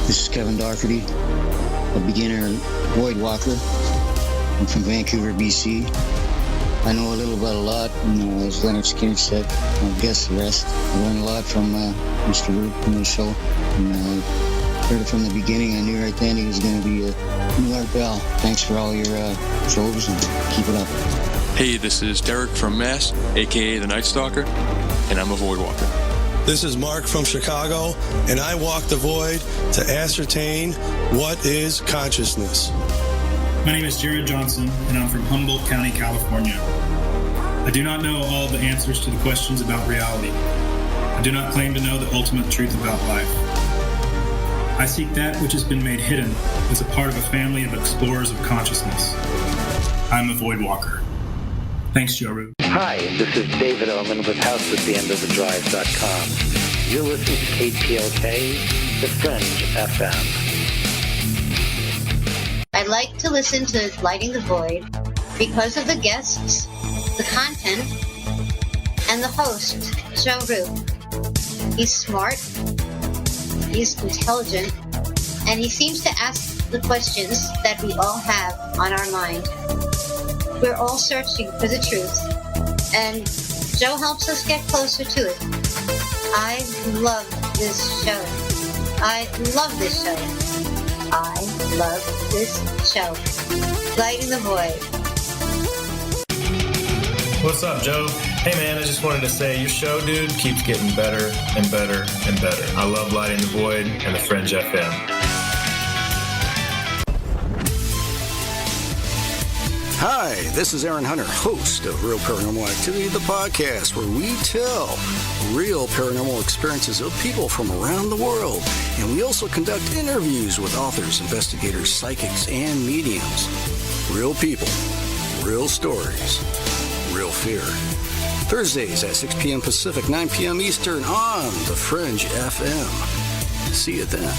This is Kevin Doherty, a beginner void walker. I'm from Vancouver, BC. I know a little about a lot, and as Leonard Skinner said, I'll guess the rest. I learned a lot from Mr. Root in the show, and I heard it from the beginning. I knew right then he was going to be a new Art Bell. Thanks for all your shows, and keep it up. Hey, this is Derek from Mass, a.k.a. the Night Stalker, and I'm a void walker. This is Mark from Chicago, and I walk the void to ascertain what is consciousness. My name is Jared Johnson, and I'm from Humboldt County, California. I do not know all the answers to the questions about reality. I do not claim to know the ultimate truth about life. I seek that which has been made hidden as a part of a family of explorers of consciousness. I'm a void walker. Thanks, Joe Root. Hi, this is David Oman with HouseAtTheEndOfTheDrive.com. You're listening to KTLK, The Fringe FM. I like to listen to Lighting the Void because of the guests, the content, and the host, Joe Root. He's smart, he's intelligent, and he seems to ask the questions that we all have on our mind. We're all searching for the truth, and Joe helps us get closer to it. I love this show. I love this show. I love this show. Lighting the Void. What's up, Joe? Hey, man, I just wanted to say your show, dude, keeps getting better and better and better. I love Lighting the Void and the Fringe FM. Hi, this is Aaron Hunter, host of Real Paranormal Activity, the podcast where we tell real paranormal experiences of people from around the world. And we also conduct interviews with authors, investigators, psychics, and mediums. Real people, real stories, real fear. Thursdays at 6 p.m. Pacific, 9 p.m. Eastern on The Fringe FM. See you then.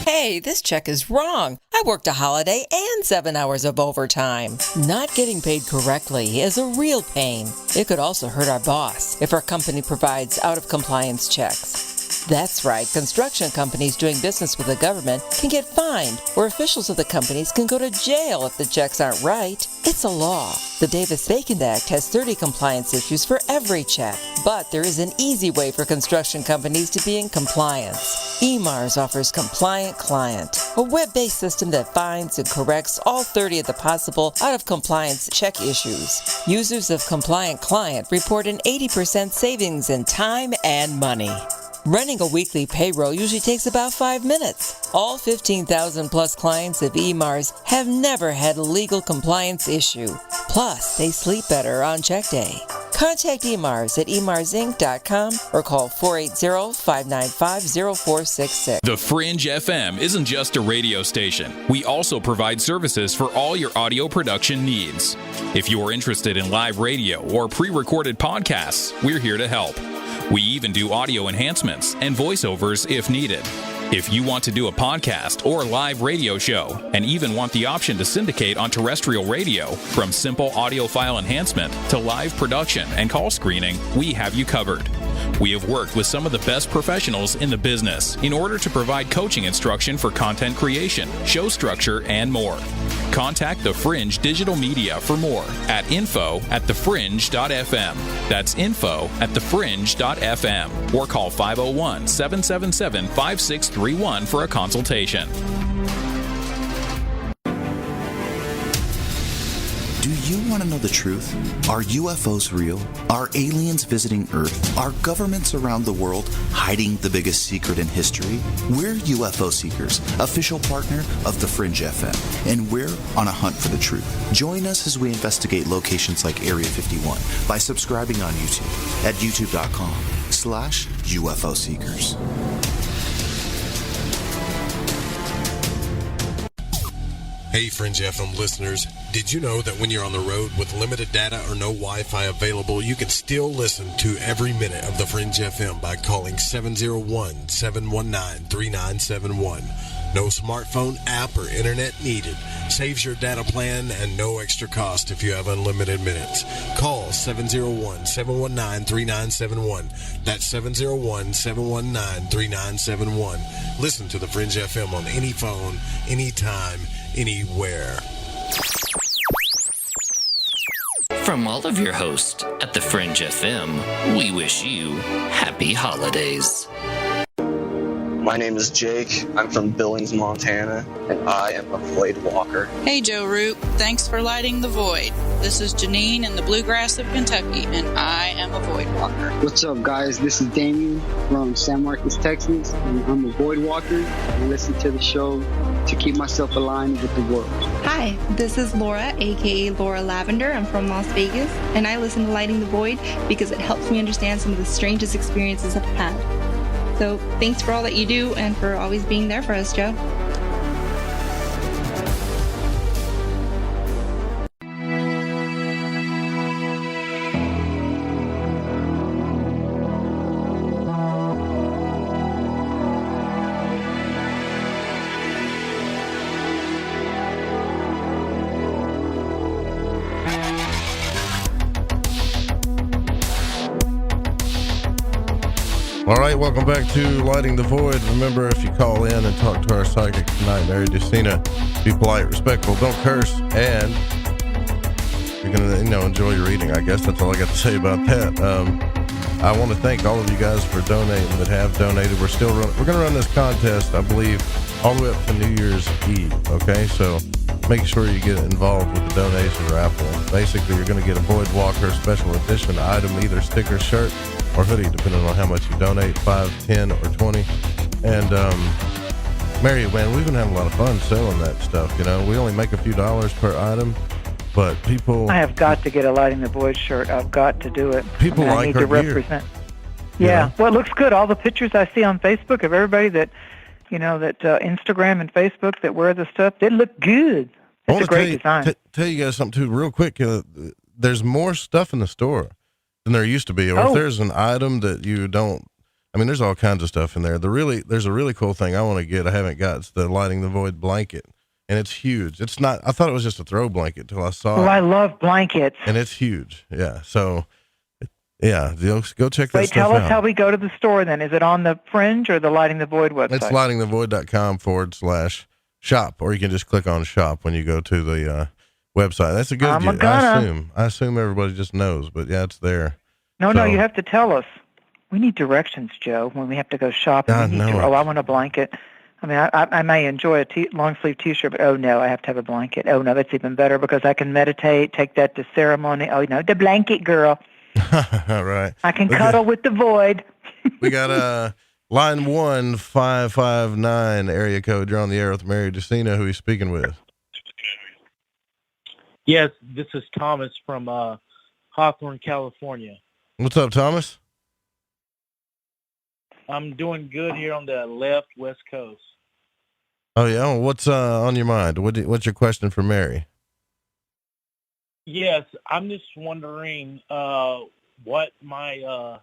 Hey, this check is wrong. I worked a holiday and 7 hours of overtime. Not getting paid correctly is a real pain. It could also hurt our boss if our company provides out-of-compliance checks. That's right, construction companies doing business with the government can get fined, or officials of the companies can go to jail if the checks aren't right. It's a law. The Davis-Bacon Act has 30 compliance issues for every check, but there is an easy way for construction companies to be in compliance. EMARS offers Compliant Client, a web-based system that finds and corrects all 30 of the possible out-of-compliance check issues. Users of Compliant Client report an 80% savings in time and money. Running a weekly payroll usually takes about 5 minutes. All 15,000 plus clients of EMARS have never had a legal compliance issue. Plus, they sleep better on check day. Contact EMARS at emarsinc.com or call 480-595-0466. The Fringe FM isn't just a radio station. We also provide services for all your audio production needs. If you're interested in live radio or pre-recorded podcasts, we're here to help. We even do audio enhancements and voiceovers if needed. If you want to do a podcast or live radio show and even want the option to syndicate on terrestrial radio, from simple audio file enhancement to live production and call screening, we have you covered. We have worked with some of the best professionals in the business in order to provide coaching instruction for content creation, show structure, and more. Contact The Fringe Digital Media for more at info@thefringe.fm. That's info@thefringe.fm. Or call 501-777-5631 for a consultation. Do you want to know the truth? Are UFOs real? Are aliens visiting Earth? Are governments around the world hiding the biggest secret in history? We're UFO Seekers, official partner of The Fringe FM, and we're on a hunt for the truth. Join us as we investigate locations like Area 51 by subscribing on YouTube at youtube.com/UFO Seekers. Hey Fringe FM listeners, did you know that when you're on the road with limited data or no Wi-Fi available, you can still listen to every minute of the Fringe FM by calling 701-719-3971. No smartphone app or internet needed. Saves your data plan and no extra cost if you have unlimited minutes. Call 701-719-3971. That's 701-719-3971. Listen to the Fringe FM on any phone, anytime, anywhere. From all of your hosts at the Fringe FM, we wish you happy holidays. My name is Jake. I'm from Billings, Montana, and I am a void walker. Hey, Joe Root. Thanks for lighting the void. This is Janine in the bluegrass of Kentucky, and I am a void walker. What's up, guys? This is Damien from San Marcos, Texas, and I'm a void walker. I listen to the show to keep myself aligned with the world. Hi, this is Laura, aka Laura Lavender. I'm from Las Vegas, and I listen to Lighting the Void because it helps me understand some of the strangest experiences I've had. So thanks for all that you do and for always being there for us, Joe. All right, welcome back to Lighting the Void. Remember, if you call in and talk to our psychic tonight, Mary Dusina, be polite, respectful, don't curse, and you're gonna, enjoy your reading. I guess that's all I got to say about that. I want to thank all of you guys for donating that have donated. We're gonna run this contest, I believe, all the way up to New Year's Eve. Okay, so make sure you get involved with the donation raffle. Basically, you're gonna get a Void Walker special edition item, either sticker, shirt, or hoodie, depending on how much you donate, 5, 10, or 20. And Mary, man, we've been having a lot of fun selling that stuff. We only make a few dollars per item, but people... I have got to get a Lighting the Void shirt. I've got to do it. People like I need our to represent. Yeah. Well, it looks good. All the pictures I see on Facebook of everybody that, that Instagram and Facebook that wear the stuff, they look good. It's a great design. Tell you guys something, too, real quick. There's more stuff in the store than there used to be. Or if there's an item that you don't, there's all kinds of stuff in there. There's a really cool thing I want to get. I haven't got. It's the Lighting the Void blanket, and it's huge. It's not. I thought it was just a throw blanket till I saw it. I love blankets, and it's huge. Yeah. So, yeah, go check that stuff out. Tell us how we go to the store. Then is it on the Fringe or the Lighting the Void website? It's lightingthevoid.com/shop, or you can just click on shop when you go to the website. That's a good. I assume everybody just knows, but yeah, it's there. No, you have to tell us. We need directions, Joe, when we have to go shopping. I want a blanket. I may enjoy a long sleeve T-shirt, but I have to have a blanket. Oh no, that's even better because I can meditate, take that to ceremony. Oh no, the blanket girl. All right. I can cuddle with the void. We got line 1559 area code. You're on the air with Mary Dusina. Who are you speaking with? Yes, this is Thomas from Hawthorne, California. What's up, Thomas? I'm doing good here on the west coast. Oh, yeah? What's on your mind? What's your question for Mary? Yes, I'm just wondering what my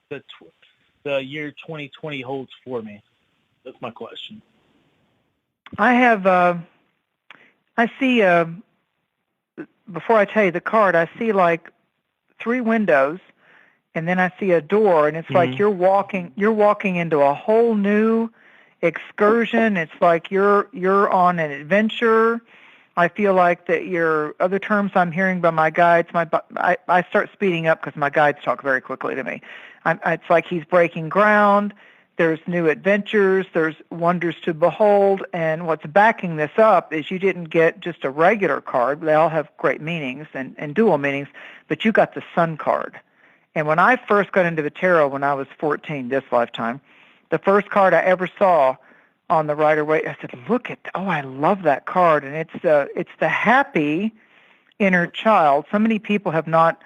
the year 2020 holds for me. That's my question. I see... before I tell you the card, I see like 3 windows, and then I see a door, and it's like you're walking into a whole new excursion. It's like you're on an adventure. I feel like that your other terms I'm hearing by my guides, I start speeding up because my guides talk very quickly to me. It's like he's breaking ground. There's new adventures. There's wonders to behold. And what's backing this up is you didn't get just a regular card. They all have great meanings and dual meanings, but you got the Sun card. And when I first got into the tarot when I was 14, this lifetime, the first card I ever saw on the Rider-Waite, I said, I love that card. And it's the happy inner child. So many people have not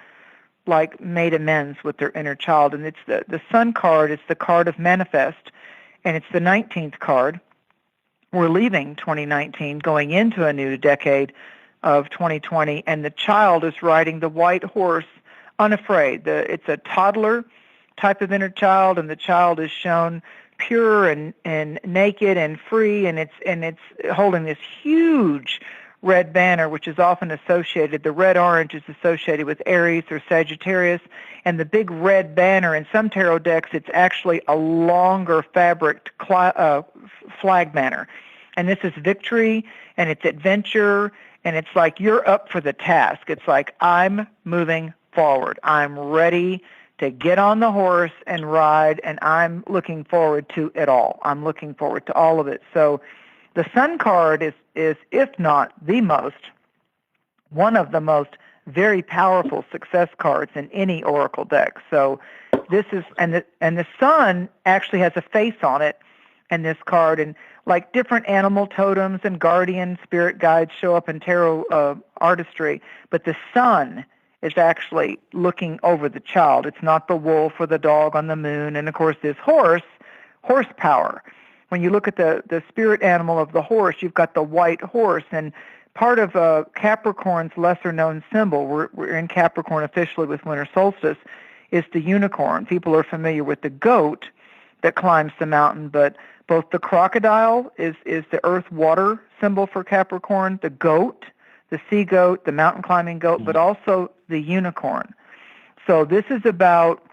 made amends with their inner child. And it's the Sun card is the card of manifest, and it's the 19th card. We're leaving 2019, going into a new decade of 2020, and the child is riding the white horse, unafraid. It's a toddler type of inner child, and the child is shown pure and naked and free, and it's holding this huge red banner, which is often associated, the red-orange is associated with Aries or Sagittarius, and the big red banner, in some tarot decks, it's actually a longer fabric flag banner. And this is victory, and it's adventure, and it's like you're up for the task. It's like, I'm moving forward. I'm ready to get on the horse and ride, and I'm looking forward to it all. I'm looking forward to all of it. So the Sun card is if not the most, one of the most very powerful success cards in any oracle deck. So this is, and the Sun actually has a face on it, and this card, and like different animal totems and guardian spirit guides show up in tarot artistry, but the Sun is actually looking over the child. It's not the wolf or the dog on the moon, and of course this horsepower. When you look at the spirit animal of the horse, you've got the white horse, and part of Capricorn's lesser-known symbol, we're in Capricorn officially with winter solstice, is the unicorn. People are familiar with the goat that climbs the mountain, but both the crocodile is the earth-water symbol for Capricorn, the goat, the sea goat, the mountain climbing goat, but also the unicorn. So this is about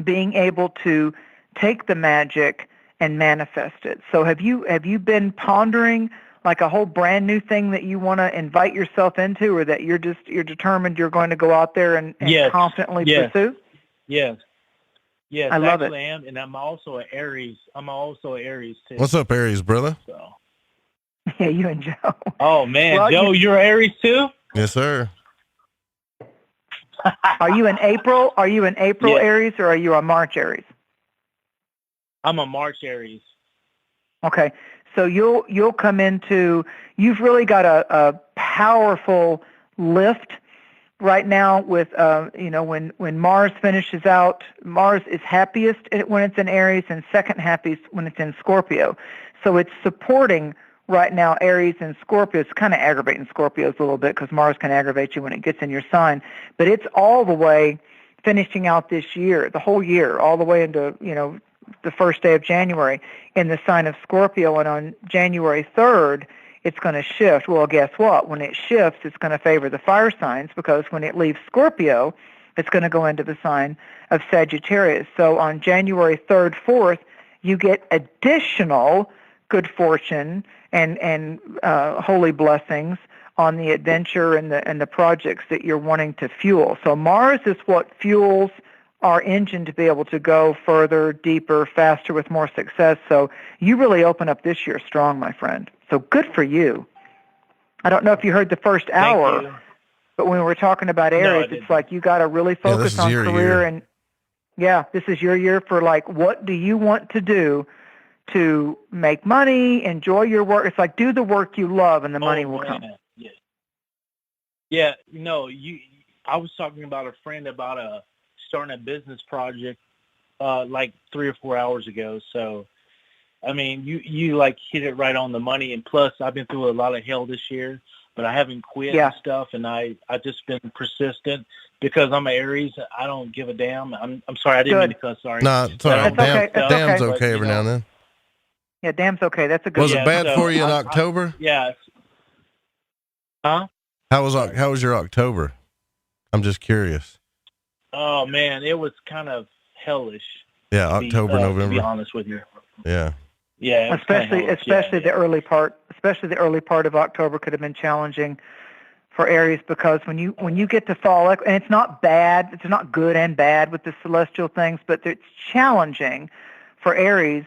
being able to take the magic and manifest it. So have you been pondering like a whole brand new thing that you want to invite yourself into, or that you're determined you're going to go out there and confidently pursue? Yes. I love it. I am, and I'm also an Aries. Too. What's up, Aries, brother? So. Yeah, you and Joe. Oh man, well, Joe, you're Aries too? Yes, sir. Are you an April? Are you an April Aries, or are you a March Aries? I'm a March Aries. Okay, so you'll come into, you've really got a powerful lift right now with when Mars finishes out. Mars is happiest when it's in Aries, and second happiest when it's in Scorpio. So it's supporting right now Aries and Scorpio. It's kind of aggravating Scorpios a little bit because Mars can aggravate you when it gets in your sign, but it's all the way finishing out this year, the whole year, all the way into the first day of January in the sign of Scorpio, and on January 3rd, it's going to shift. Well, guess what? When it shifts, it's going to favor the fire signs, because when it leaves Scorpio, it's going to go into the sign of Sagittarius. So on January 3rd, 4th, you get additional good fortune and holy blessings on the adventure and the projects that you're wanting to fuel. So Mars is what fuels our engine to be able to go further, deeper, faster, with more success. So you really open up this year strong, my friend. So good for you. I don't know if you heard the first hour, but when we were talking about Aries, it's like you got to really focus on career. And this is your year for like, what do you want to do to make money, enjoy your work? It's like, do the work you love and the money will come. Yeah. I was talking about a friend about starting a business project like 3 or 4 hours ago. So, I mean, you like hit it right on the money. And plus, I've been through a lot of hell this year, but I haven't quit and stuff. And I just been persistent because I'm an Aries. I don't give a damn. I'm sorry. I didn't mean to cuss. Sorry. No, it's all right. Damn's okay every now and then. Yeah, damn's okay. That's a good. Was it bad for you in October? Yeah. Huh? How was your October? I'm just curious. Oh man, it was kind of hellish. Yeah, October, November. To be honest with you. Yeah. Yeah. Especially the early part. Especially the early part of October could have been challenging for Aries, because when you get to fall, and it's not bad, it's not good and bad with the celestial things, but it's challenging for Aries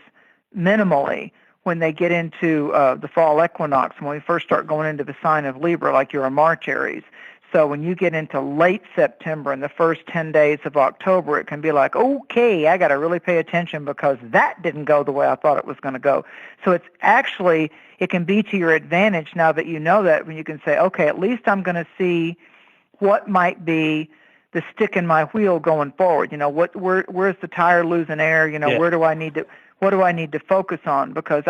minimally when they get into the fall equinox, when we first start going into the sign of Libra, like you're a March Aries. So when you get into late September and the first 10 days of October, it can be like, okay, I got to really pay attention because that didn't go the way I thought it was going to go. So it's actually, it can be to your advantage now that you know that, when you can say, okay, at least I'm going to see what might be the stick in my wheel going forward. You know, where's the tire losing air? You know, what do I need to focus on? Because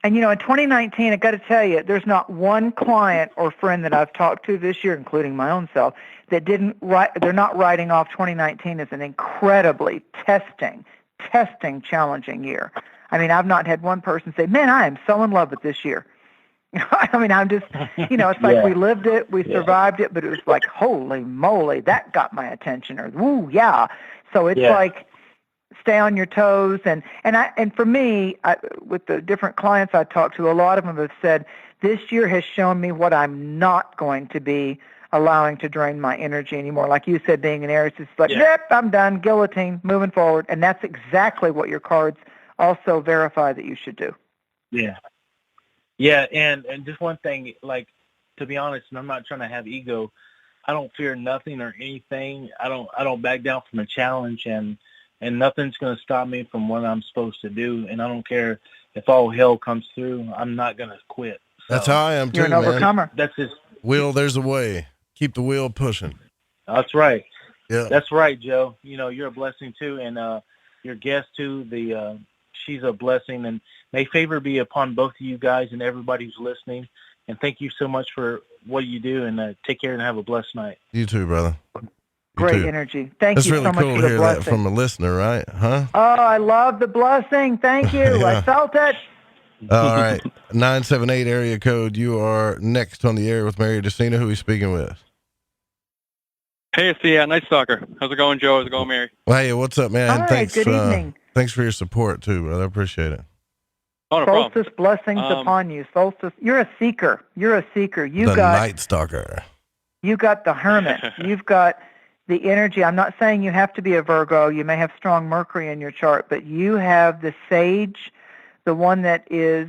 and, you know, in 2019, I got to tell you, there's not one client or friend that I've talked to this year, including my own self, that they're not writing off 2019 as an incredibly testing, challenging year. I mean, I've not had one person say, man, I am so in love with this year. I mean, I'm just, you know, it's like we lived it, we survived it, but it was like, holy moly, that got my attention, or, woo, yeah. So it's like, stay on your toes. And for me, with the different clients I talked to, a lot of them have said, this year has shown me what I'm not going to be allowing to drain my energy anymore. Like you said, being an Aries, it's like, yep, I'm done, guillotine, moving forward. And that's exactly what your cards also verify that you should do. Yeah. Yeah, and just one thing, like, to be honest, and I'm not trying to have ego, I don't fear nothing or anything. I don't back down from a challenge, and nothing's going to stop me from what I'm supposed to do. And I don't care if all hell comes through, I'm not going to quit. So, that's how I am too, you're an overcomer. That's just Will, there's a way. Keep the wheel pushing. That's right. Yeah. That's right, Joe. You know, you're a blessing too, and your guest too, she's a blessing, and may favor be upon both of you guys and everybody who's listening. And thank you so much for what you do, and take care and have a blessed night. You too, brother. Great energy. Thank you so much for the blessing. That's really cool to hear that from a listener, right? Huh? Oh, I love the blessing. Thank you. I felt it. All right. 978 area code. You are next on the air with Mary Dusina. Who are you speaking with? Hey, it's the Night Stalker. How's it going, Joe? How's it going, Mary? Hey, what's up, man? All right, thanks, good evening. Thanks for your support, too, brother. I appreciate it. Oh, no Solstice problem. blessings upon you. Solstice, you're a seeker. You're a seeker. The Night Stalker. You got the Hermit. You've got the energy. I'm not saying you have to be a Virgo. You may have strong Mercury in your chart, but you have the Sage, the one that is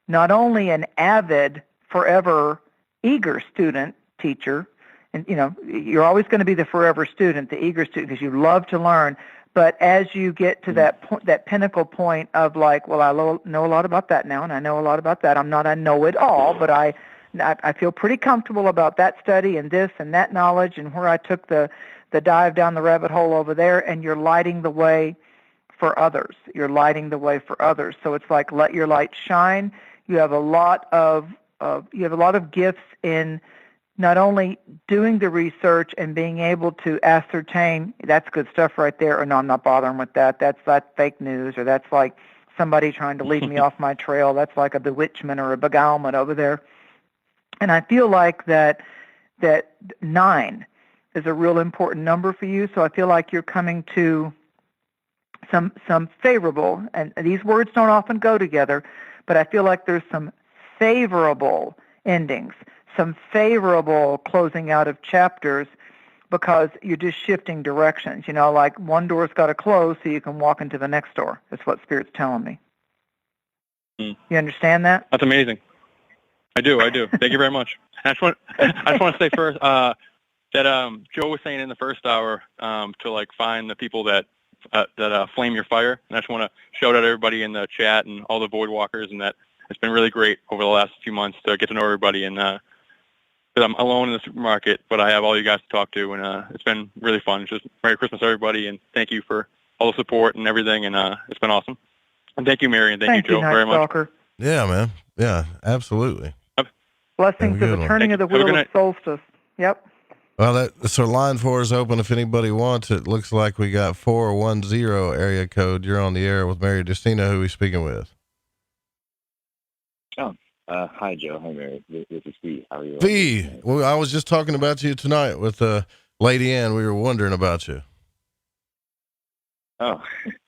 not only an avid, forever, eager student, teacher, and, you know, you're always going to be the forever student, the eager student, because you love to learn. But as you get to that point, that pinnacle point of like, well, I know a lot about that now, and I know a lot about that. I'm not a know-it-all, but I feel pretty comfortable about that study and this and that knowledge and where I took the dive down the rabbit hole over there, and you're lighting the way for others. You're lighting the way for others. So it's like, let your light shine. You have a lot of gifts in not only doing the research and being able to ascertain that's good stuff right there, or no, I'm not bothering with that. That's fake news, or that's like somebody trying to lead me off my trail. That's like a bewitchment or a beguilement over there. And I feel like that 9 is a real important number for you. So I feel like you're coming to some favorable, and these words don't often go together, but I feel like there's some favorable endings, some favorable closing out of chapters, because you're just shifting directions. You know, like one door's got to close so you can walk into the next door. That's what Spirit's telling me. You understand that? That's amazing. I do. Thank you very much. I just want to say first that Joe was saying in the first hour to like find the people that flame your fire, and I just want to shout out everybody in the chat and all the Void Walkers, and that it's been really great over the last few months to get to know everybody, and because I'm alone in the supermarket, but I have all you guys to talk to, and it's been really fun. Just Merry Christmas, everybody, and thank you for all the support and everything, and it's been awesome. And thank you, Mary, and thank you, Joe, very much. Yeah, man. Yeah, absolutely. Blessings of the turning of the wheel of solstice. Yep. Well, so line 4 is open if anybody wants it. Looks like we got 410 area code. You're on the air with Mary Dusina. Who are we speaking with? Hi, Joe. Hi, Mary. This is V. How are you? V. Well, I was just talking about you tonight with Lady Ann, we were wondering about you. Oh.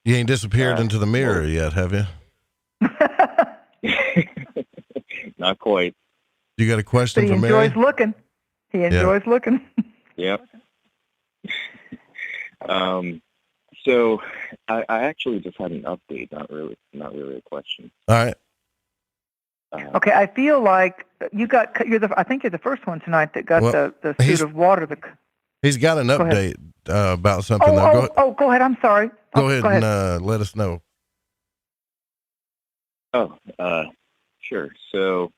You ain't disappeared into the mirror yet, have you? Not quite. You got a question But he for Mary? enjoys looking. He enjoys looking. Yep. So I actually just had an update, not really a question. All right. Okay, I feel like I think you're the first one tonight that got the suit of water. He's got an update about something. Go ahead. I'm sorry. Go ahead and let us know. Oh, sure. So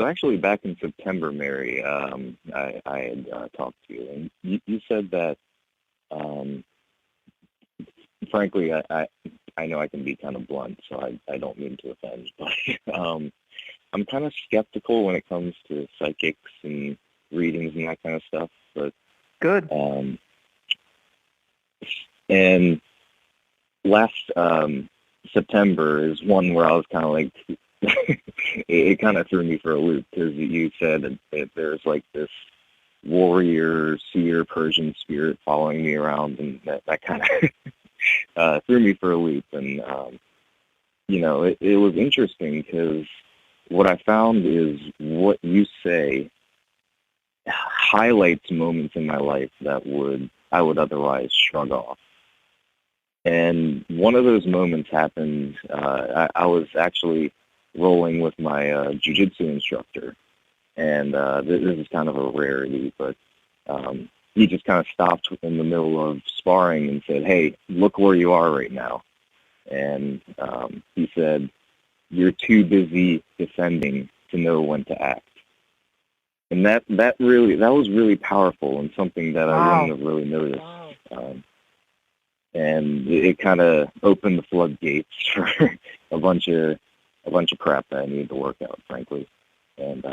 actually back in September, Mary, I had talked to you, and you said that, frankly, I know I can be kind of blunt, so I don't mean to offend, but I'm kind of skeptical when it comes to psychics and readings and that kind of stuff. But good. And last September is one where I was kind of like, it kind of threw me for a loop, because you said that there's like this warrior, seer, Persian spirit following me around, and that kind of threw me for a loop. And it was interesting, because what I found is what you say highlights moments in my life that I would otherwise shrug off. And one of those moments happened, I was actually rolling with my jiu-jitsu instructor, and this is kind of a rarity, but he just kind of stopped in the middle of sparring and said, "Hey, look where you are right now." And he said, "You're too busy defending to know when to act." And that was really powerful, and something that I wouldn't have really noticed. And it kind of opened the floodgates for a bunch of crap that I needed to work out, frankly. And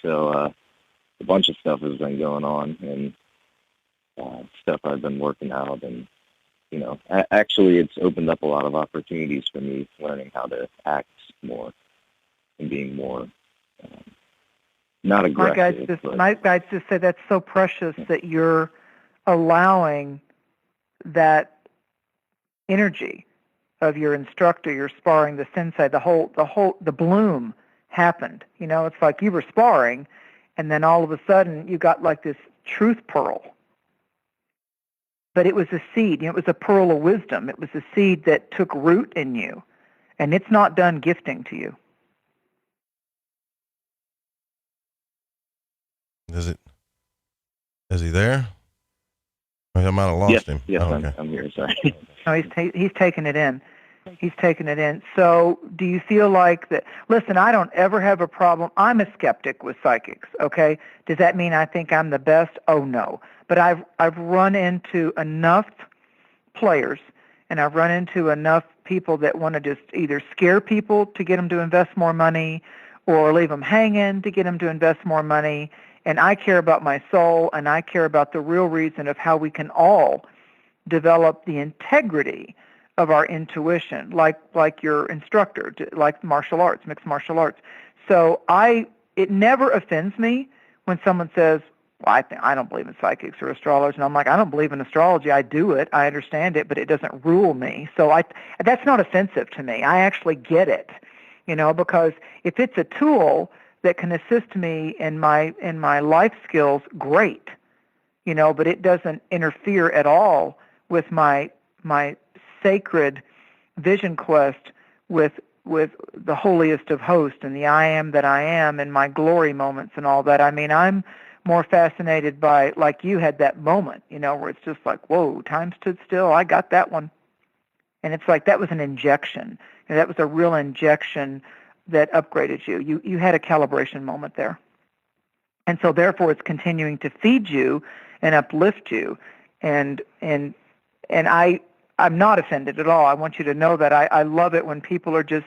so a bunch of stuff has been going on, and stuff I've been working out, and actually it's opened up a lot of opportunities for me, learning how to act more and being more not aggressive. My guides just say that's so precious that you're allowing that energy of your instructor, your sparring, the sensei, the bloom happened. It's like you were sparring, and then all of a sudden you got like this truth pearl. But it was a seed. It was a pearl of wisdom. It was a seed that took root in you, and it's not done gifting to you. Is he there? I might have lost him. Yes, okay. I'm here. Sorry. No, he's taking it in. He's taking it in. So do you feel like that? Listen, I don't ever have a problem. I'm a skeptic with psychics, okay? Does that mean I think I'm the best? Oh, no. But I've run into enough players, and I've run into enough people that want to just either scare people to get them to invest more money, or leave them hanging to get them to invest more money. And I care about my soul, and I care about the real reason of how we can all develop the integrity of our intuition, like your instructor, like martial arts, mixed martial arts. So it never offends me when someone says, "Well, I don't believe in psychics or astrologers," and I'm like, "I don't believe in astrology. I do it. I understand it, but it doesn't rule me." So that's not offensive to me. I actually get it, because if it's a tool that can assist me in my life skills, great, but it doesn't interfere at all with my sacred vision quest with the holiest of hosts and the I am that I am and my glory moments and all that. I mean, I'm more fascinated by, like you had that moment, where it's just like, whoa, time stood still. I got that one. And it's like that was an injection. That was a real injection that upgraded you. You had a calibration moment there. And so therefore it's continuing to feed you and uplift you. And I'm not offended at all. I want you to know that I love it when people are just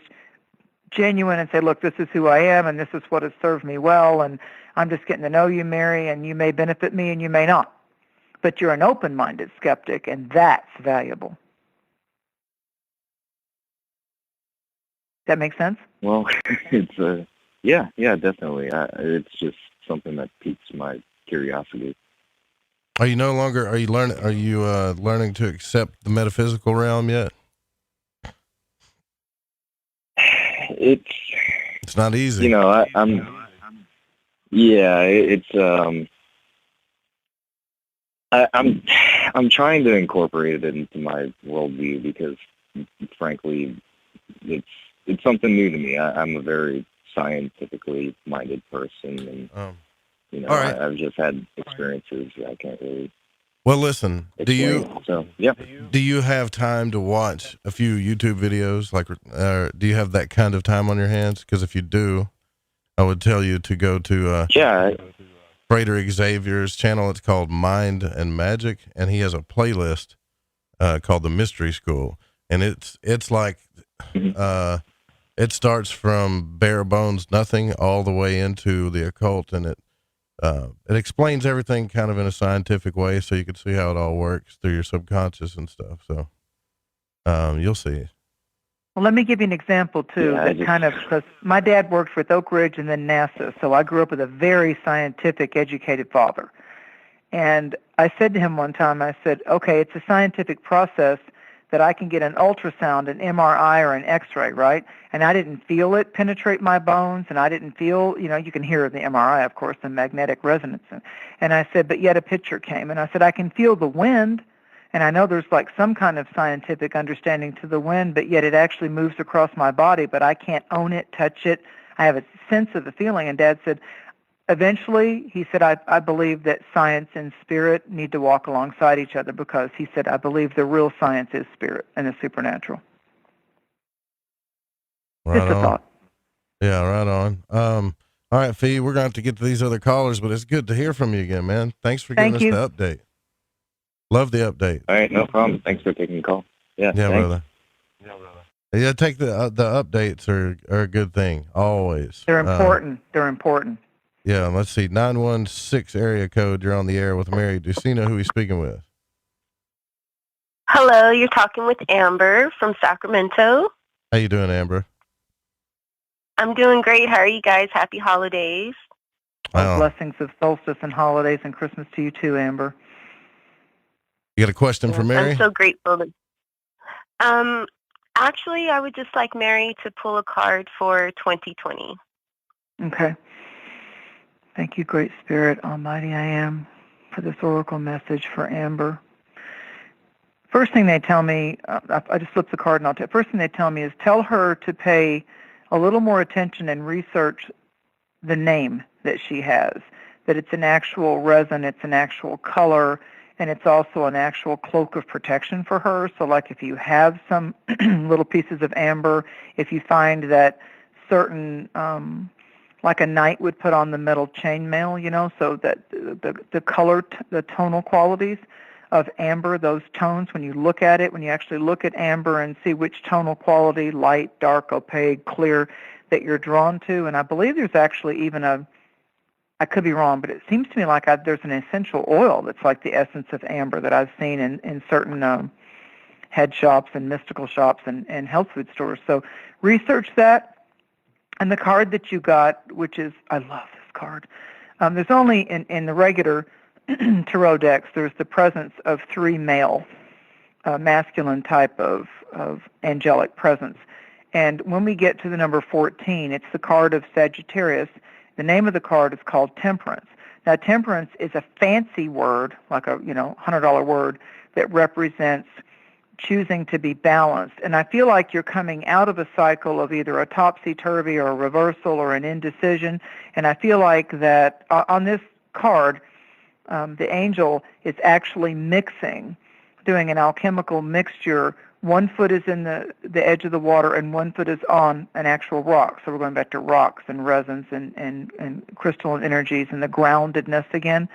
genuine and say, look, this is who I am, and this is what has served me well, and I'm just getting to know you, Mary, and you may benefit me and you may not. But you're an open-minded skeptic, and that's valuable. That makes sense? Well, it's yeah, definitely. It's just something that piques my curiosity. Are you learning to accept the metaphysical realm yet? It's not easy. I'm trying to incorporate it into my worldview because, frankly, it's something new to me. I'm a very scientifically minded person, and I've just had experiences I can't really. Well, listen. Explain. Do you have time to watch a few YouTube videos? Do you have that kind of time on your hands? Because if you do, I would tell you to go to Frater Xavier's channel. It's called Mind and Magic, and he has a playlist called The Mystery School, and it's like it starts from bare bones nothing all the way into the occult, and it explains everything kind of in a scientific way, so you can see how it all works through your subconscious and stuff. So you'll see. Well, let me give you an example, too, because my dad worked with Oak Ridge and then NASA, so I grew up with a very scientific, educated father. And I said to him one time, I said, okay, it's a scientific process that I can get an ultrasound, an MRI, or an X-ray, right? And I didn't feel it penetrate my bones, and I didn't feel, you can hear the MRI, of course, the magnetic resonance. And I said, but yet a picture came. And I said, I can feel the wind, and I know there's like some kind of scientific understanding to the wind, but yet it actually moves across my body, but I can't own it, touch it. I have a sense of the feeling. And Dad said, eventually, he said, I believe that science and spirit need to walk alongside each other, because he said, I believe the real science is spirit and the supernatural. Right Just a on. thought. Yeah, right on. All right, Fee, we're going to have to get to these other callers, but it's good to hear from you again, man. Thanks for giving us the update. Love the update. All right, no problem. Thanks for taking the call. Yeah, brother. Yeah, take the updates are a good thing, always. They're important. They're important. Yeah, let's see. 916 area code. You're on the air with Mary Dusina. Who are you speaking with? Hello, you're talking with Amber from Sacramento. How you doing, Amber? I'm doing great. How are you guys? Happy holidays. Blessings of solstice and holidays and Christmas to you too, Amber. You got a question for Mary? I'm so grateful. Actually, I would just like Mary to pull a card for 2020. Okay. Thank you, Great Spirit, Almighty I Am, for this oracle message for Amber. First thing they tell me, I just flipped the card and first thing they tell me is tell her to pay a little more attention and research the name that she has, that it's an actual resin, it's an actual color, and it's also an actual cloak of protection for her. So like if you have some little pieces of amber, if you find that certain, like a knight would put on the metal chainmail, so that the color, the tonal qualities of amber, those tones, when you look at it, when you actually look at amber and see which tonal quality, light, dark, opaque, clear, that you're drawn to. And I believe there's actually even I could be wrong, but it seems to me like there's an essential oil that's like the essence of amber that I've seen in certain head shops and mystical shops and health food stores. So research that. And the card that you got, which is, I love this card. There's only in the regular tarot decks, there's the presence of 3 male, masculine type of angelic presence. And when we get to the number 14, it's the card of Sagittarius. The name of the card is called Temperance. Now, temperance is a fancy word, like a $100 word, that represents choosing to be balanced. And I feel like you're coming out of a cycle of either a topsy-turvy or a reversal or an indecision. And I feel like that on this card, the angel is actually mixing, doing an alchemical mixture. One foot is in the edge of the water and one foot is on an actual rock. So we're going back to rocks and resins and crystalline energies and the groundedness again.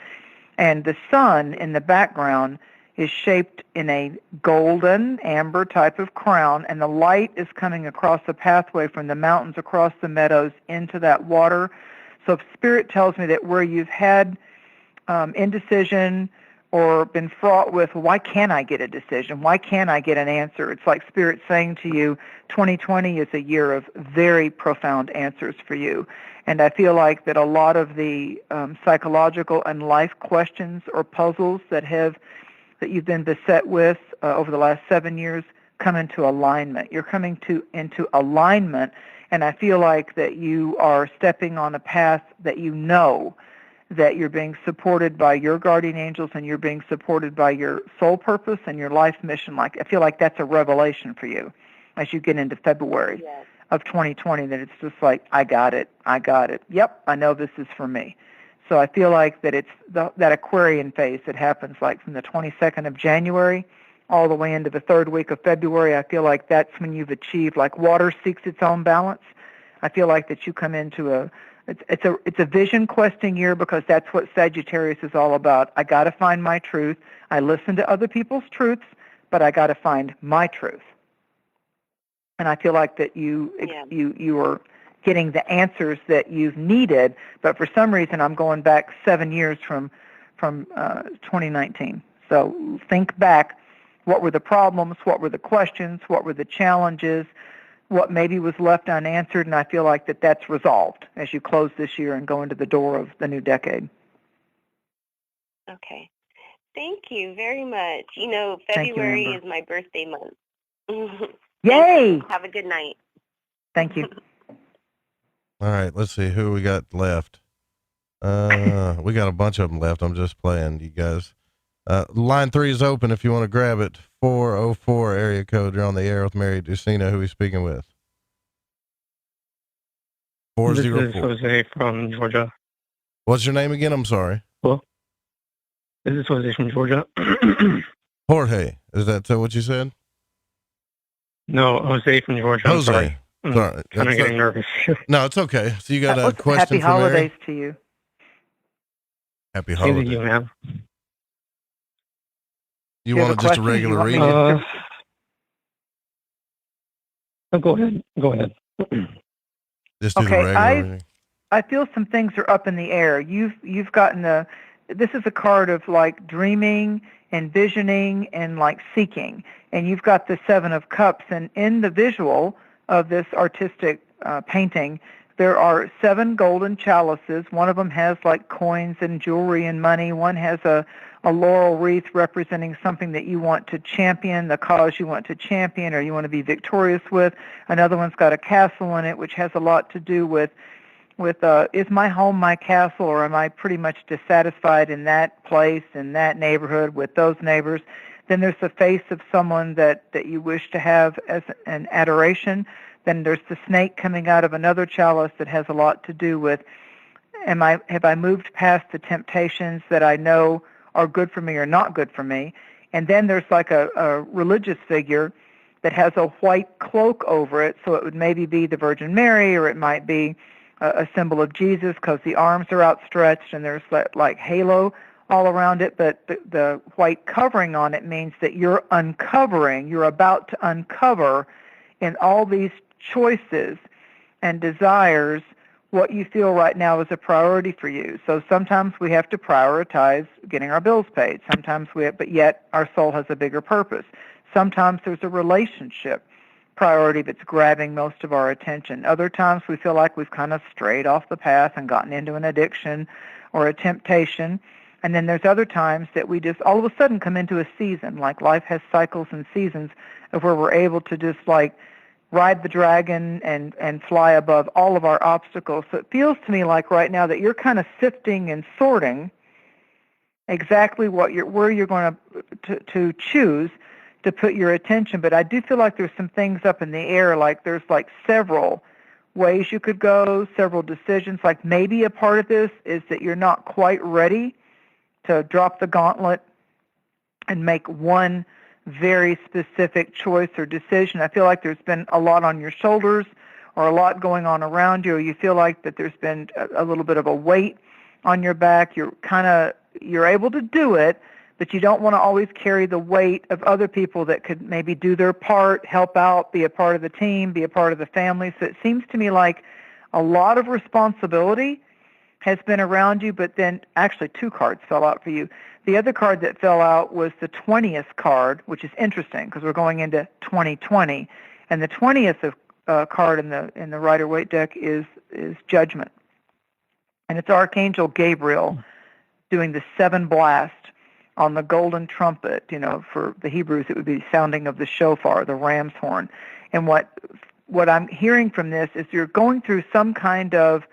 And the sun in the background is shaped in a golden amber type of crown, and the light is coming across the pathway from the mountains across the meadows into that water. So Spirit tells me that where you've had indecision or been fraught with, why can't I get a decision? Why can't I get an answer? It's like Spirit saying to you, 2020 is a year of very profound answers for you. And I feel like that a lot of the psychological and life questions or puzzles that you've been beset with over the last 7 years come into alignment. You're coming into alignment, and I feel like that you are stepping on a path that you know that you're being supported by your guardian angels and you're being supported by your soul purpose and your life mission. Like, I feel like that's a revelation for you as you get into February of 2020, that it's just like, I got it. Yep, I know this is for me. So I feel like that it's that Aquarian phase that happens like from the 22nd of January all the way into the third week of February. I feel like that's when you've achieved, like water seeks its own balance. I feel like that you come into it's a vision questing year, because that's what Sagittarius is all about. I got to find my truth. I listen to other people's truths, but I got to find my truth. And I feel like that you are getting the answers that you've needed, but for some reason I'm going back 7 years from 2019. So think back, what were the problems, what were the questions, what were the challenges, what maybe was left unanswered, and I feel like that's resolved as you close this year and go into the door of the new decade. Okay. Thank you very much. You know, February is my birthday month. Yay! Have a good night. Thank you. All right, let's see who we got left. We got a bunch of them left. I'm just playing, you guys. Line 3 is open if you want to grab it. 404 area code. You're on the air with Mary Dusina. Who are we speaking with? 404. This is Jose from Georgia. What's your name again? I'm sorry. Well, this is Jose from Georgia. Jorge. Is that what you said? No, Jose from Georgia. Jose. Sorry. Kind of getting nervous. No, it's okay. So you got a question Happy for Mary? holidays to you. Happy Same to holidays. you, man. You want just a regular reading? Go ahead. Just do the regular reading. I feel some things are up in the air. You've gotten this is a card of like dreaming, envisioning, and like seeking. And you've got the 7 of Cups, and in the visual of this artistic painting, there are 7 golden chalices. One of them has like coins and jewelry and money. One has a laurel wreath representing something that you want to champion, the cause you want to champion or you want to be victorious with. Another one's got a castle in it, which has a lot to do with is my home my castle, or am I pretty much dissatisfied in that place, in that neighborhood, with those neighbors? Then there's the face of someone that you wish to have as an adoration. Then there's the snake coming out of another chalice that has a lot to do with, have I moved past the temptations that I know are good for me or not good for me? And then there's like a religious figure that has a white cloak over it, so it would maybe be the Virgin Mary, or it might be a symbol of Jesus because the arms are outstretched and there's that like halo all around it, but the white covering on it means that you're about to uncover in all these choices and desires what you feel right now is a priority for you. So sometimes we have to prioritize getting our bills paid. But yet our soul has a bigger purpose. Sometimes there's a relationship priority that's grabbing most of our attention. Other times we feel like we've kind of strayed off the path and gotten into an addiction or a temptation. And then there's other times that we just all of a sudden come into a season, like life has cycles and seasons of where we're able to just like ride the dragon and fly above all of our obstacles. So it feels to me like right now that you're kind of sifting and sorting exactly where you're going to choose to put your attention. But I do feel like there's some things up in the air, like there's like several ways you could go, several decisions. Like maybe a part of this is that you're not quite ready to drop the gauntlet and make one very specific choice or decision. I feel like there's been a lot on your shoulders or a lot going on around you, or you feel like that there's been a little bit of a weight on your back. You're able to do it, but you don't want to always carry the weight of other people that could maybe do their part, help out, be a part of the team, be a part of the family. So it seems to me like a lot of responsibility has been around you, but then actually 2 cards fell out for you. The other card that fell out was the 20th card, which is interesting because we're going into 2020, and the 20th card in the Rider-Waite deck is Judgment, and it's Archangel Gabriel doing the 7 blast on the golden trumpet. For the Hebrews, it would be sounding of the shofar, the ram's horn. And what I'm hearing from this is you're going through some kind of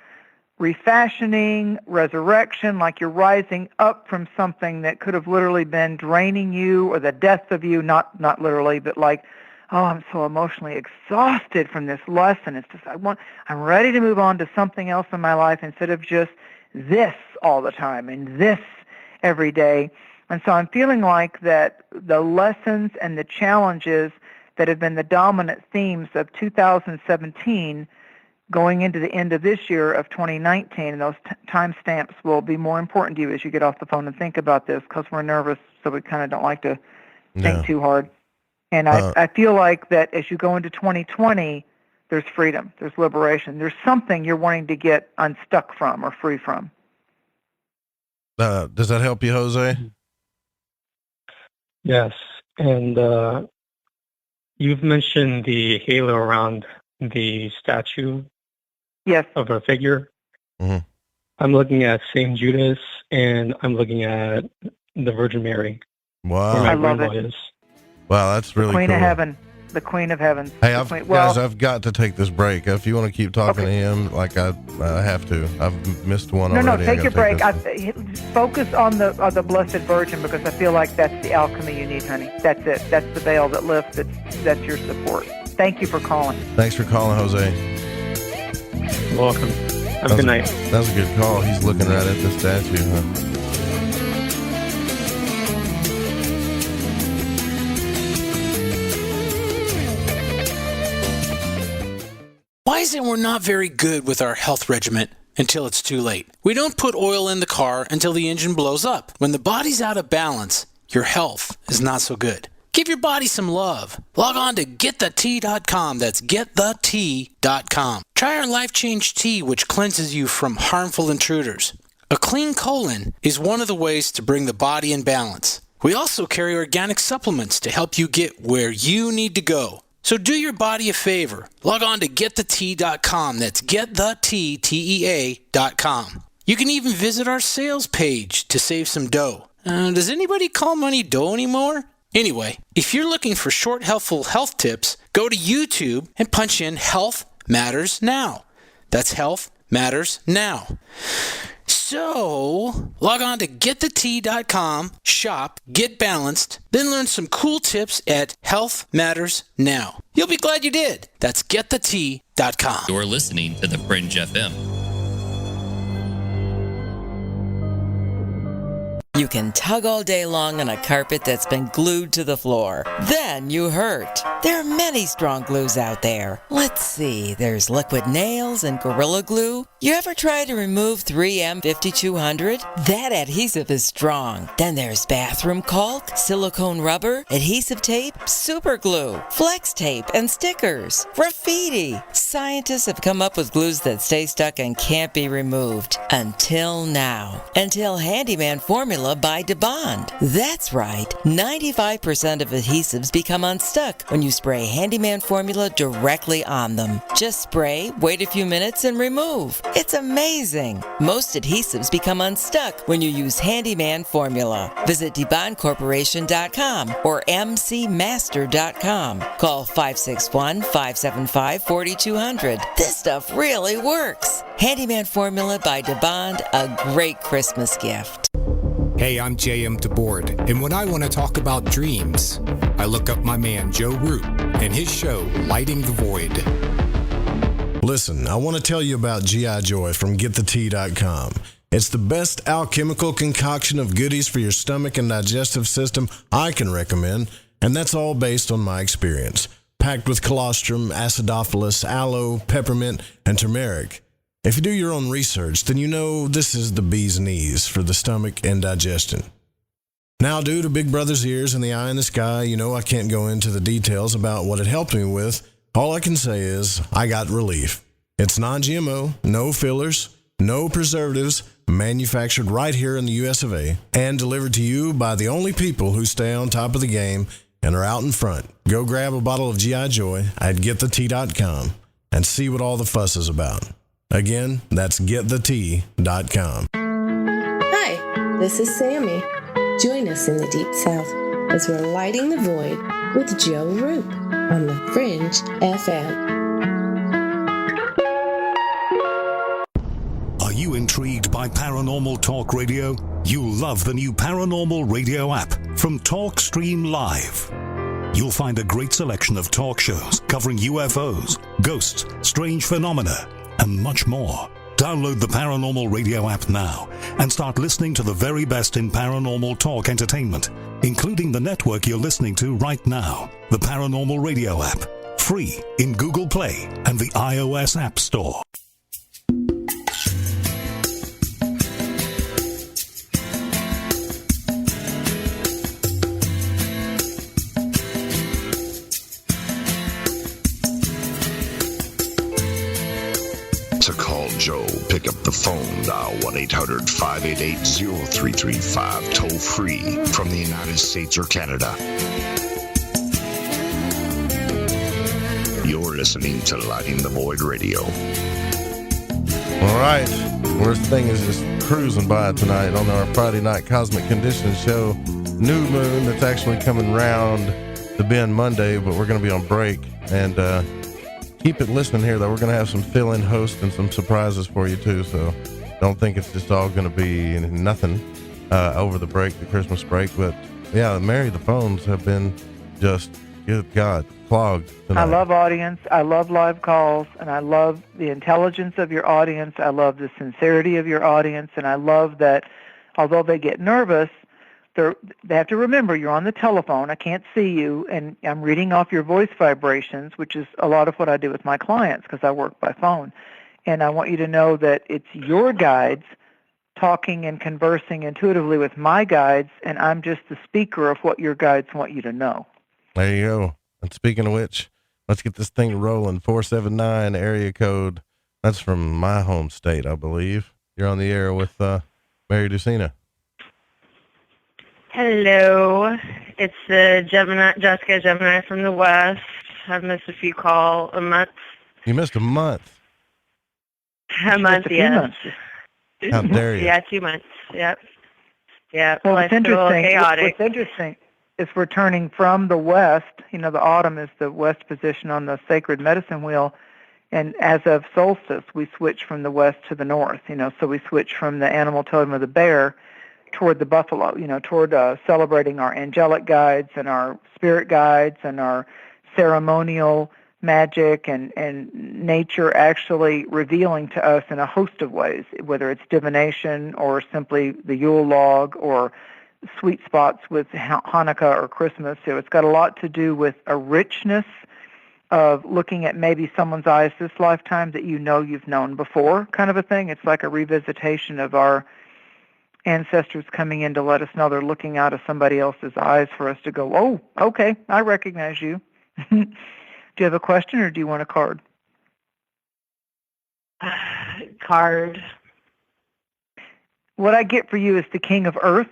refashioning, resurrection, like you're rising up from something that could have literally been draining you or the death of you, not literally, but like, oh, I'm so emotionally exhausted from this lesson. It's just I'm ready to move on to something else in my life instead of just this all the time and this every day. And so I'm feeling like that the lessons and the challenges that have been the dominant themes of 2017 going into the end of this year of 2019, and those time stamps will be more important to you as you get off the phone and think about this, because we're nervous, so we kind of don't like to think too hard. And I feel like that as you go into 2020, there's freedom, there's liberation, there's something you're wanting to get unstuck from or free from. Does that help you, Jose? Yes, and you've mentioned the halo around the statue. Yes. Of a figure. Mm-hmm. I'm looking at St. Judas, and I'm looking at the Virgin Mary. Wow. I love it. Is. Wow, that's really Queen cool. of Heaven. The Queen of Heaven. Hey, guys, I've got to take this break. If you want to keep talking to him, like I have to. I've missed one already. No, take your break. Focus on the Blessed Virgin, because I feel like that's the alchemy you need, honey. That's it. That's the veil that lifts. That's your support. Thank you for calling. Thanks for calling, Jose. You're welcome. Have a good night. That was a good call. He's looking right at the statue, huh? Why is it we're not very good with our health regimen until it's too late? We don't put oil in the car until the engine blows up. When the body's out of balance, your health is not so good. Give your body some love. Log on to getthetea.com. That's getthetea.com. Try our Life Change Tea, which cleanses you from harmful intruders. A clean colon is one of the ways to bring the body in balance. We also carry organic supplements to help you get where you need to go. So do your body a favor. Log on to getthetea.com. That's getthetea.com. You can even visit our sales page to save some dough. Does anybody call money dough anymore? Anyway, if you're looking for short, helpful health tips, go to YouTube and punch in Health Matters Now. That's Health Matters Now. So, log on to getthetea.com, shop, get balanced, then learn some cool tips at Health Matters Now. You'll be glad you did. That's getthetea.com. You're listening to The Fringe FM. You can tug all day long on a carpet that's been glued to the floor. Then you hurt. There are many strong glues out there. Let's see, there's liquid nails and Gorilla Glue. You ever try to remove 3M 5200? That adhesive is strong. Then there's bathroom caulk, silicone rubber, adhesive tape, super glue, flex tape, and stickers. Graffiti. Scientists have come up with glues that stay stuck and can't be removed. Until now. Until Handyman Formula by DeBond. That's right. 95% of adhesives become unstuck when you spray Handyman Formula directly on them. Just spray, wait a few minutes, and remove. It's amazing. Most adhesives become unstuck when you use Handyman Formula. Visit DeBondCorporation.com or MCMaster.com. Call 561-575-4200. This stuff really works. Handyman Formula by DeBond, a great Christmas gift. Hey, I'm J.M. DeBoard, and when I want to talk about dreams, I look up my man Joe Root and his show, Lighting the Void. Listen, I want to tell you about G.I. Joy from GetTheTea.com. It's the best alchemical concoction of goodies for your stomach and digestive system I can recommend, and that's all based on my experience. Packed with colostrum, acidophilus, aloe, peppermint, and turmeric. If you do your own research, then you know this is the bee's knees for the stomach and digestion. Now, due to Big Brother's ears and the eye in the sky, you know I can't go into the details about what it helped me with. All I can say is I got relief. It's non-GMO, no fillers, no preservatives, manufactured right here in the US of A, and delivered to you by the only people who stay on top of the game and are out in front. Go grab a bottle of G.I. Joy at GetTheT.com and see what all the fuss is about. Again, that's GetTheT.com. Hi, this is Sammy. Join us in the Deep South as we're lighting the void with Joe Roop on the Fringe FM. Are you intrigued by Paranormal Talk Radio? You'll love the new Paranormal Radio app from TalkStream Live. You'll find a great selection of talk shows covering UFOs, ghosts, strange phenomena, and much more. Download the Paranormal Radio app now and start listening to the very best in paranormal talk entertainment, including the network you're listening to right now, the Paranormal Radio app, free in Google Play and the iOS App Store. To call Joe, pick up the phone, dial 1-800-588-0335, toll free from the United States or Canada. You're listening to Lighting the Void Radio. All right. Worst thing is just cruising by tonight on our Friday night Cosmic Conditions show. New moon that's actually coming round to bend Monday, but we're going to be on break. And, keep it listening here, though. We're going to have some fill-in hosts and some surprises for you, too. So don't think it's just all going to be nothing over the break, the Christmas break. But, yeah, Mary, the phones have been just, good God, clogged tonight. I love audience. I love live calls. And I love the intelligence of your audience. I love the sincerity of your audience. And I love that although they get nervous, they have to remember you're on the telephone. I can't see you, and I'm reading off your voice vibrations, which is a lot of what I do with my clients because I work by phone. And I want you to know that it's your guides talking and conversing intuitively with my guides, and I'm just the speaker of what your guides want you to know. There you go. And speaking of which, let's get this thing rolling. 479 area code. That's from my home state, I believe. You're on the air with Mary Dusina. Hello, it's Jessica Gemini from the West. I've missed a few calls, a month. You missed a month. A month, yes. How dare you? Yeah, 2 months. Yep. Yeah. Well, Life's what's a little interesting, chaotic. what's interesting is we're turning from the west. You know, the autumn is the west position on the sacred medicine wheel. And as of solstice, we switch from the west to the north. You know, so we switch from the animal totem of the bear toward the buffalo, you know, toward celebrating our angelic guides and our spirit guides and our ceremonial magic and nature actually revealing to us in a host of ways, whether it's divination or simply the Yule log or sweet spots with Hanukkah or Christmas. So it's got a lot to do with a richness of looking at maybe someone's eyes this lifetime that you know you've known before, kind of a thing. It's like a revisitation of our ancestors coming in to let us know they're looking out of somebody else's eyes for us to go, oh, okay, I recognize you. Do you have a question or do you want a card? Card. What I get for you is the King of Earth.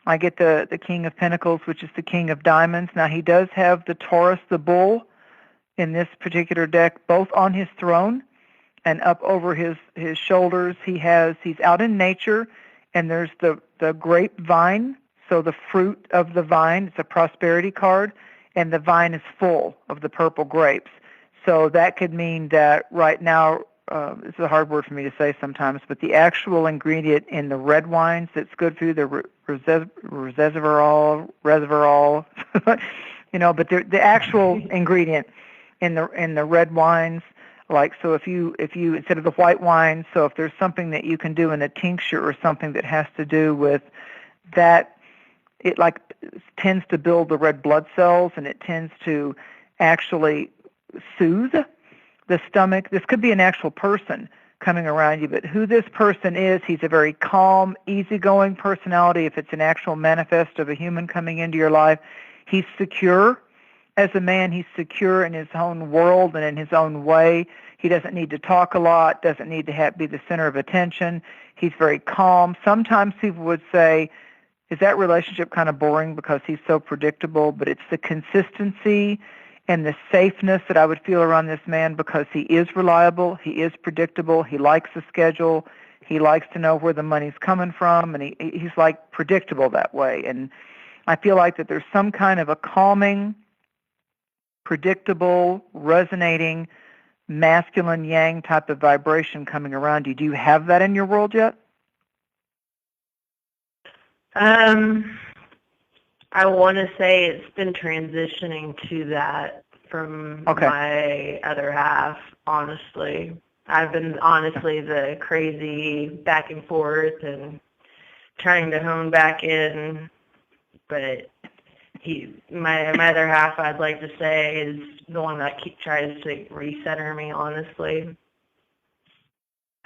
I get the King of Pentacles, which is the King of Diamonds. Now, he does have the Taurus, the bull, in this particular deck, both on his throne and up over his shoulders. He's out in nature. And there's the grapevine, so the fruit of the vine. It's a prosperity card, and the vine is full of the purple grapes. So that could mean that right now, it's a hard word for me to say sometimes, but the actual ingredient in the red wines that's good for you, the resveratrol, you know, but the actual ingredient in the red wines. Like, so if you instead of the white wine, so if there's something that you can do in a tincture or something that has to do with that, it like tends to build the red blood cells and it tends to actually soothe the stomach. This could be an actual person coming around you, but who this person is, he's a very calm, easygoing personality. If it's an actual manifest of a human coming into your life, he's secure as a man, he's secure in his own world and in his own way. He doesn't need to talk a lot, doesn't need to be the center of attention. He's very calm. Sometimes people would say, is that relationship kind of boring because he's so predictable? But it's the consistency and the safeness that I would feel around this man because he is reliable, he is predictable, he likes the schedule, he likes to know where the money's coming from, and he's like predictable that way. And I feel like that there's some kind of a calming, predictable, resonating, masculine yang type of vibration coming around you. Do you have that in your world yet? I want to say it's been transitioning to that from my other half, honestly. I've been honestly the crazy back and forth and trying to hone back in, but my other half, I'd like to say, is the one that tries to recenter me, honestly.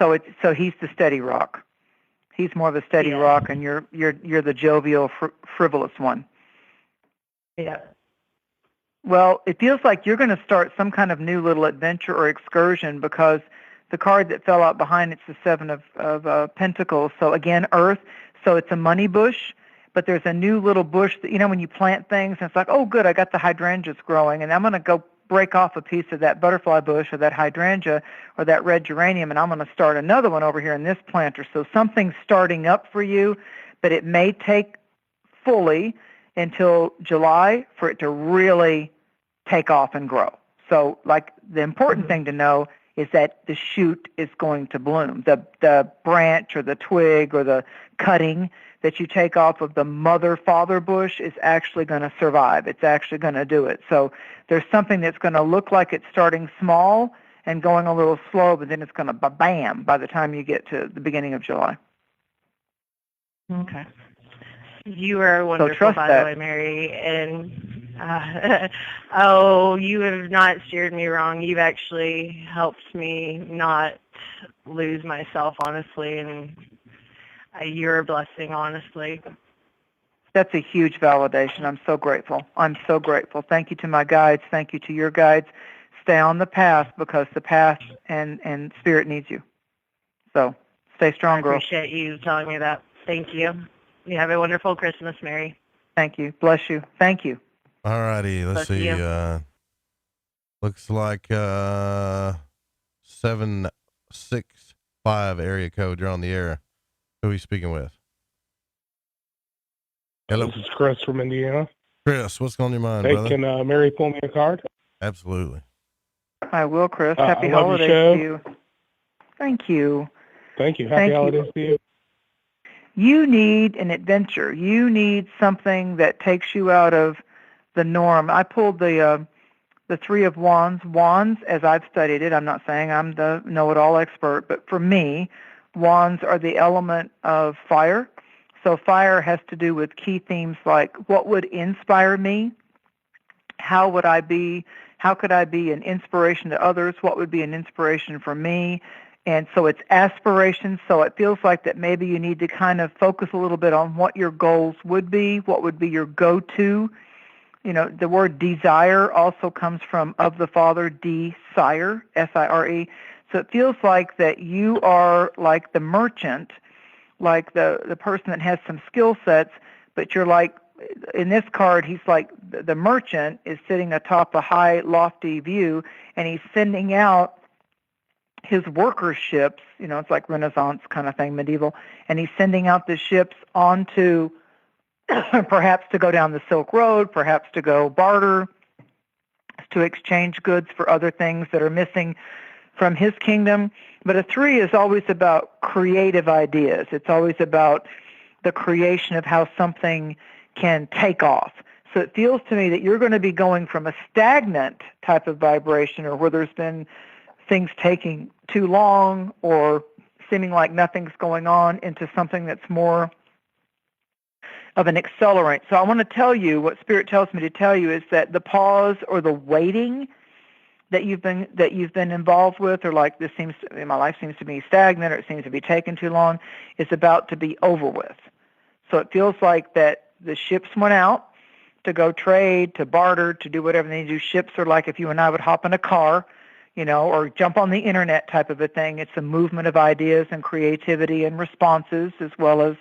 So he's the steady rock. He's more of a steady rock, and you're the jovial, frivolous one. Yeah. Well, it feels like you're going to start some kind of new little adventure or excursion because the card that fell out behind it's the Seven of Pentacles. So again, Earth. So it's a money bush, but there's a new little bush that, when you plant things, and it's like, oh, good, I got the hydrangeas growing, and I'm going to go break off a piece of that butterfly bush or that hydrangea or that red geranium, and I'm going to start another one over here in this planter. So something's starting up for you, but it may take fully until July for it to really take off and grow. So, like, the important thing to know is that the shoot is going to bloom. The branch or the twig or the cutting that you take off of the mother-father bush is actually going to survive. It's actually going to do it. So there's something that's going to look like it's starting small and going a little slow, but then it's going to bam by the time you get to the beginning of July. Okay. You are wonderful, by the way, Mary. And you have not steered me wrong. You've actually helped me not lose myself, honestly, and you're a blessing, honestly. That's a huge validation. I'm so grateful. I'm so grateful. Thank you to my guides. Thank you to your guides. Stay on the path because the path and spirit needs you. So stay strong, girl. I appreciate you telling me that. Thank you. You have a wonderful Christmas, Mary. Thank you. Bless you. Thank you. All righty. Let's see. Looks like 765 area code. You're on the air. Who are you speaking with? Hello. This is Chris from Indiana. Chris, what's on your mind, hey, brother? Can Mary pull me a card? Absolutely. I will, Chris. Happy holidays to you. Thank you. Thank you. Happy holidays to you. You need an adventure. You need something that takes you out of the norm. I pulled the Three of Wands. Wands, as I've studied it, I'm not saying I'm the know-it-all expert, but for me, wands are the element of fire. So fire has to do with key themes like what would inspire me? How could I be an inspiration to others? What would be an inspiration for me? And so it's aspirations. So it feels like that maybe you need to kind of focus a little bit on what your goals would be, what would be your go-to. The word desire also comes from of the Father, desire, S-I-R-E. So it feels like that you are like the merchant, like the person that has some skill sets, but you're like, in this card, he's like, the merchant is sitting atop a high, lofty view, and he's sending out his worker ships, it's like Renaissance kind of thing, medieval, and he's sending out the ships onto perhaps to go down the Silk Road, perhaps to go barter, to exchange goods for other things that are missing from his kingdom. But a 3 is always about creative ideas. It's always about the creation of how something can take off. So it feels to me that you're going to be going from a stagnant type of vibration, or where there's been things taking too long or seeming like nothing's going on, into something that's more of an accelerant. So I want to tell you, what Spirit tells me to tell you is that the pause or the waiting that you've been involved with, or like my life seems to be stagnant, or it seems to be taking too long, is about to be over with. So it feels like that the ships went out, to go trade, to barter, to do whatever they do. Ships are like if you and I would hop in a car, or jump on the internet type of a thing. It's a movement of ideas and creativity and responses, as well as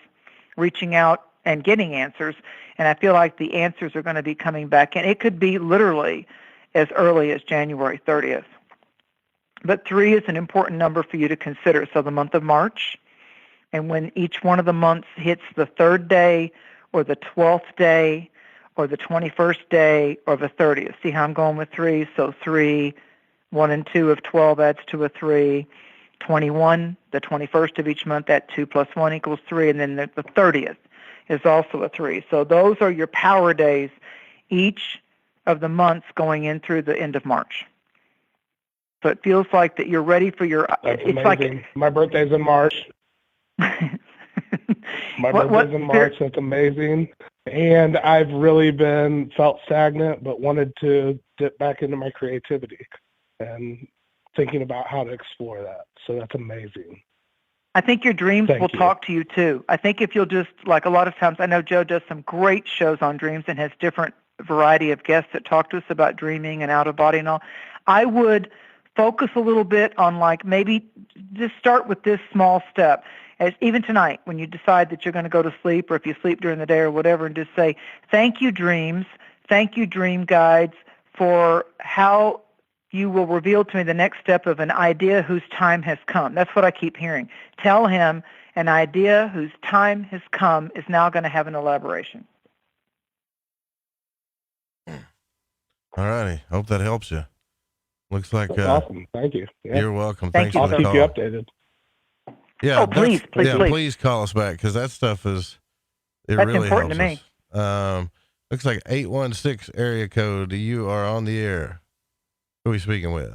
reaching out and getting answers. And I feel like the answers are going to be coming back. And it could be literally as early as January 30th. But 3 is an important number for you to consider. So the month of March, and when each one of the months hits the 3rd day or the 12th day or the 21st day or the 30th. See how I'm going with 3? So 3, 1 and 2 of 12 adds to a 3. 21, the 21st of each month, that 2 plus 1 equals 3. And then the 30th is also a 3. So those are your power days each of the months going in through the end of March. So it feels like that you're ready for your... That's it's amazing. like My birthday's in March. Birthday's in March. That's amazing. And I've really felt stagnant, but wanted to dip back into my creativity and thinking about how to explore that. So that's amazing. I think your dreams will talk to you too. I think if you'll just, like a lot of times, I know Joe does some great shows on dreams and has different variety of guests that talk to us about dreaming and out of body and all. I would focus a little bit on like maybe just start with this small step. As even tonight, when you decide that you're going to go to sleep, or if you sleep during the day or whatever, and just say, thank you, dreams, thank you, dream guides, for how you will reveal to me the next step of an idea whose time has come. That's what I keep hearing. Tell him an idea whose time has come is now going to have an elaboration. All righty. Hope that helps you. Looks like that's awesome. Thank you. Yeah. You're welcome. Thank Thanks you, for the I'll call. keep you updated. Yeah, please please call us back, because that stuff is that's really important helps to me. us. Looks like 816 area code. You are on the air. Who are we speaking with?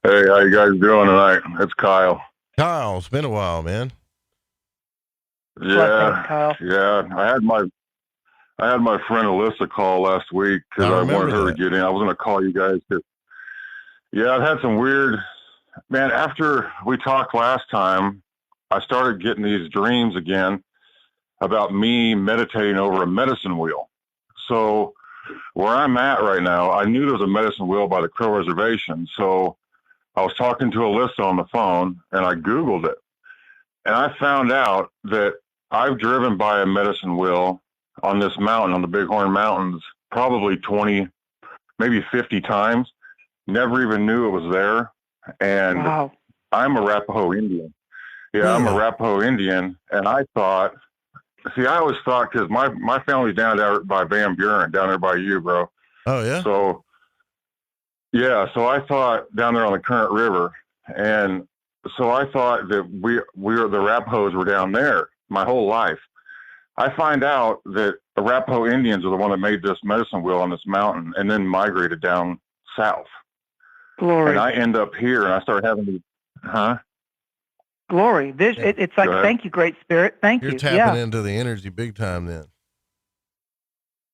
Hey, how you guys doing tonight? It's Kyle. Kyle, it's been a while, man. Yeah, Kyle. yeah. I had my friend Alyssa call last week because I wanted her to get in. I was going to call you guys. Yeah, I've had some weird. Man, after we talked last time, I started getting these dreams again about me meditating over a medicine wheel. So where I'm at right now, I knew there was a medicine wheel by the Crow Reservation. So I was talking to Alyssa on the phone, and I Googled it. And I found out that I've driven by a medicine wheel on this mountain, on the Bighorn Mountains, probably 20, maybe 50 times. Never even knew it was there. And wow. I'm a Arapaho Indian. Yeah, I'm a Arapaho Indian. And I thought, I always thought, because my family's down there by Van Buren, down there by you, bro. Oh, yeah? So, yeah, so I thought down there on the Current River. And so I thought that we were the Arapahos were down there my whole life. I find out that the Arapaho Indians are the one that made this medicine wheel on this mountain and then migrated down south. Glory. And I end up here, and I start having to, Glory. It's like, thank you, Great Spirit. Thank you. You're tapping into the energy big time then.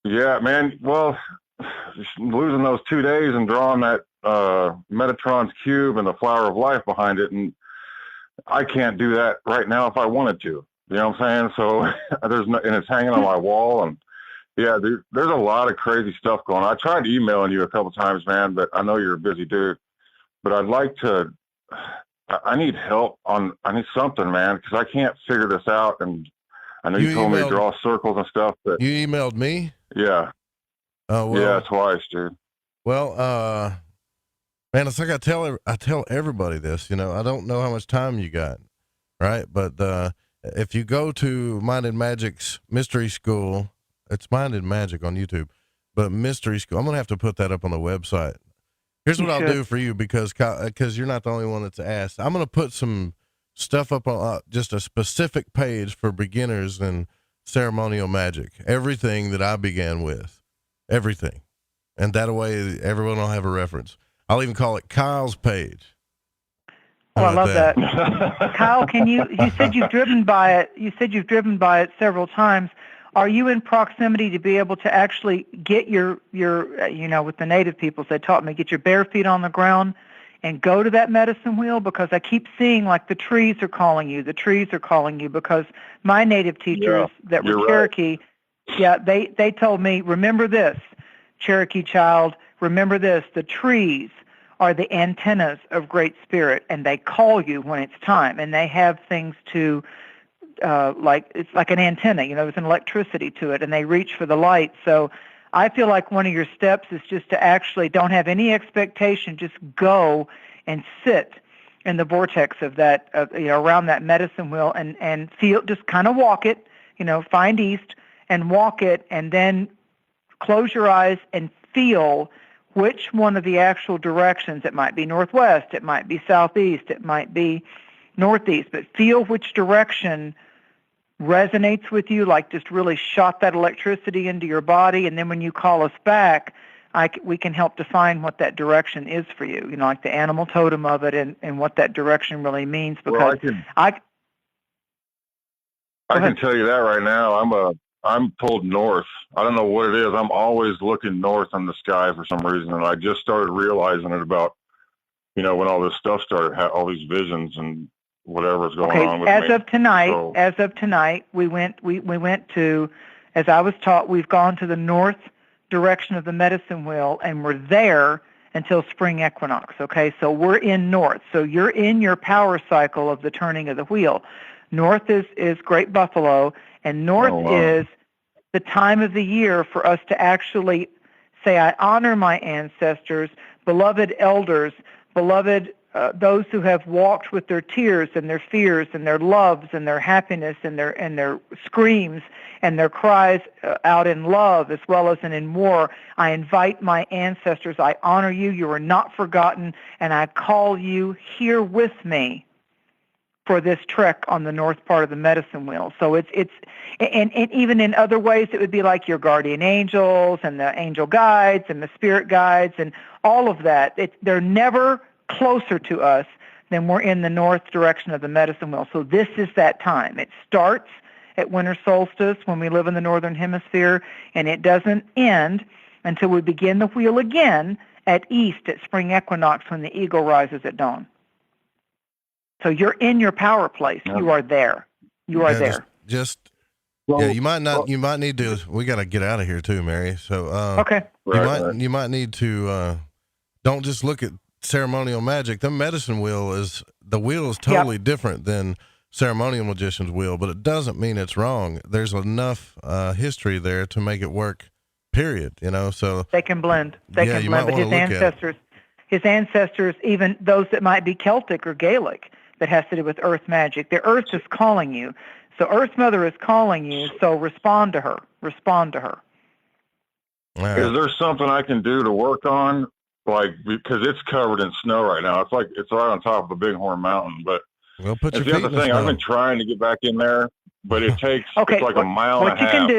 Yeah, man. Well, just losing those 2 days and drawing that Metatron's cube and the flower of life behind it, and I can't do that right now if I wanted to. You know what I'm saying? So and it's hanging on my wall, and yeah, there's a lot of crazy stuff going on. I tried emailing you a couple times, man, but I know you're a busy dude. But I'd like to. I need help I need something, man, because I can't figure this out. And I know you told me to draw circles and stuff, but you emailed me? Yeah. Oh, well. Yeah, twice, dude. Well, man, it's like I tell everybody this, I don't know how much time you got, right? But if you go to Minded Magic's Mystery School, it's Minded Magic on YouTube, but Mystery School, I'm going to have to put that up on the website. Here's what I'll do for you, because you're not the only one that's asked. I'm going to put some stuff up on just a specific page for beginners in ceremonial magic. Everything that I began with. Everything. And that way everyone will have a reference. I'll even call it Kyle's page. Oh, I love that. Kyle, you said you've driven by it. You said you've driven by it several times. Are you in proximity to be able to actually get your with the native peoples, they taught me, get your bare feet on the ground and go to that medicine wheel? Because I keep seeing like the trees are calling you. The trees are calling you, because my native teachers that were Cherokee, Yeah, they told me, remember this, Cherokee child, remember this, the trees are the antennas of Great Spirit, and they call you when it's time, and they have things to, it's like an antenna, there's an electricity to it, and they reach for the light. So I feel like one of your steps is just to actually don't have any expectation, just go and sit in the vortex of that, around that medicine wheel, and feel, just kind of walk it, find east and walk it, and then close your eyes and feel which one of the actual directions. It might be northwest, it might be southeast, it might be northeast, but feel which direction resonates with you, like just really shot that electricity into your body, and then when you call us back, we can help define what that direction is for you, like the animal totem of it, and what that direction really means. Because I can tell you that right now. I'm pulled north. I don't know what it is. I'm always looking north in the sky for some reason, and I just started realizing it about, when all this stuff started, all these visions and whatever's going on with me. As of tonight, we went to, as I was taught, we've gone to the north direction of the medicine wheel, and we're there until spring equinox. Okay, so we're in north. So you're in your power cycle of the turning of the wheel. North is Great Buffalo, and north is the time of the year for us to actually say, I honor my ancestors, beloved elders, beloved those who have walked with their tears and their fears and their loves and their happiness and their screams and their cries out in love as well as in war. I invite my ancestors. I honor you. You are not forgotten, and I call you here with me for this trek on the north part of the medicine wheel. So it's and even in other ways, it would be like your guardian angels and the angel guides and the spirit guides and all of that. They're never closer to us than we're in the north direction of the medicine wheel. So this is that time. It starts at winter solstice when we live in the northern hemisphere, and it doesn't end until we begin the wheel again at east at spring equinox when the eagle rises at dawn. So you're in your power place. Yep. You are there. You are there. You might need to, we got to get out of here too, Mary. So, okay. You might need to, don't just look at ceremonial magic. The medicine wheel is totally different than ceremonial magician's wheel, but it doesn't mean it's wrong. There's enough history there to make it work, period. So they can blend. But his ancestors, even those that might be Celtic or Gaelic, that has to do with earth magic. The earth is calling you. So Earth Mother is calling you, so respond to her. Respond to her. Right. Is there something I can do to work on? Because it's covered in snow right now. It's like it's right on top of the Bighorn Mountain. But put your feet the other in the thing, snow. I've been trying to get back in there, but it takes it's like a mile and a half.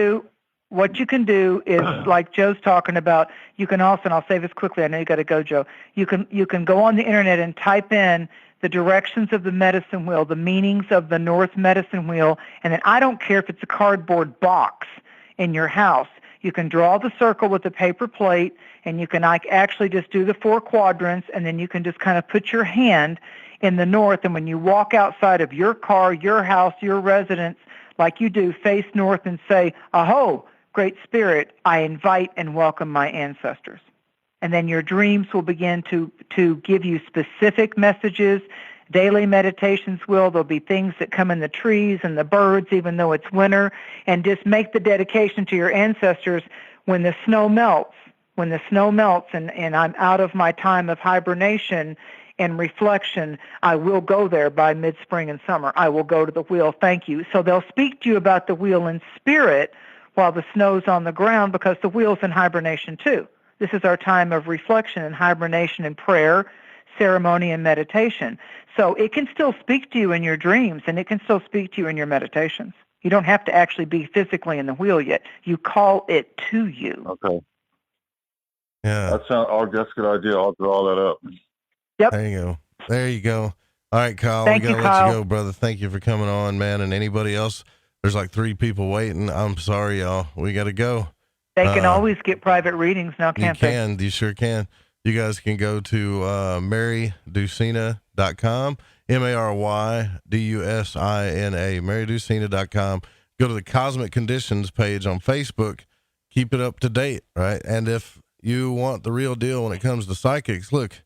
What you can do is, like Joe's talking about, you can also, and I'll say this quickly, I know you got to go, Joe. You can go on the internet and type in the directions of the medicine wheel, the meanings of the North medicine wheel, and then I don't care if it's a cardboard box in your house. You can draw the circle with a paper plate, and you can actually just do the 4 quadrants, and then you can just kind of put your hand in the north, and when you walk outside of your car, your house, your residence, like you do, face north and say, "Aho, Great Spirit, I invite and welcome my ancestors." And then your dreams will begin to give you specific messages. Daily meditations there'll be things that come in the trees and the birds, even though it's winter, and just make the dedication to your ancestors when the snow melts. When the snow melts and I'm out of my time of hibernation and reflection, I will go there by mid-spring and summer. I will go to the wheel. Thank you. So they'll speak to you about the wheel in spirit while the snow's on the ground, because the wheel's in hibernation too. This is our time of reflection and hibernation and prayer, ceremony, and meditation. So it can still speak to you in your dreams, and it can still speak to you in your meditations. You don't have to actually be physically in the wheel yet. You call it to you. Okay. Yeah. That's a good idea. I'll draw that up. Yep. There you go. All right, Kyle. Thank we got to let Kyle. you go, brother. Thank you for coming on, man. And anybody else, there's like 3 people waiting. I'm sorry, y'all. We got to go. They can always get private readings now, can't they? You sure can. You guys can go to marydusina.com, MaryDusina, marydusina.com. go to the Cosmic Conditions page on Facebook. Keep it up to date, right? And if you want the real deal when it comes to psychics, look,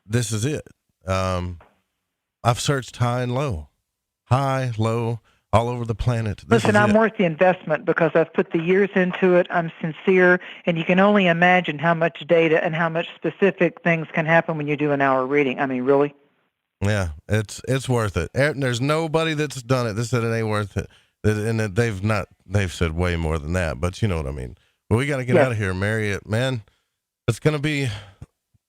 this is it. I've searched high, low, all over the planet. Listen, I'm worth the investment because I've put the years into it. I'm sincere, and you can only imagine how much data and how much specific things can happen when you do an hour reading. I mean, really? Yeah, it's worth it. There's nobody that's done it that said it ain't worth it. And they've said way more than that, but you know what I mean. Well, we got to get out of here, Mary. Man, it's going to be,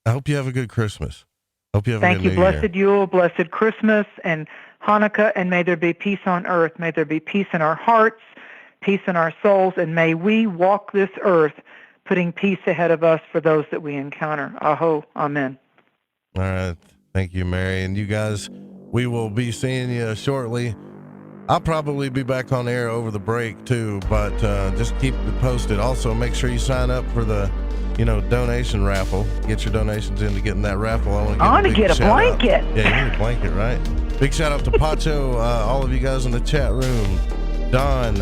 I hope you have a good Christmas. Hope you have a good New Year. Thank you. Blessed Yule, blessed Christmas, and Hanukkah, and may there be peace on earth. May there be peace in our hearts, peace in our souls, and may we walk this earth putting peace ahead of us for those that we encounter. Aho, amen. All right. Thank you, Mary. And you guys, we will be seeing you shortly. I'll probably be back on air over the break too, but just keep it posted. Also, make sure you sign up for the donation raffle. Get your donations in to get in that raffle. I want to get a blanket. Yeah, you need a blanket, right? Big shout out to Pacho, all of you guys in the chat room. Don,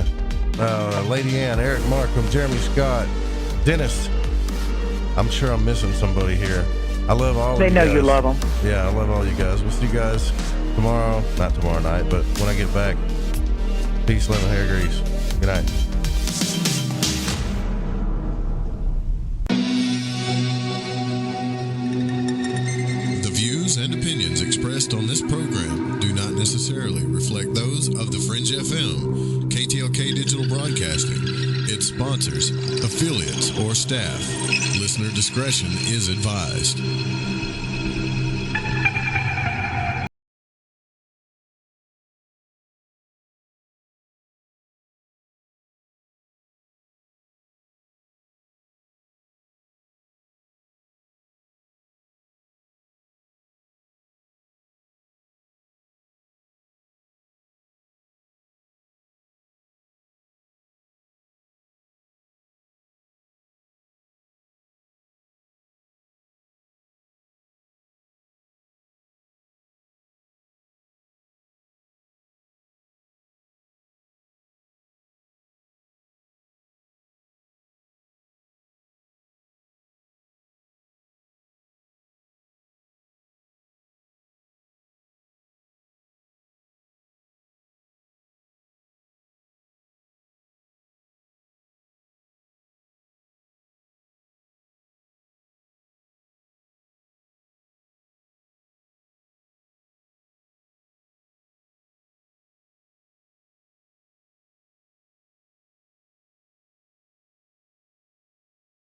Lady Ann, Eric Markham, Jeremy Scott, Dennis. I'm sure I'm missing somebody here. I love all of you guys. They know you love them. Yeah, I love all you guys. We'll see you guys tomorrow. Not tomorrow night, but when I get back. Peace, love, and hair grease. Good night. The views and opinions expressed on this program do not necessarily reflect those of the Fringe FM, KTLK Digital Broadcasting, its sponsors, affiliates, or staff. Listener discretion is advised.